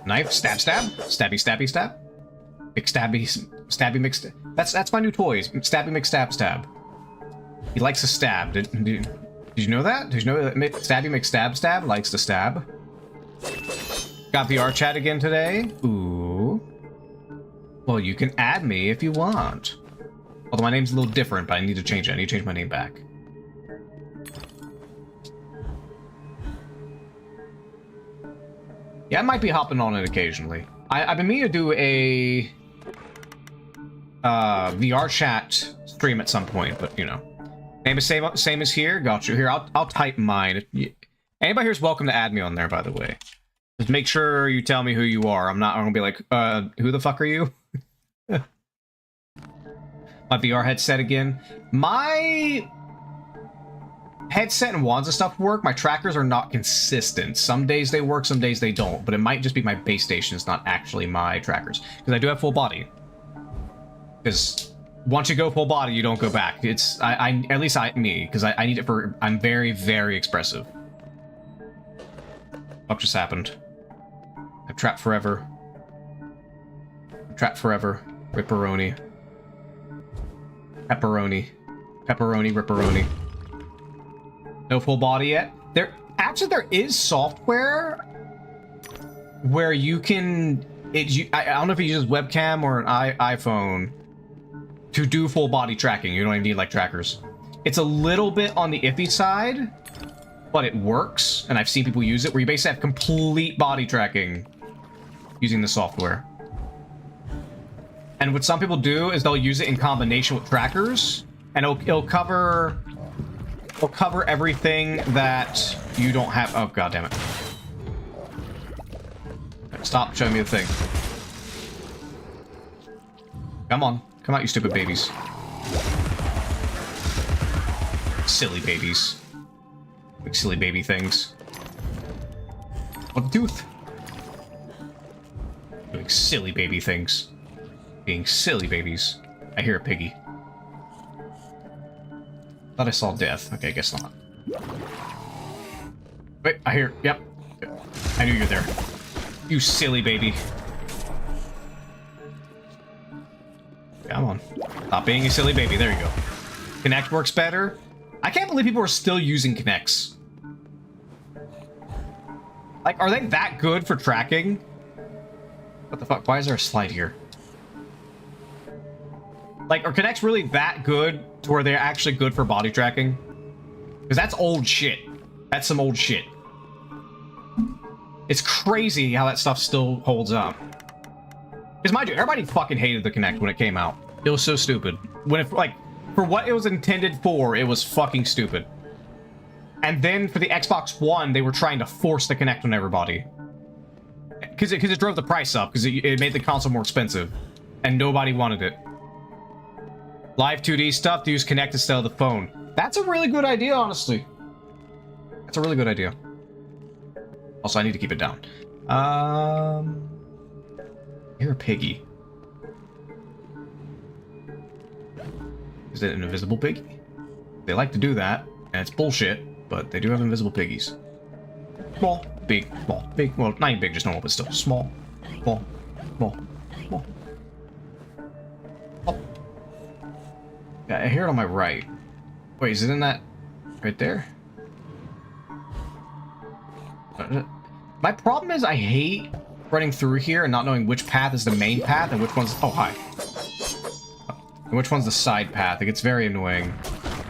Knife? Stab, stab? Stabby, stabby, stab? McStabby, stabby, mixed. That's my new toys. Stabby, McStab, stab. He likes to stab. Did you know that? Did you know that Stabby, McStab, stab likes to stab? Got VR chat again today? Ooh. Well, you can add me if you want. Although my name's a little different, but I need to change it. I need to change my name back. Yeah, I might be hopping on it occasionally. I've been meaning to do a VR chat stream at some point, but you know. Name is same as here. Got you. Here, I'll type mine. Anybody here's welcome to add me on there, by the way. Just make sure you tell me who you are. I'm gonna be like, who the fuck are you? My VR headset again. My headset and wands and stuff work. My trackers are not consistent. Some days they work, some days they don't. But it might just be my base stations, not actually my trackers. Because I do have full body. Because once you go full body, you don't go back. It's at least me, because I need it for. I'm very, very expressive. What just happened? I'm trapped forever. I'm trapped forever. Ripperoni. Pepperoni. Pepperoni, ripperoni. No full body yet. There is software where you can. I don't know if you use webcam or an iPhone to do full body tracking. You don't even need like trackers. It's a little bit on the iffy side, but it works, and I've seen people use it where you basically have complete body tracking using the software. And what some people do is they'll use it in combination with trackers, and it'll cover everything that you don't have. Oh, god damn it. Stop showing me the thing. Come on. Come out, you stupid babies. Silly babies. Like silly baby things. What tooth? Doing silly baby things. Being silly babies. I hear a piggy. Thought I saw death. Okay, I guess not. Wait, I hear. Yep. I knew you were there. You silly baby. Come on. Stop being a silly baby. There you go. Kinect works better. I can't believe people are still using Kinects. Like, are they that good for tracking? What the fuck? Why is there a slide here? Like, are Kinects really that good to where they're actually good for body tracking? Because that's old shit. That's some old shit. It's crazy how that stuff still holds up. Because mind you, everybody fucking hated the Kinect when it came out. It was so stupid. When it, like, for what it was intended for, it was fucking stupid. And then for the Xbox One, they were trying to force the Kinect on everybody. Because it drove the price up, because it made the console more expensive. And nobody wanted it. Live 2D stuff to use Kinect instead of the phone. That's a really good idea, honestly. That's a really good idea. Also, I need to keep it down. You're a piggy. Is it an invisible piggy? They like to do that, and it's bullshit, but they do have invisible piggies. Small, big, small, big. Well, not even big, just normal, but still. Small, small, small, small. Oh. Yeah, I hear it on my right. Wait, is it in that right there? My problem is I hate running through here and not knowing which path is the main path and which one's... Oh, hi. And which one's the side path. It gets very annoying.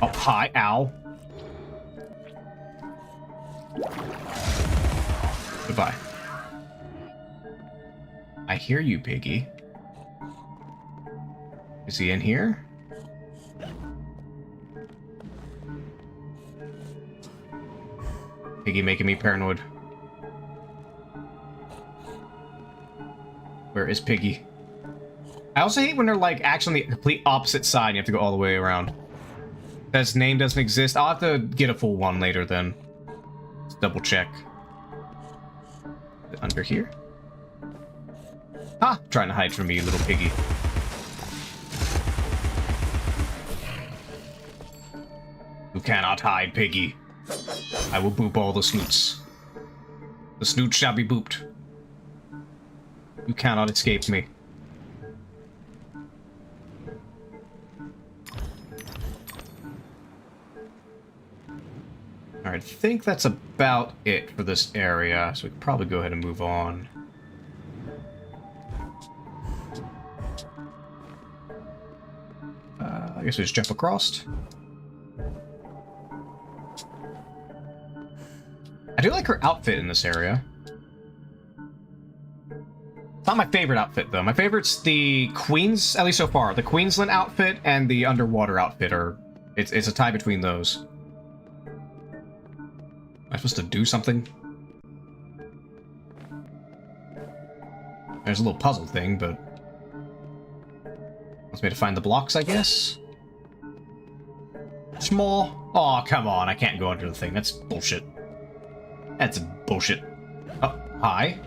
Oh, hi. Ow. Goodbye. I hear you, piggy. Is he in here? Piggy making me paranoid. Where is Piggy? I also hate when they're like actually on the complete opposite side and you have to go all the way around. His name doesn't exist. I'll have to get a full one later then. Let's double check. Under here? Ah! Trying to hide from me, little piggy. You cannot hide, piggy. I will boop all the snoots. The snoot shall be booped. You cannot escape me. Alright, I think that's about it for this area, so we can probably go ahead and move on. I guess we just jump across. I do like her outfit in this area. Not my favorite outfit, though. My favorite's the Queen's, at least so far. The Queensland outfit and the underwater outfit are... It's a tie between those. Am I supposed to do something? There's a little puzzle thing, but... Wants me to find the blocks, I guess? Small? Oh, come on. I can't go under the thing. That's bullshit. That's bullshit. Oh, hi.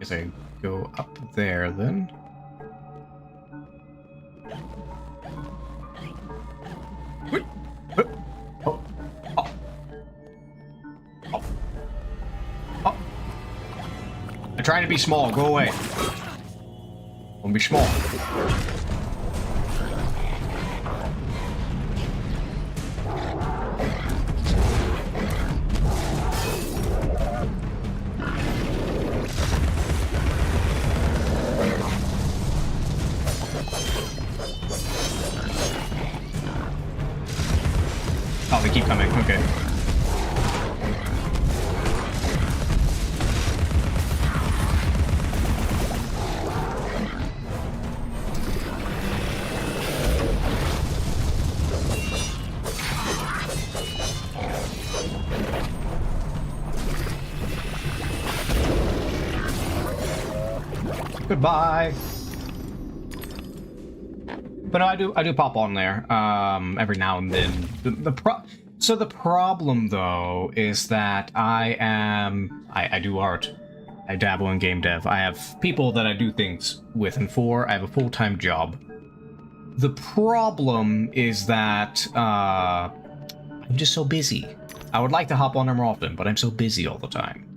Guess I go up there, then. Oh. Oh. Oh. Oh. I'm trying to be small. Go away. Don't be small. Oh, they keep coming. Okay. Goodbye. But no, I do pop on there every now and then. So the problem though is that I do art. I dabble in game dev. I have people that I do things with and for. I have a full-time job. The problem is that I'm just so busy. I would like to hop on there more often, but I'm so busy all the time.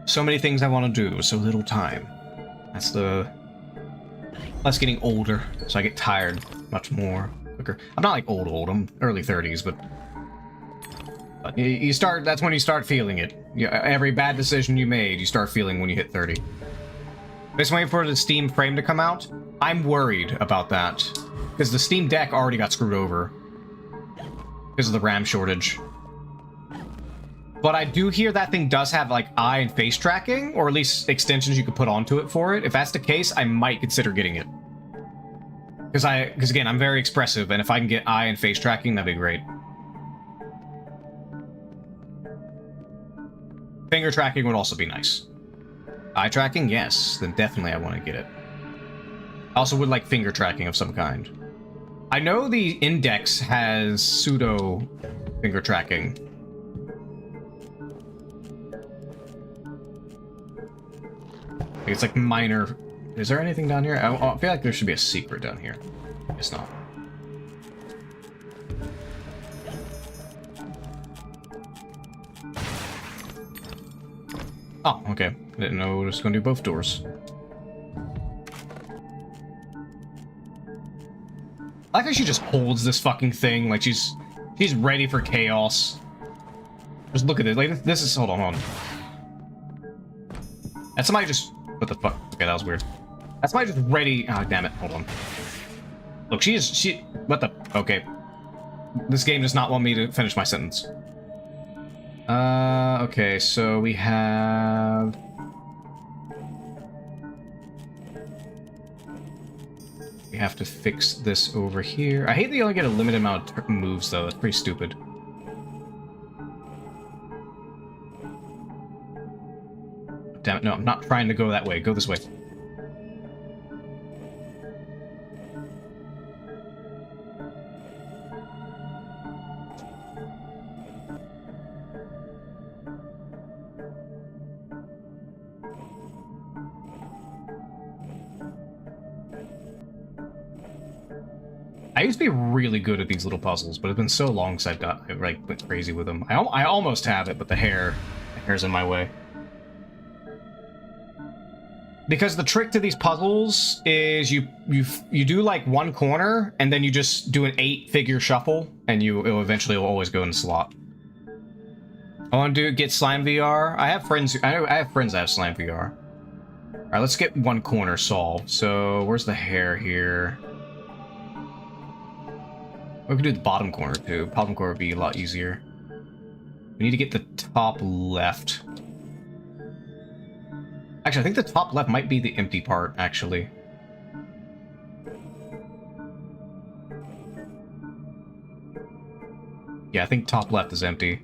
So many things I want to do, so little time. That's getting older, so I get tired much more quicker. I'm not like old, I'm early 30s, but you start, that's when you start feeling it. Every bad decision you made, you start feeling when you hit 30. Just waiting for the Steam Frame to come out. I'm worried about that, because the Steam Deck already got screwed over because of the RAM shortage. But I do hear that thing does have, like, eye and face tracking, or at least extensions you could put onto it for it. If that's the case, I might consider getting it. Because again, I'm very expressive, and if I can get eye and face tracking, that'd be great. Finger tracking would also be nice. Eye tracking? Yes. Then definitely I want to get it. I also would like finger tracking of some kind. I know the Index has pseudo finger tracking. It's like minor. Is there anything down here? I feel like there should be a secret down here. It's not. Oh, okay. Didn't know we were just gonna do both doors. I like how she just holds this fucking thing like she's ready for chaos. Just look at it. Like this is hold on. And somebody just what the fuck? Okay, that was weird. That's somebody just ready. Oh damn it! Hold on. Look, she. What the? Okay. This game does not want me to finish my sentence. Okay, so we have. We have to fix this over here. I hate that you only get a limited amount of moves, though. That's pretty stupid. Damn it, no, I'm not trying to go that way. Go this way. I used to be really good at these little puzzles, but it's been so long since I went crazy with them. I almost have it, but the hair's in my way. Because the trick to these puzzles is you do like one corner and then you just do an 8-figure shuffle and it'll eventually always go in the slot. I want to get Slime VR. I have friends that have Slime VR. All right, let's get one corner solved. So where's the hair here? We could do the bottom corner too. Bottom corner would be a lot easier. We need to get the top left. Actually, I think the top left might be the empty part, actually. Yeah, I think top left is empty.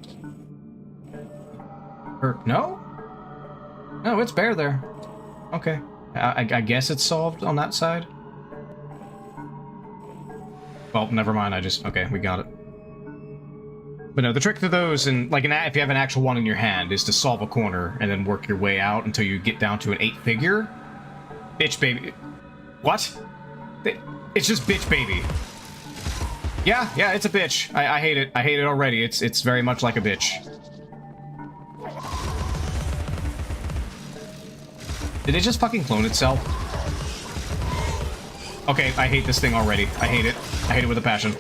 Or, no? No, it's bare there. Okay. I guess it's solved on that side. Well, never mind, okay, we got it. But no, the trick to those, and like if you have an actual one in your hand, is to solve a corner and then work your way out until you get down to an 8-figure. Bitch baby. What? It's just bitch baby. Yeah, it's a bitch. I hate it. I hate it already. It's very much like a bitch. Did it just fucking clone itself? Okay, I hate this thing already. I hate it. I hate it with a passion.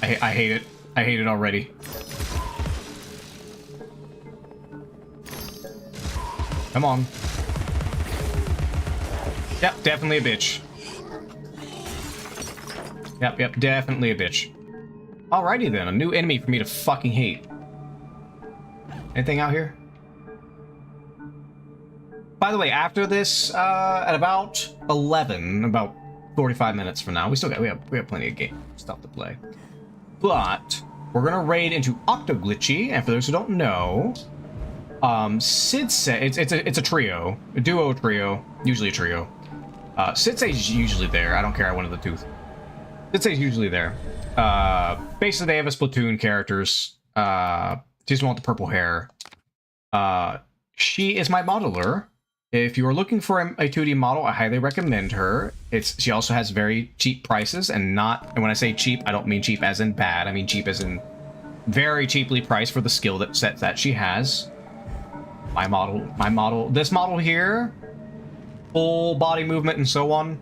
I hate it. I hate it already. Come on. Yep, definitely a bitch. Yep, definitely a bitch. Alrighty then, a new enemy for me to fucking hate. Anything out here? By the way, after this, at about 11, about 45 minutes from now, we have plenty of game stuff to play. But we're gonna raid into Octoglitchy, and for those who don't know, Sidsei, it's a trio, a duo trio, usually a trio. Sidsei's usually there. I don't care. I wanted the tooth. Sidsei's usually there. Basically, they have a Splatoon characters. Just want the purple hair. She is my modeler. If you are looking for a 2D model, I highly recommend her. She also has very cheap prices, and when I say cheap, I don't mean cheap as in bad. I mean cheap as in very cheaply priced for the skill set that she has. This model here, full body movement and so on.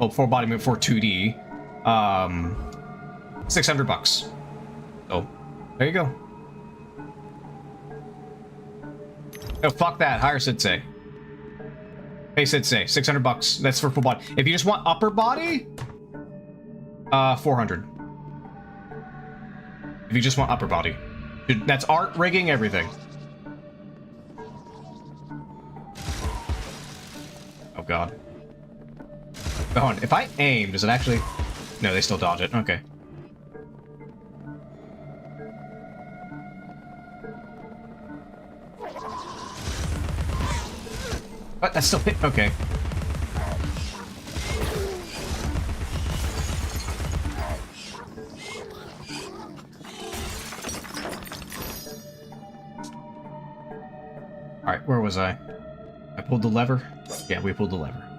Oh, full body movement for 2D. $600. So, there you go. Oh, fuck that. Hire Sidsei. Hey, Sidsei, $600. That's for full body. If you just want upper body, 400. If you just want upper body. That's art, rigging, everything. Oh, God. Hold on. If I aim, does it actually... No, they still dodge it. Okay. What? That's still hit. Okay. Alright, where was I? I pulled the lever? Yeah, we pulled the lever.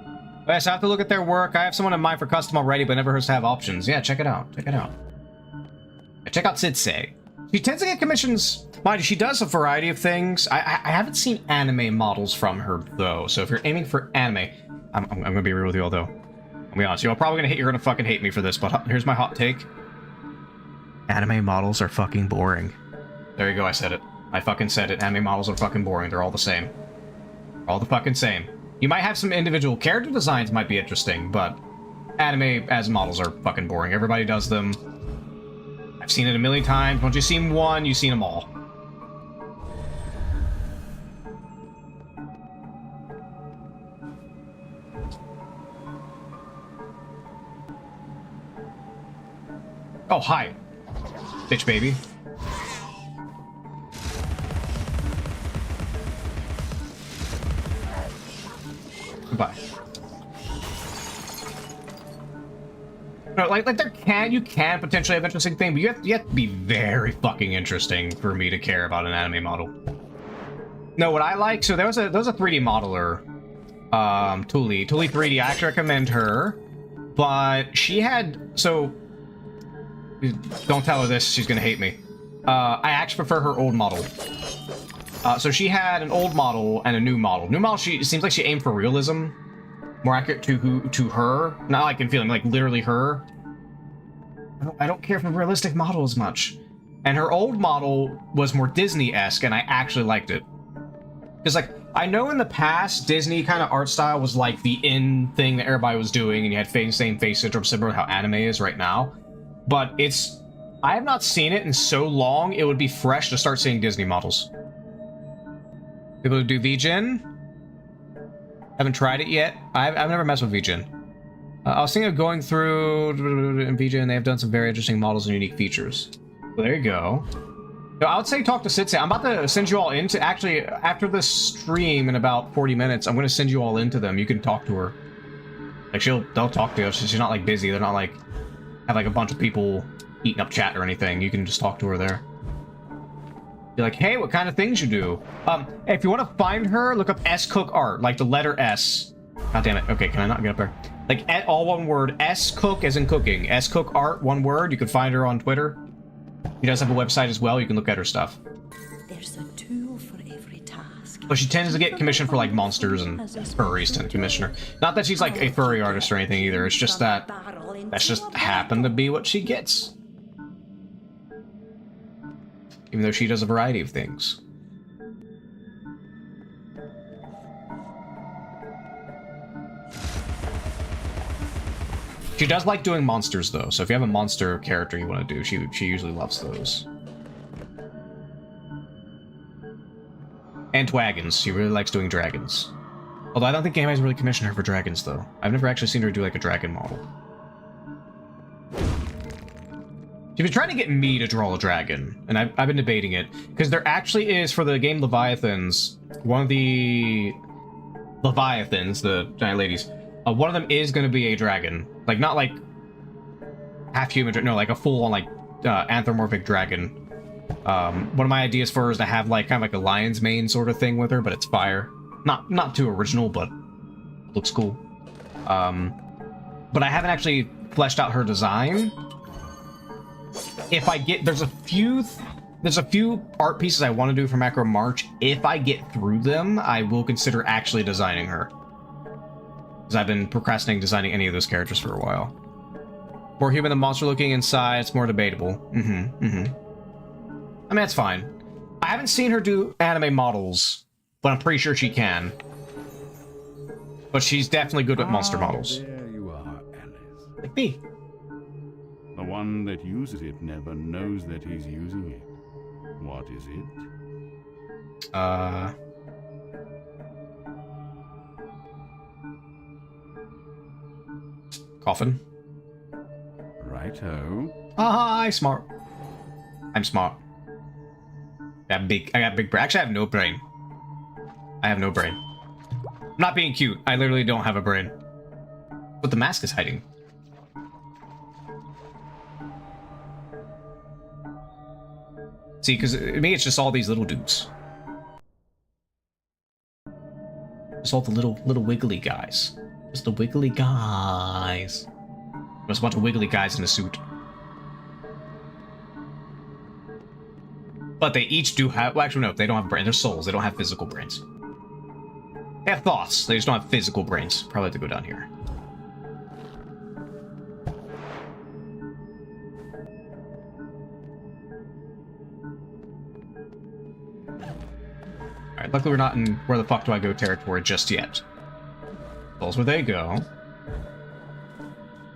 Yes, I have to look at their work. I have someone in mind for custom already, but never hurts to have options. Yeah, check it out. Check it out. Check out Sidsei. She tends to get commissions. Mind you, she does a variety of things. I haven't seen anime models from her, though. So if you're aiming for anime... I'm gonna be real with you all, though. I'll be honest. You're probably gonna fucking hate me for this, but here's my hot take. Anime models are fucking boring. There you go, I said it. I fucking said it. Anime models are fucking boring. They're all the same. All the fucking same. You might have some individual character designs might be interesting, but anime as models are fucking boring. Everybody does them. I've seen it a million times. Once you've seen one, you've seen them all. Oh, hi. Bitch baby. Goodbye. No, like you can potentially have interesting thing, but you have to be very fucking interesting for me to care about an anime model. No, what I like, so there was a 3D modeler, Tuli 3D. I actually recommend her, but she had, so don't tell her this, she's gonna hate me. I actually prefer her old model. So she had an old model and a new model. New model, it seems like she aimed for realism. More accurate to her. Not like in feeling, like literally her. I don't care for realistic model as much. And her old model was more Disney-esque, and I actually liked it. Because, like, I know in the past, Disney kind of art style was like the in thing that everybody was doing, and you had same face syndrome, similar to how anime is right now. But I have not seen it in so long, it would be fresh to start seeing Disney models. People who do VGen? Haven't tried it yet. I've never messed with VGen. I was thinking of going through in VGen, they have done some very interesting models and unique features. Well, there you go. So I would say talk to Sitse. I'm about to send you all into, actually, after this stream in about 40 minutes, I'm going to send you all into them. You can talk to her. Like, they'll talk to you. She's not, like, busy. They're not, like, have, like, a bunch of people eating up chat or anything. You can just talk to her there. Be like, hey, what kind of things you do? If you want to find her, look up S Cook Art, like the letter S. God damn it. Okay, can I not get up there? Like, all one word. S Cook as in cooking. S Cook Art, one word. You can find her on Twitter. She does have a website as well. You can look at her stuff. There's a tool for every task. But she tends to get commissioned for, like, monsters and furries tend to commission her. Not that she's, like, a furry artist or anything either. It's just that that's just happened to be what she gets. Even though she does a variety of things. She does like doing monsters, though, so if you have a monster character you want to do, she usually loves those. And dragons. She really likes doing dragons. Although I don't think anybody's really commissioned her for dragons, though. I've never actually seen her do, like, a dragon model. She's been trying to get me to draw a dragon, and I've been debating it. Because there actually is, for the game Leviathans, one of the Leviathans, the giant ladies, one of them is going to be a dragon. Like, not like half-human, no, like a full-on, like, anthropomorphic dragon. One of my ideas for her is to have, like, kind of like a lion's mane sort of thing with her, but it's fire. Not too original, but looks cool. But I haven't actually fleshed out her design. If I get, there's a few art pieces I want to do for Macro March. If I get through them, I will consider actually designing her. Because I've been procrastinating designing any of those characters for a while. More human than monster looking inside, it's more debatable. I mean, that's fine. I haven't seen her do anime models, but I'm pretty sure she can. But she's definitely good with monster models. There you are, Alice. Like me. The one that uses it never knows that he's using it. What is it? Coffin. Righto. I'm smart. I'm smart. I got big brain. Actually, I have no brain. I have no brain. I'm not being cute. I literally don't have a brain. But the mask is hiding. See, because to me, it's just all these little dudes. Just all the little wiggly guys. Just the wiggly guys. Just a bunch of wiggly guys in a suit. But they each do have... Well, actually, no, they don't have brains. They're souls. They don't have physical brains. They have thoughts. They just don't have physical brains. Probably have to go down here. Alright, luckily we're not in where the fuck do I go territory just yet. That's where they go.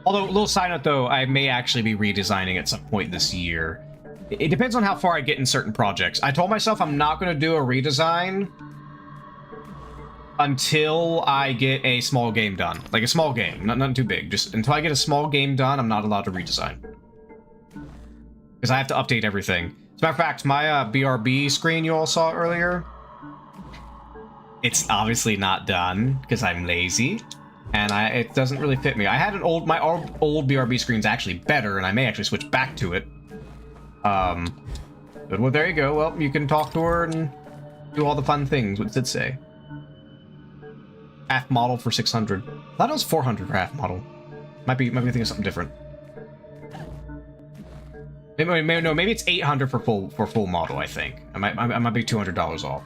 Although, a little side note though, I may actually be redesigning at some point this year. It depends on how far I get in certain projects. I told myself I'm not going to do a redesign until I get a small game done. Like a small game, nothing too big. Just until I get a small game done, I'm not allowed to redesign. Because I have to update everything. As a matter of fact, my BRB screen you all saw earlier, it's obviously not done because I'm lazy. And it doesn't really fit me. I had my old BRB screen's actually better, and I may actually switch back to it. But well, there you go. Well, you can talk to her and do all the fun things. What did it say? Half model for 600. I thought it was 400 for half model. Might be thinking of something different. Maybe it's 800 for full model. I think I might be $200 off.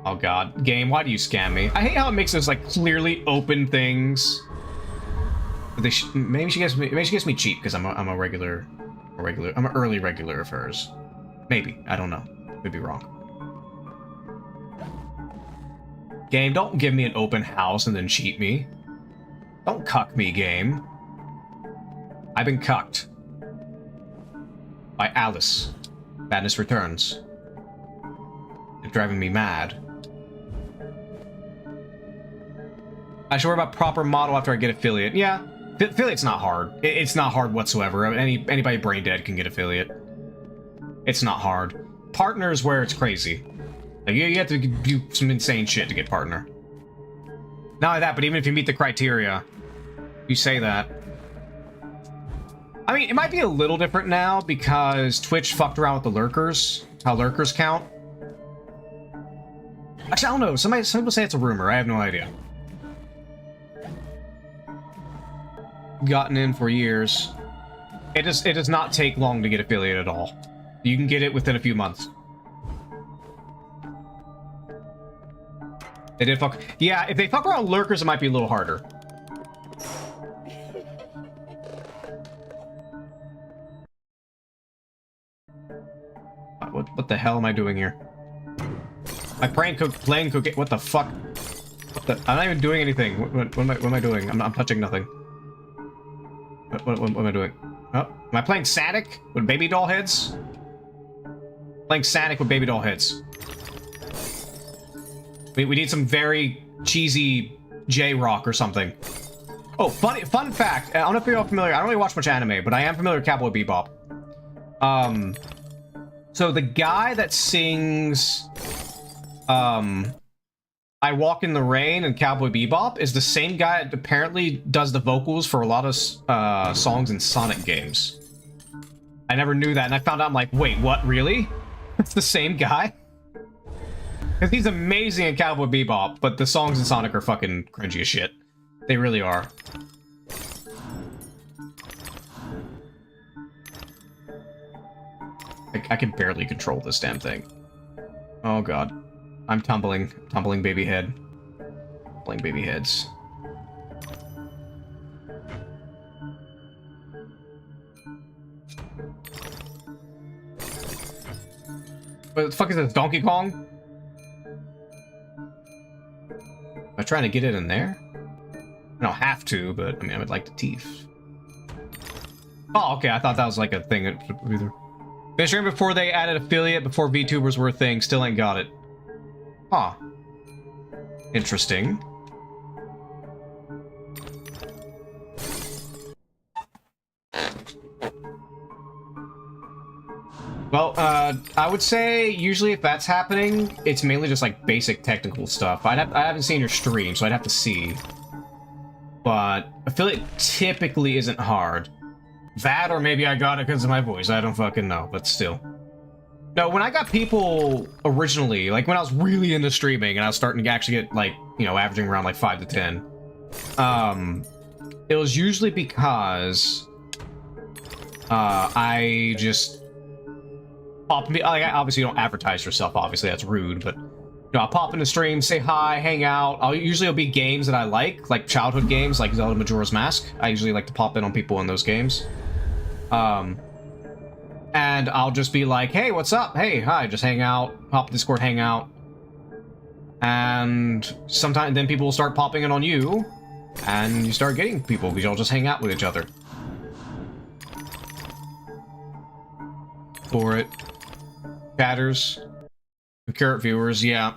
I'll god. Game, why do you scam me? I hate how it makes those, like, clearly open things. But maybe she gets me cheap, because I'm a regular... I'm an early regular of hers. Maybe. I don't know. Could be wrong. Game, don't give me an open house and then cheat me. Don't cuck me, game. I've been cucked. By Alice. Badness Returns. It's driving me mad. I should worry about proper model after I get affiliate. Yeah, affiliate's not hard. It's not hard whatsoever. Anybody brain dead can get affiliate. It's not hard. Partner is where it's crazy. Like, you have to do some insane shit to get partner. Not only that, but even if you meet the criteria, you say that. I mean, it might be a little different now because Twitch fucked around with the lurkers. How lurkers count. Actually, I don't know. Some people say it's a rumor. I have no idea. Gotten in for years. It does not take long to get affiliate at all. You can get it within a few months. They did fuck. Yeah, if they fuck around lurkers, it might be a little harder. What the hell am I doing here? My playing cook. What the fuck? I'm not even doing anything. What am I doing? I'm touching nothing. What am I doing? Oh, am I playing Sonic with baby doll heads? Playing Sonic with baby doll heads. We need some very cheesy J-Rock or something. Oh, fun fact. I don't know if you're all familiar. I don't really watch much anime, but I am familiar with Cowboy Bebop. So the guy that sings, I Walk in the Rain and Cowboy Bebop is the same guy that apparently does the vocals for a lot of songs in Sonic games. I never knew that, and I found out, I'm like, wait, what, really? It's the same guy? Because he's amazing in Cowboy Bebop, but the songs in Sonic are fucking cringy as shit. They really are. I can barely control this damn thing. Oh god. I'm tumbling. Tumbling baby head. Tumbling baby heads. What the fuck is this? Donkey Kong? Am I trying to get it in there? I don't have to, but I mean, I would like to teeth. Oh, okay. I thought that was like a thing. Finished stream before they added affiliate, before VTubers were a thing. Still ain't got it. Huh. Interesting. Well, I would say usually if that's happening, it's mainly just like basic technical stuff. I haven't seen your stream, so I'd have to see. But affiliate typically isn't hard. That, or maybe I got it because of my voice. I don't fucking know, but still. No, when I got people originally, like when I was really into streaming and I was starting to actually get like, you know, averaging around like 5 to 10, it was usually because I just pop me. Like, I obviously don't advertise yourself. Obviously, that's rude, but you know, I'll pop in the stream, say hi, hang out. It'll be games that I like childhood games, like Zelda Majora's Mask. I usually like to pop in on people in those games. And I'll just be like, hey, what's up? Hey, hi, just hang out, hop Discord, hang out. And sometimes then people will start popping in on you, and you start getting people because y'all just hang out with each other. For it. Chatters. Concurrent viewers, yeah.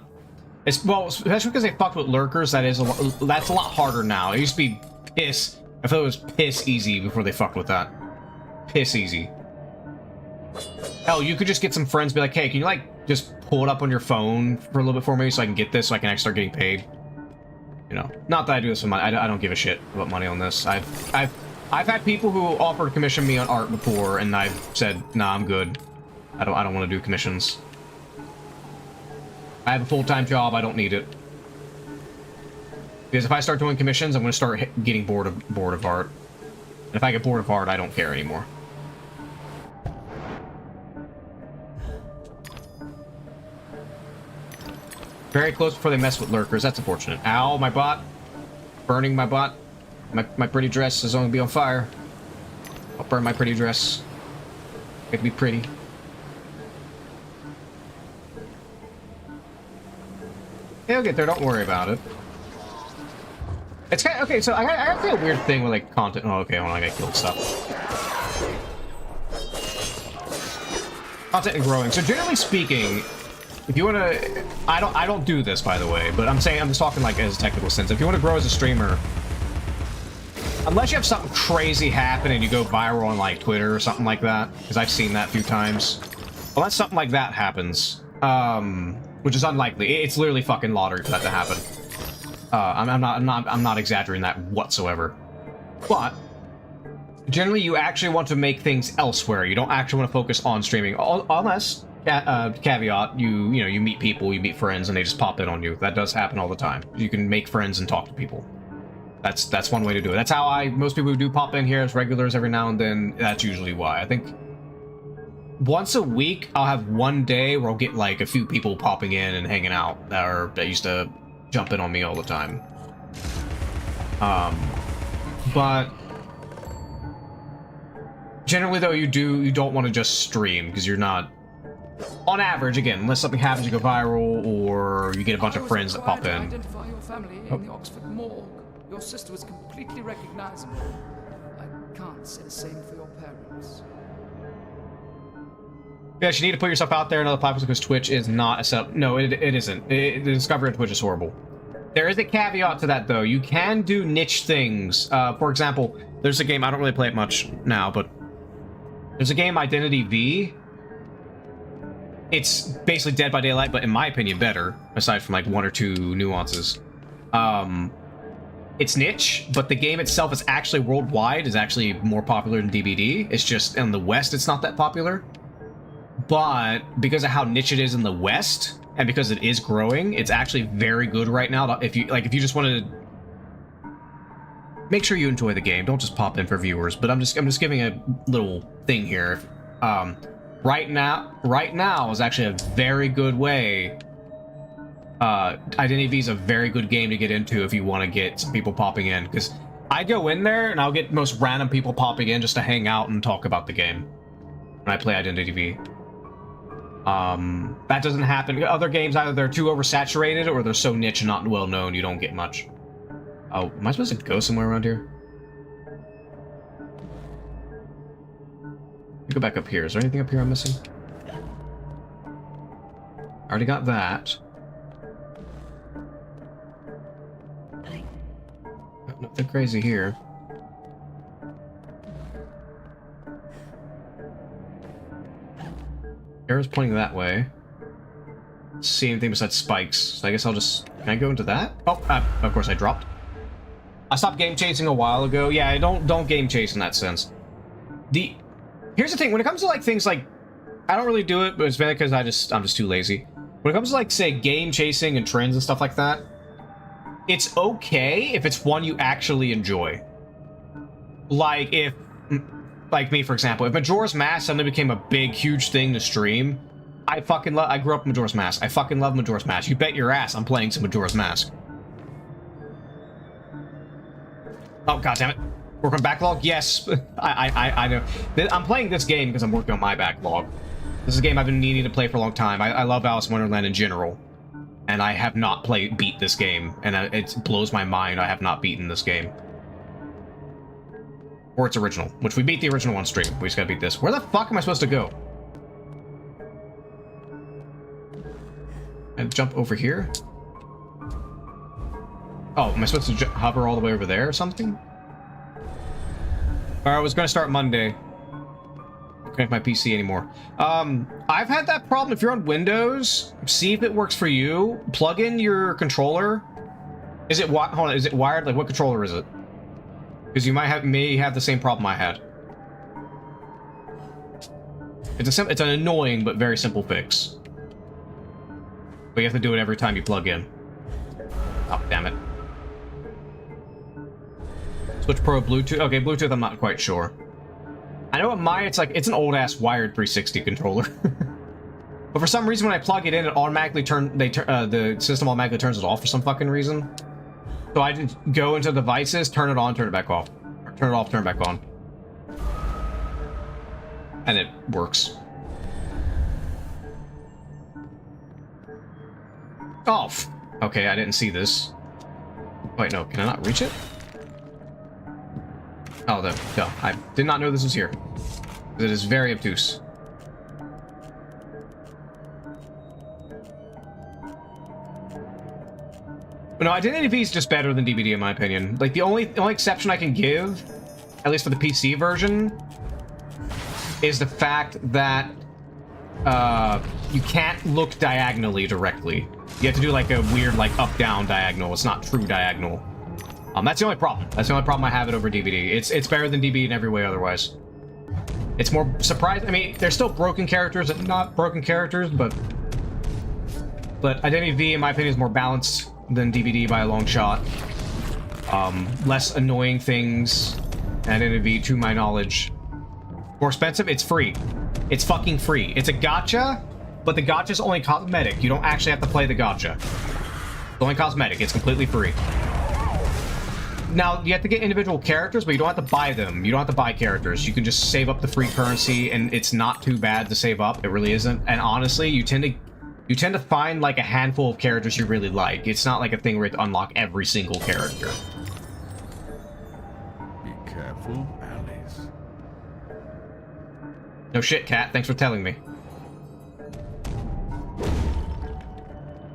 Well, especially because they fucked with lurkers, that's a lot harder now. It used to be piss. I thought it was piss easy before they fucked with that. Piss easy. Hell, you could just get some friends, be like, hey, can you like just pull it up on your phone for a little bit for me so I can get this, so I can actually start getting paid? You know, not that I do this for money. I don't give a shit about money on this. I've had people who offered to commission me on art before, and I've said, nah, I'm good. I don't want to do commissions. I have a full-time job. I don't need it. Because if I start doing commissions, I'm going to start getting bored of art. And if I get bored of art, I don't care anymore. Very close before they mess with lurkers. That's unfortunate. Ow, my bot. Burning my bot. My pretty dress is going to be on fire. I'll burn my pretty dress. It can be pretty. It'll get there, don't worry about it. It's kind of, okay, so I got a weird thing with like content. Oh, okay, hold on, I got killed stuff. Content and growing. So generally speaking, if you want to, I don't do this by the way, but I'm just talking like as a technical sense. If you want to grow as a streamer, unless you have something crazy happen and you go viral on like Twitter or something like that, because I've seen that a few times. Unless something like that happens, which is unlikely. It's literally fucking lottery for that to happen. I'm not exaggerating that whatsoever. But generally, you actually want to make things elsewhere. You don't actually want to focus on streaming, unless caveat, you meet people, you meet friends, and they just pop in on you. That does happen all the time. You can make friends and talk to people. That's one way to do it. That's how most people who do pop in here as regulars every now and then. That's usually why. I think once a week I'll have one day where I'll get like a few people popping in and hanging out that used to jump in on me all the time. But generally though, you don't want to just stream because you're not, on average, again, unless something happens, you go viral or you get a bunch of friends that pop in. Identify your family in the Oxford morgue. Your sister was completely recognizable. I can't say the same for your parents. Yes, you need to put yourself out there in other platforms because Twitch is not a setup. No, it isn't. The discovery of Twitch is horrible. There is a caveat to that, though. You can do niche things. For example, there's a game, I don't really play it much now, but there's a game, Identity V. It's basically Dead by Daylight, but in my opinion, better, aside from like one or two nuances. It's niche, but the game itself is actually worldwide, is actually more popular than DBD. It's just in the West, it's not that popular. But because of how niche it is in the West, and because it is growing, it's actually very good right now. If you just want to make sure you enjoy the game, don't just pop in for viewers. But I'm just giving a little thing here. Right now is actually a very good way. Identity V is a very good game to get into if you want to get some people popping in, because I go in there and I'll get most random people popping in just to hang out and talk about the game when I play Identity V. That doesn't happen. Other games, either they're too oversaturated or they're so niche and not well known, you don't get much. Oh, am I supposed to go somewhere around here? Let me go back up here. Is there anything up here I'm missing? I already got that. Nothing crazy here. Arrow's pointing that way. See anything besides spikes. So I guess I'll just... Can I go into that? Oh, of course I dropped. I stopped game chasing a while ago. Yeah, I don't game chase in that sense. Here's the thing, when it comes to like things like... I don't really do it, but it's mainly because I'm just too lazy. When it comes to like, say, game chasing and trends and stuff like that, it's okay if it's one you actually enjoy. Like if, like me for example, if Majora's Mask suddenly became a big, huge thing to stream, I grew up in Majora's Mask. I fucking love Majora's Mask. You bet your ass I'm playing some Majora's Mask. Oh, goddammit. Work on backlog? Yes. I know. I'm playing this game because I'm working on my backlog. This is a game I've been needing to play for a long time. I love Alice in Wonderland in general. And I have not beat this game, and it blows my mind I have not beaten this game. Or its original, which we beat the original on stream. We just gotta beat this. Where the fuck am I supposed to go? And jump over here? Oh, am I supposed to hover all the way over there or something? Or I was gonna start Monday. Connect my PC anymore. I've had that problem. If you're on Windows, see if it works for you. Plug in your controller. Is it hold on? Is it wired? Like, what controller is it? Because you may have the same problem I had. It's an annoying but very simple fix. But you have to do it every time you plug in. Oh, damn it. Switch Pro Bluetooth. Okay, Bluetooth. I'm not quite sure. I know at mine, it's an old-ass wired 360 controller. But for some reason, when I plug it in, it automatically the system automatically turns it off for some fucking reason. So I just go into devices, turn it on, turn it back off. Or turn it off, turn it back on. And it works. Oh, okay, I didn't see this. Wait, no, can I not reach it? Oh, no, I did not know this was here. It is very obtuse. But no, Identity V is just better than DVD in my opinion. Like the only exception I can give, at least for the PC version, is the fact that you can't look diagonally directly. You have to do like a weird like up-down diagonal. It's not true diagonal. That's the only problem. That's the only problem I have it over DVD. It's better than DB in every way otherwise. It's more surprising. I mean, there's still broken characters and not broken characters, but Identity V, in my opinion, is more balanced than DVD by a long shot. Less annoying things. Identity V, to my knowledge. More expensive? It's free. It's fucking free. It's a gacha, but the gacha's only cosmetic. You don't actually have to play the gacha. It's only cosmetic. It's completely free. Now, you have to get individual characters, but you don't have to buy them. You don't have to buy characters. You can just save up the free currency, and it's not too bad to save up. It really isn't. And honestly, you tend to find like a handful of characters you really like. It's not like a thing where you have to unlock every single character. Be careful, Alice. No shit, Cat. Thanks for telling me.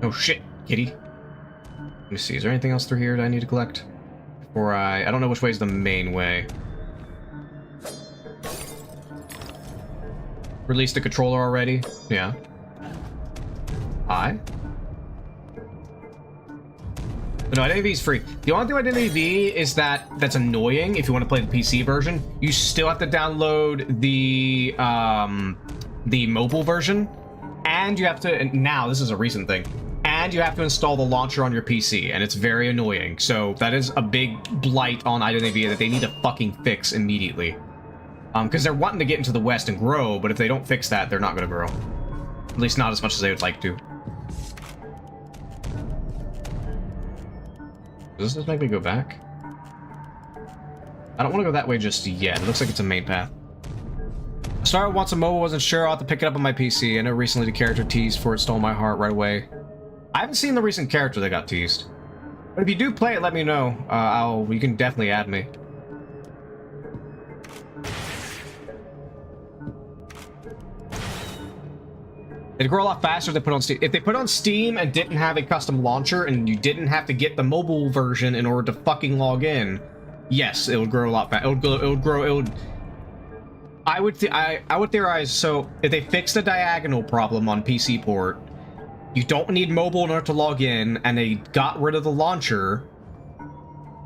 No shit, kitty. Let me see. Is there anything else through here that I need to collect? Or I don't know which way is the main way. Released the controller already? Yeah. But no, Identity V is free. The only thing with Identity V is that's annoying if you want to play the PC version. You still have to download the mobile version, and you have to. And now this is a recent thing. And you have to install the launcher on your PC, and it's very annoying. So that is a big blight on Identity V that they need to fucking fix immediately. Because they're wanting to get into the West and grow, but if they don't fix that, they're not going to grow. At least not as much as they would like to. Does this make me go back? I don't want to go that way just yet. It looks like it's a main path. I started once a mobile, wasn't sure. I'll have to pick it up on my PC. I know recently the character teased for it stole my heart right away. I haven't seen the recent character that got teased. But if you do play it, let me know. You can definitely add me. It'd grow a lot faster if they put on Steam. If they put on Steam and didn't have a custom launcher and you didn't have to get the mobile version in order to fucking log in, yes, it would grow a lot faster. I would theorize, so if they fix the diagonal problem on PC port, you don't need mobile in order to log in, and they got rid of the launcher,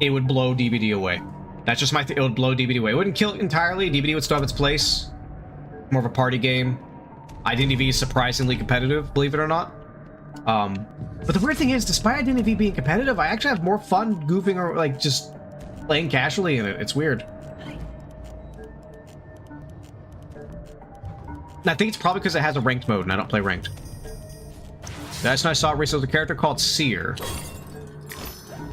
it would blow DVD away. That's just it would blow DVD away. It wouldn't kill it entirely. DVD would still have its place. More of a party game. Identity V is surprisingly competitive, believe it or not. But the weird thing is, despite Identity V being competitive, I actually have more fun goofing or like just playing casually in it. It's weird. And I think it's probably because it has a ranked mode and I don't play ranked. That's when I saw recently a character called Seer.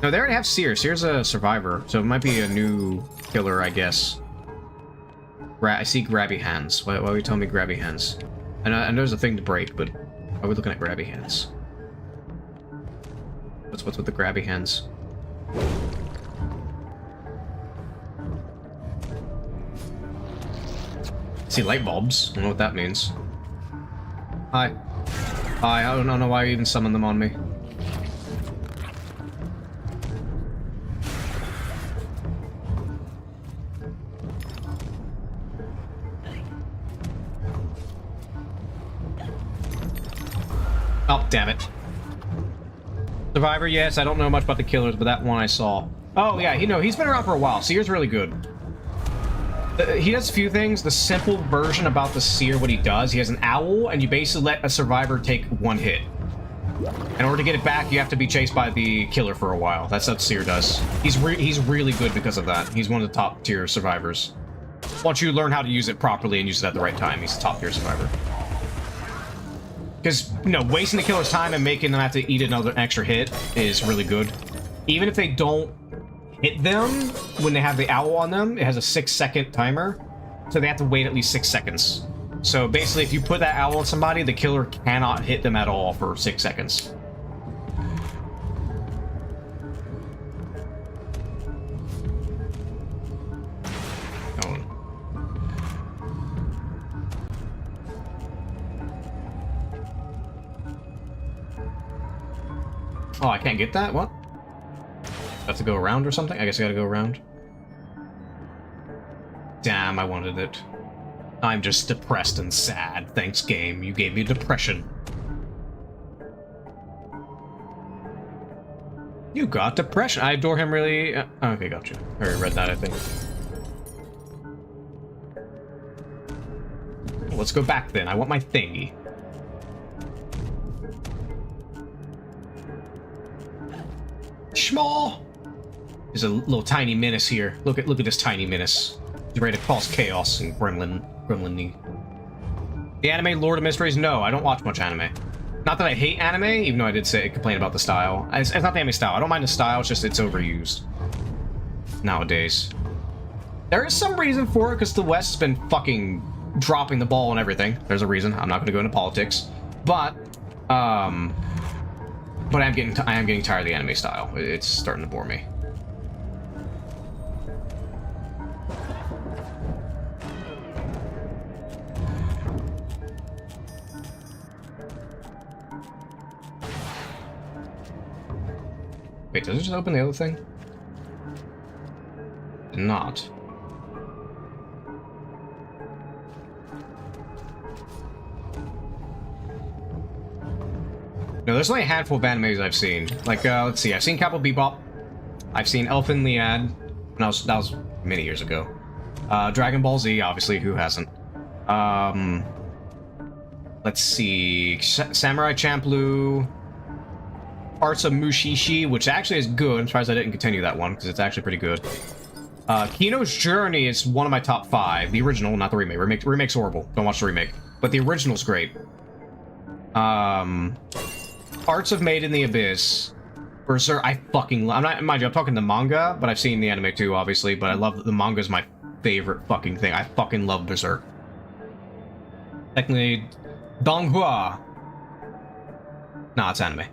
No, they already have Seer. Seer's a survivor, so it might be a new killer, I guess. I see grabby hands. Why are you telling me grabby hands? I know there's a thing to break, but why are we looking at grabby hands? What's with the grabby hands? See light bulbs. I don't know what that means. Hi. I don't know why you even summoned them on me. Oh, damn it. Survivor, yes, I don't know much about the killers, but that one I saw. Oh, yeah, he's been around for a while. Seer's really good. He does a few things. The simple version about the Seer, what he does, he has an owl, and you basically let a survivor take one hit. In order to get it back, you have to be chased by the killer for a while. That's what Seer does. He's really good because of that. He's one of the top tier survivors. Once you learn how to use it properly and use it at the right time, he's a top tier survivor. Because, you know, wasting the killer's time and making them have to eat another extra hit is really good. Even if they don't hit them when they have the owl on them, it has a 6-second timer. So they have to wait at least 6 seconds. So basically, if you put that owl on somebody, the killer cannot hit them at all for 6 seconds. Oh, I can't get that? What? I have to go around or something? I guess I gotta go around. Damn, I wanted it. I'm just depressed and sad. Thanks, game. You gave me depression. You got depression. I adore him really... okay, gotcha. I already read that, I think. Let's go back then. I want my thingy. Schmaw! There's a little tiny menace here. Look at this tiny menace. He's ready to cause chaos and gremlin-y. The anime Lord of Mysteries? No, I don't watch much anime. Not that I hate anime, even though I did complain about the style. It's not the anime style. I don't mind the style, it's just it's overused. Nowadays. There is some reason for it, because the West has been fucking dropping the ball on everything. There's a reason. I'm not going to go into politics. But I am getting tired of the anime style. It's starting to bore me. Wait, does it just open the other thing? Did not. No, there's only a handful of animes I've seen. Like, let's see, I've seen Cowboy Bebop. I've seen Elfen Lied. That was many years ago. Dragon Ball Z, obviously, who hasn't? Let's see, Samurai Champloo. Parts of Mushishi, which actually is good. I'm surprised I didn't continue that one, because it's actually pretty good. Kino's Journey is one of my top 5. The original, not the remake. Remake's horrible. Don't watch the remake. But the original's great. Parts of Made in the Abyss. Berserk, I fucking love. Mind you, I'm talking the manga, but I've seen the anime too, obviously. But I love the manga is my favorite fucking thing. I fucking love Berserk. Technically, Donghua. Nah, it's anime.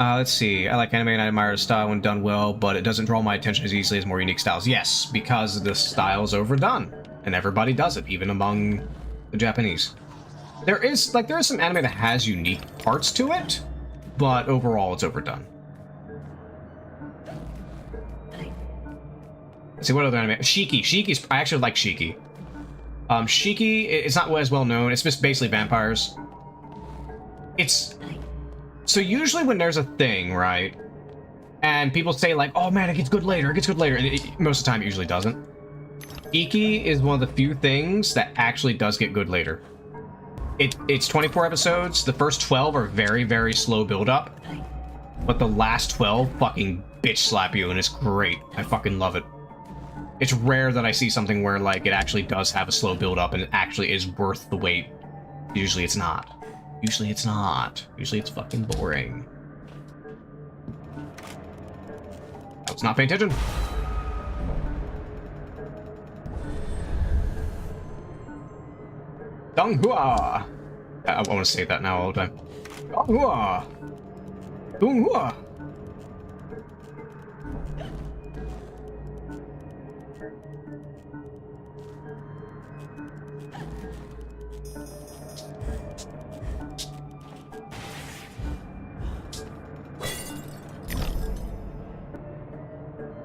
Let's see. I like anime and I admire the style when done well, but it doesn't draw my attention as easily as more unique styles. Yes, because the style is overdone, and everybody does it, even among the Japanese. There is some anime that has unique parts to it, but overall it's overdone. Let's see, what other anime? Shiki. I actually like Shiki. Shiki, it's not as well known. It's just basically vampires. So usually when there's a thing, right, and people say like, oh man, it gets good later, and most of the time it usually doesn't. Iki is one of the few things that actually does get good later. It's 24 episodes. The first 12 are very, very slow build-up, but the last 12 fucking bitch slap you, and it's great. I fucking love it. It's rare that I see something where like it actually does have a slow build-up and it actually is worth the wait. Usually it's not. Usually it's not. Usually it's fucking boring. I was not paying attention. Donghua! I want to say that now all the time. Donghua! Donghua!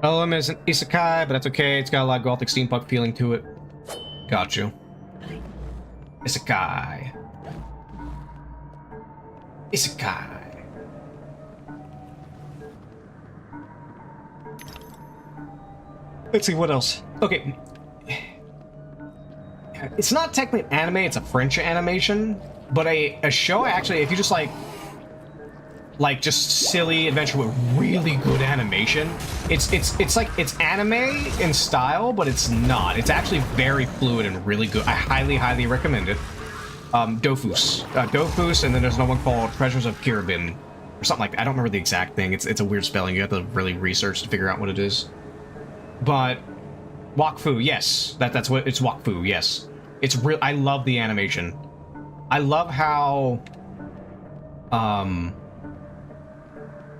Elem is an isekai, but that's okay. It's got a lot of gothic steampunk feeling to it. Got you. Isekai. Isekai. Let's see, what else? Okay. It's not technically anime, it's a French animation, but a show actually, if you just like just silly adventure with really good animation. It's like it's anime in style, but it's not. It's actually very fluid and really good. I highly recommend it. Dofus. Dofus, and then there's another one called Treasures of Kiribin, or something like that. I don't remember the exact thing. It's a weird spelling. You have to really research to figure out what it is. But Wakfu, yes, that's what it's. Wakfu, yes. It's real. I love the animation. I love how,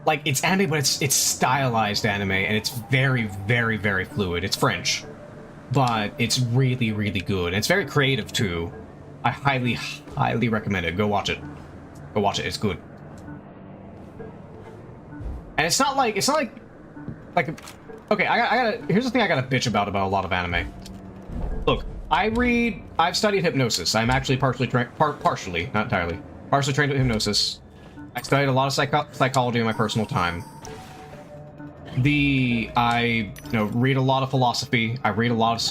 like, it's anime, but it's stylized anime, and it's very, very, very fluid. It's French, but it's really, really good. And it's very creative too. I highly, highly recommend it. Go watch it. Go watch it. It's good. And it's not like okay. Here's the thing I gotta bitch about a lot of anime. Look, I've studied hypnosis. I'm actually partially, not entirely, partially trained with hypnosis. I studied a lot of psychology in my personal time. I read a lot of philosophy. I read a lot of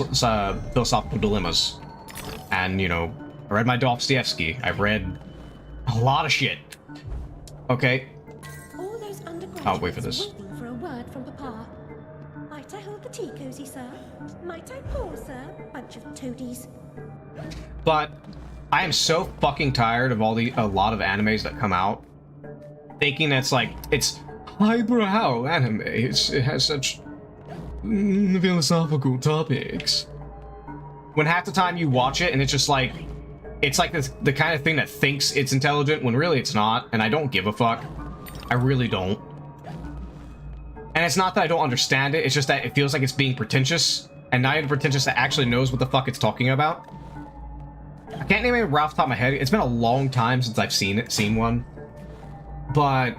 philosophical dilemmas, and I read my Dostoevsky. I've read a lot of shit. Okay. All those undergraduates I'll wait for this. waiting for a word from Papa. Might I hold the tea cozy, sir? Might I pour, sir? Bunch of toadies. But I am so fucking tired of a lot of animes that come out thinking that's like, it's highbrow anime. It has such philosophical topics. When half the time you watch it and it's just like, it's like the kind of thing that thinks it's intelligent when really it's not, and I don't give a fuck. I really don't. And it's not that I don't understand it, it's just that it feels like it's being pretentious, and not even pretentious that actually knows what the fuck it's talking about. I can't name it right off the top of my head. It's been a long time since I've seen one. But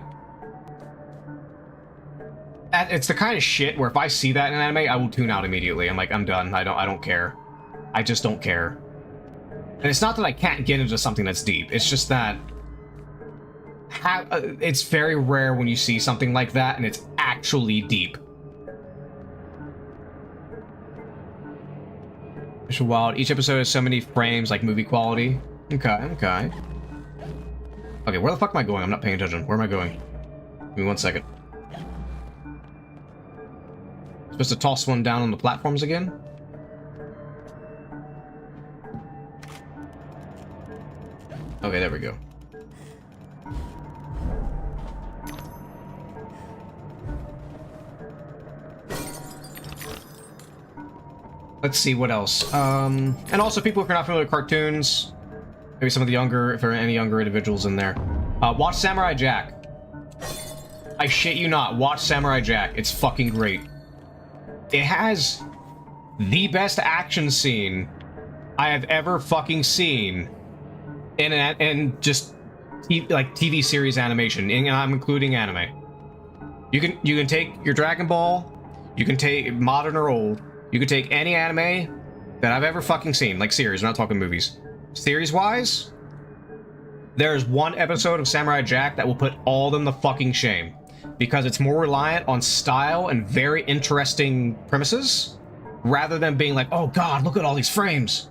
it's the kind of shit where if I see that in an anime, I will tune out immediately. I'm like, I'm done. I don't care. I just don't care. And it's not that I can't get into something that's deep. It's just that it's very rare when you see something like that and it's actually deep. It's wild. Each episode has so many frames, like movie quality. Okay. Okay, where the fuck am I going? I'm not paying attention. Where am I going? Give me 1 second. Supposed to toss one down on the platforms again? Okay, there we go. Let's see what else. And also, people if you're not familiar with cartoons, maybe some of the younger, if there are any younger individuals in there, watch Samurai Jack. I shit you not, watch Samurai Jack. It's fucking great. It has the best action scene I have ever fucking seen in just like TV series animation, and I'm including anime. You can take your Dragon Ball, you can take modern or old, you can take any anime that I've ever fucking seen, like series, we're not talking movies. Series-wise, there's one episode of Samurai Jack that will put all of them to fucking shame, because it's more reliant on style and very interesting premises, rather than being like, oh god, look at all these frames.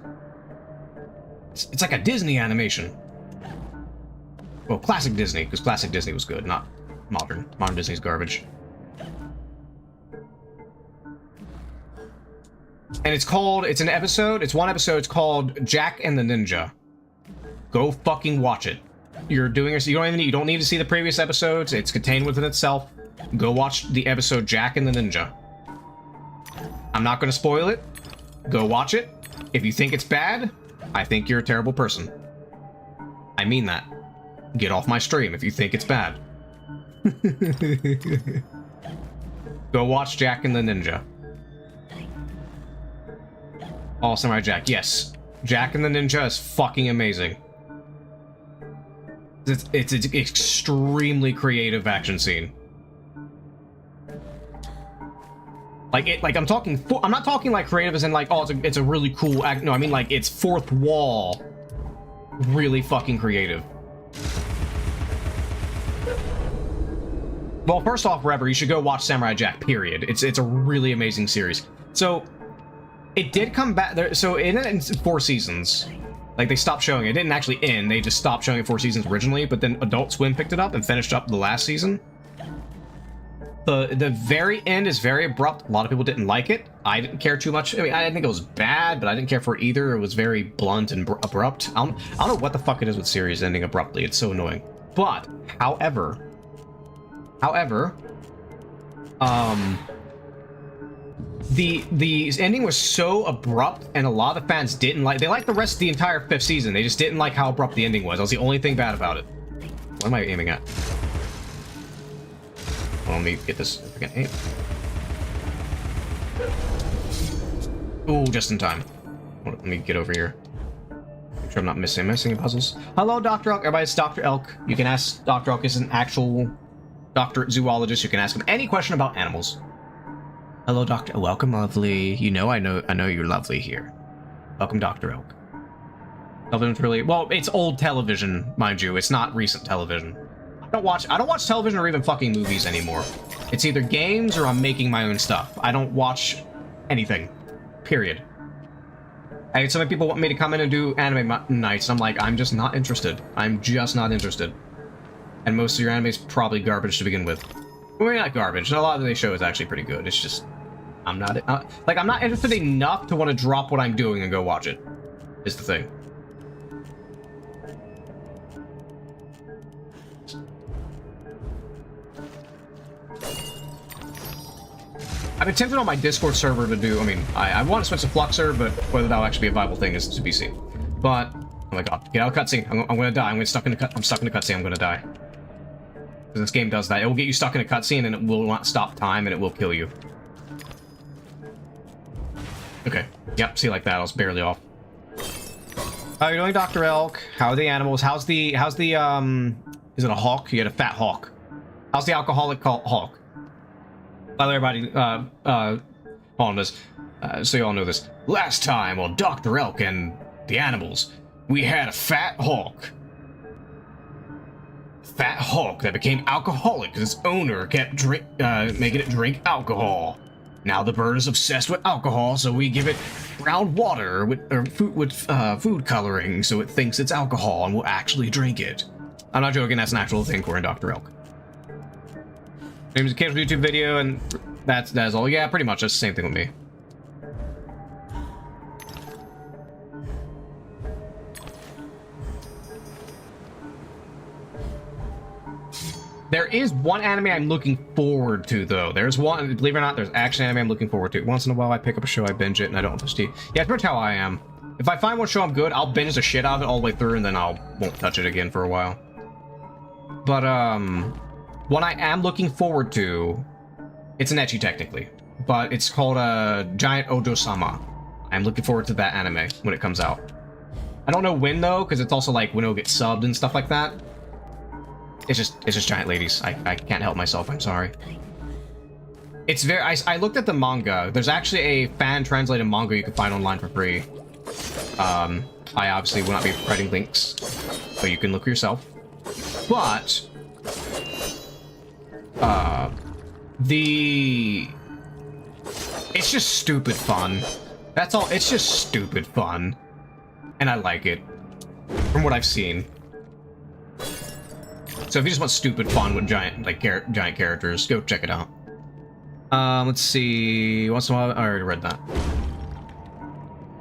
It's like a Disney animation. Well, classic Disney, because classic Disney was good, not modern. Modern Disney's garbage. And it's one episode, it's called Jack and the Ninja. Go fucking watch it. You don't need to see the previous episodes, it's contained within itself. Go watch the episode Jack and the Ninja. I'm not gonna spoil it. Go watch it. If you think it's bad, I think you're a terrible person. I mean that. Get off my stream if you think it's bad. Go watch Jack and the Ninja. Oh, Samurai Jack, yes. Jack and the Ninja is fucking amazing. It's an extremely creative action scene. I'm not talking like creative as in like, oh, it's a really cool act. No, I mean like it's fourth wall really fucking creative. Well, first off, Rever, you should go watch Samurai Jack, period. It's a really amazing series. So, it did come back there, so it ended in 4 seasons. Like, they stopped showing it. It didn't actually end, they just stopped showing it 4 seasons originally, but then Adult Swim picked it up and finished up the last season. The very end is very abrupt. A lot of people didn't like it. I didn't care too much. I mean, I didn't think it was bad, but I didn't care for it either. It was very blunt and abrupt. I don't know what the fuck it is with series ending abruptly. It's so annoying. But, however, the ending was so abrupt, and a lot of the fans didn't like. They liked the rest of the entire 5th season. They just didn't like how abrupt the ending was. That was the only thing bad about it. What am I aiming at? Well, let me get this freaking aim. Ooh, just in time. Let me get over here. Make sure I'm not missing any puzzles. Hello, Dr. Elk. Everybody, it's Dr. Elk. You can ask Dr. Elk is an actual doctorate zoologist. You can ask him any question about animals. Hello, Doctor. Welcome, lovely. I know you're lovely here. Welcome, Dr. Elk. Television's really well. It's old television, mind you. It's not recent television. I don't watch television or even fucking movies anymore. It's either games or I'm making my own stuff. I don't watch anything. Period. I had so many people want me to come in and do anime nights, and I'm like, I'm just not interested. I'm just not interested. And most of your anime is probably garbage to begin with. Well, not garbage. A lot of the show is actually pretty good. It's just, I'm not interested enough to want to drop what I'm doing and go watch it. Is the thing. I've been tempted on my Discord server to do, I want to switch to Fluxer, but whether that'll actually be a viable thing is to be seen. But, oh my god, get out of cutscene. I'm gonna die. I'm stuck in a cutscene. I'm gonna die. Because this game does that. It will get you stuck in a cutscene and it will not stop time and it will kill you. Okay. Yep, see, like that. I was barely off. How are you doing, Dr. Elk? How are the animals? How's the, is it a hawk? You had a fat hawk. How's the alcoholic hawk? By the way, everybody, hold on this, so you all know this. Last time on Dr. Elk and the animals, we had a fat hawk. Fat hawk that became alcoholic because its owner kept making it drink alcohol. Now the bird is obsessed with alcohol, so we give it brown water with food coloring, so it thinks it's alcohol and will actually drink it. I'm not joking. That's an actual thing for in Dr. Elk. It was a casual YouTube video, and that's all. Yeah, pretty much. That's the same thing with me. There is one anime I'm looking forward to, though. There's one, believe it or not, there's action anime I'm looking forward to. Once in a while, I pick up a show, I binge it, and I don't touch it. Yeah, it's pretty much how I am. If I find one show I'm good, I'll binge the shit out of it all the way through, and then won't touch it again for a while. But, one I am looking forward to, it's an ecchi technically, but it's called Giant Ojo-sama. I'm looking forward to that anime when it comes out. I don't know when though, because it's also like when it'll get subbed and stuff like that. It's just giant ladies. I can't help myself. I'm sorry. It's very. I looked at the manga. There's actually a fan translated manga you can find online for free. I obviously will not be providing links, but you can look for yourself. But it's just stupid fun. That's all. It's just stupid fun, and I like it from what I've seen. So if you just want stupid fun with giant characters, go check it out. Let's see. Once in a while, I already read that.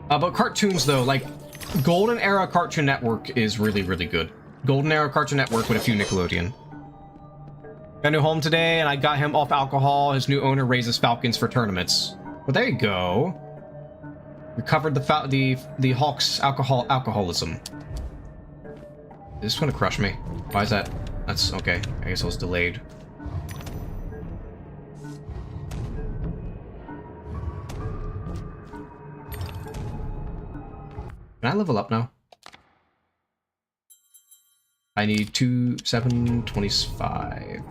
But cartoons though, like Golden Era Cartoon Network is really, really good. Golden Era Cartoon Network with a few Nickelodeon. Got a new home today, and I got him off alcohol. His new owner raises falcons for tournaments. Well, there you go. Recovered the hawk's alcoholism. Is this gonna crush me? Why is that? That's okay. I guess it was delayed. Can I level up now? I need 725.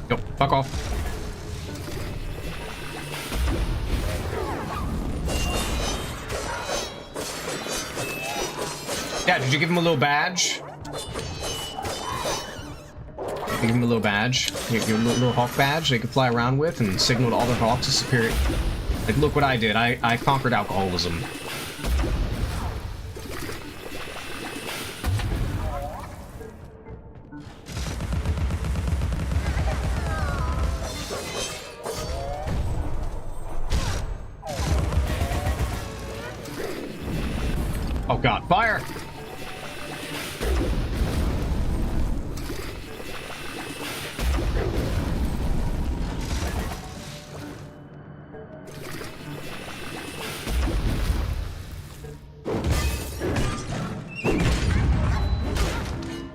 Go, fuck off. Yeah, did you give him a little badge? Give him a little badge. Give him a little hawk badge they could fly around with and signal to all the hawks is superior. Like, look what I did. I conquered alcoholism. Oh god, fire!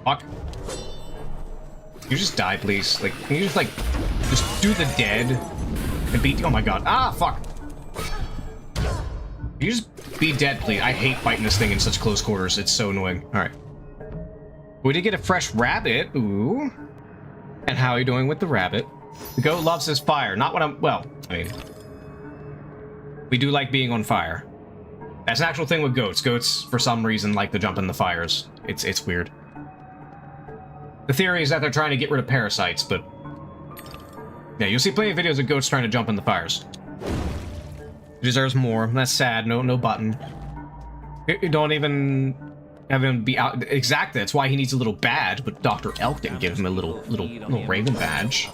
Fuck. Can you just die, please? Like, can you just, like, just do the dead and beat— oh my god. Ah, fuck! Can you just be dead, please? I hate fighting this thing in such close quarters. It's so annoying. Alright. We did get a fresh rabbit. Ooh. And how are you doing with the rabbit? The goat loves his fire. Not what I'm— well, I mean, we do like being on fire. That's an actual thing with goats. Goats, for some reason, like to jump in the fires. It's weird. The theory is that they're trying to get rid of parasites, but yeah, you'll see plenty of videos of goats trying to jump in the fires. Deserves more. That's sad. No button. You don't even have him be out. Exactly. That's why he needs a little badge. But Dr. Elk didn't give him a little raven badge.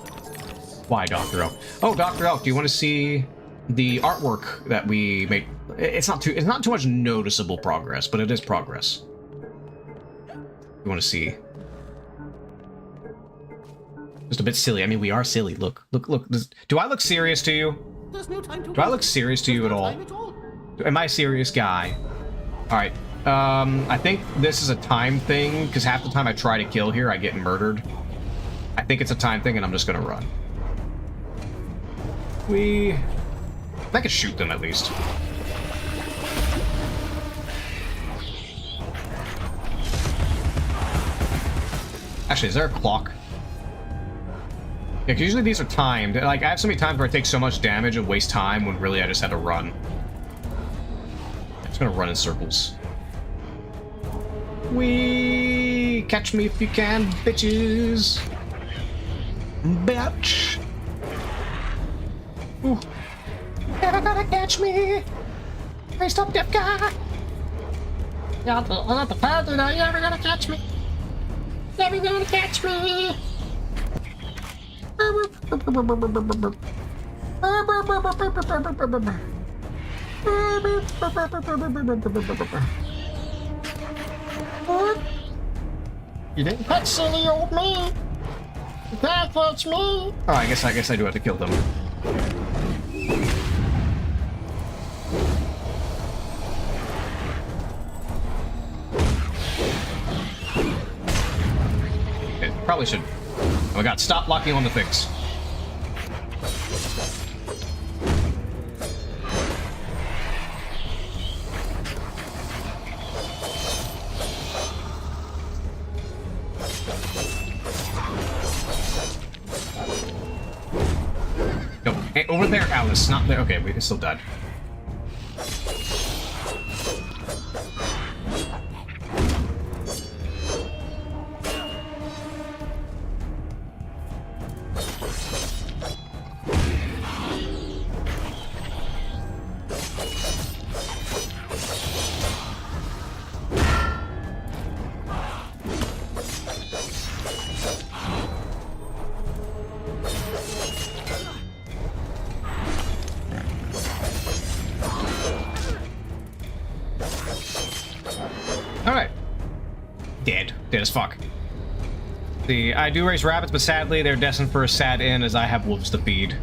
Why, Dr. Elk? Oh, Dr. Elk, do you want to see the artwork that we made? It's not too much noticeable progress, but it is progress. You want to see? Just a bit silly. I mean, we are silly. Look. Do I look serious to you? Do I look serious to you at all? Am I a serious guy? Alright. I think this is a time thing, because half the time I try to kill here, I get murdered. I think it's a time thing, and I'm just gonna run. I could shoot them, at least. Actually, is there a clock? Yeah, 'cause usually these are timed. Like, I have so many times where I take so much damage and waste time when really I just had to run. I'm just gonna run in circles. Wee! Catch me if you can, bitches! Bitch! Ooh. Never gonna catch me! Hey, stop, deaf guy! You're not the father now, you're never gonna catch me! Never gonna catch me! You didn't catch silly old me. You can't catch me. Oh, I guess I do have to kill them. Okay, probably should. Oh my god, stop locking on the things. No, hey, over there, Alice, not there. Okay, we still died. Dead as fuck. I do raise rabbits, but sadly they're destined for a sad end as I have wolves to feed.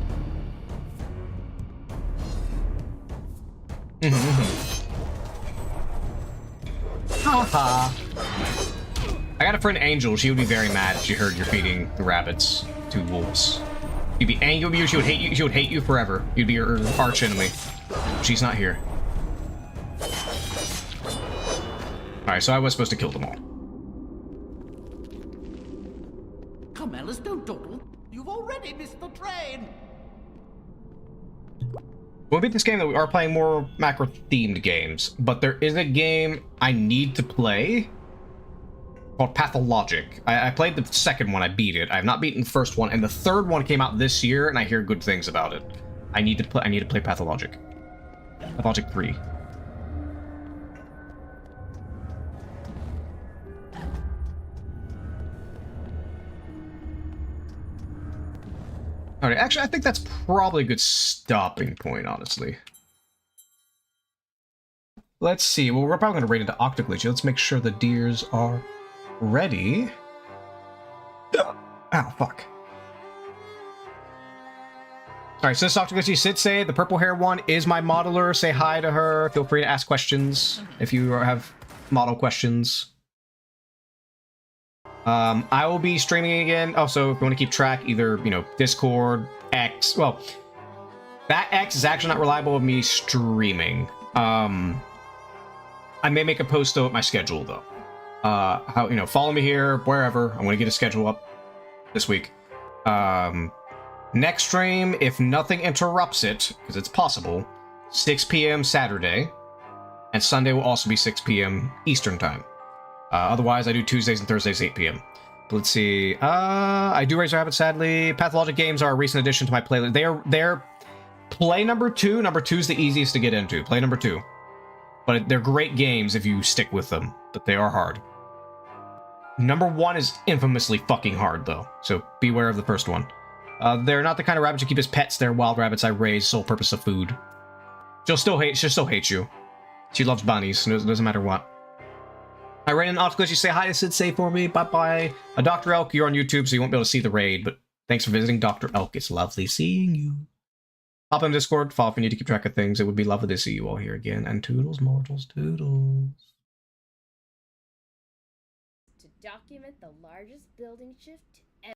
Haha. I got a friend Angel. She would be very mad if she heard you're feeding the rabbits to wolves. You'd be angry with you. She would hate you. She would hate you forever. You'd be her arch enemy. She's not here. Alright, so I was supposed to kill them all. Come, Alice, don't dawdle. You've already missed the train. We'll beat this game that we are playing more macro-themed games, but there is a game I need to play called Pathologic. I played the second one, I beat it. I have not beaten the first one, and the third one came out this year, and I hear good things about it. I need to play Pathologic. Pathologic 3. Alright, actually, I think that's probably a good stopping point, honestly. Let's see. Well, we're probably going to raid into Octoglitchy. Let's make sure the deers are ready. Ow, fuck. Alright, so this is Octoglitchy Sitsei. The purple hair one is my modeler. Say hi to her. Feel free to ask questions if you have model questions. I will be streaming again. Also, if you want to keep track, either, you know, Discord, X. Well, that X is actually not reliable of me streaming. I may make a post though at my schedule though. How, you know, follow me here, wherever. I'm going to get a schedule up this week. Next stream, if nothing interrupts it, because it's possible, 6 p.m. Saturday, and Sunday will also be 6 p.m. Eastern time. Otherwise, I do Tuesdays and Thursdays 8 p.m. But let's see. I do Razor Habit, sadly. Pathologic Games are a recent addition to my playlist. They're play number 2. Number 2 is the easiest to get into. Play number 2. But they're great games if you stick with them. But they are hard. Number 1 is infamously fucking hard, though. So beware of the first one. They're not the kind of rabbits you keep as pets. They're wild rabbits I raise, sole purpose of food. She'll still hate you. She loves bunnies. It doesn't matter what. I ran in Octoglitchy. Say hi to Sitsei for me. Bye-bye. Dr. Elk, you're on YouTube, so you won't be able to see the raid. But thanks for visiting, Dr. Elk. It's lovely seeing you. Hop on Discord. Follow if you need to keep track of things. It would be lovely to see you all here again. And toodles, mortals, toodles. To document the largest building shift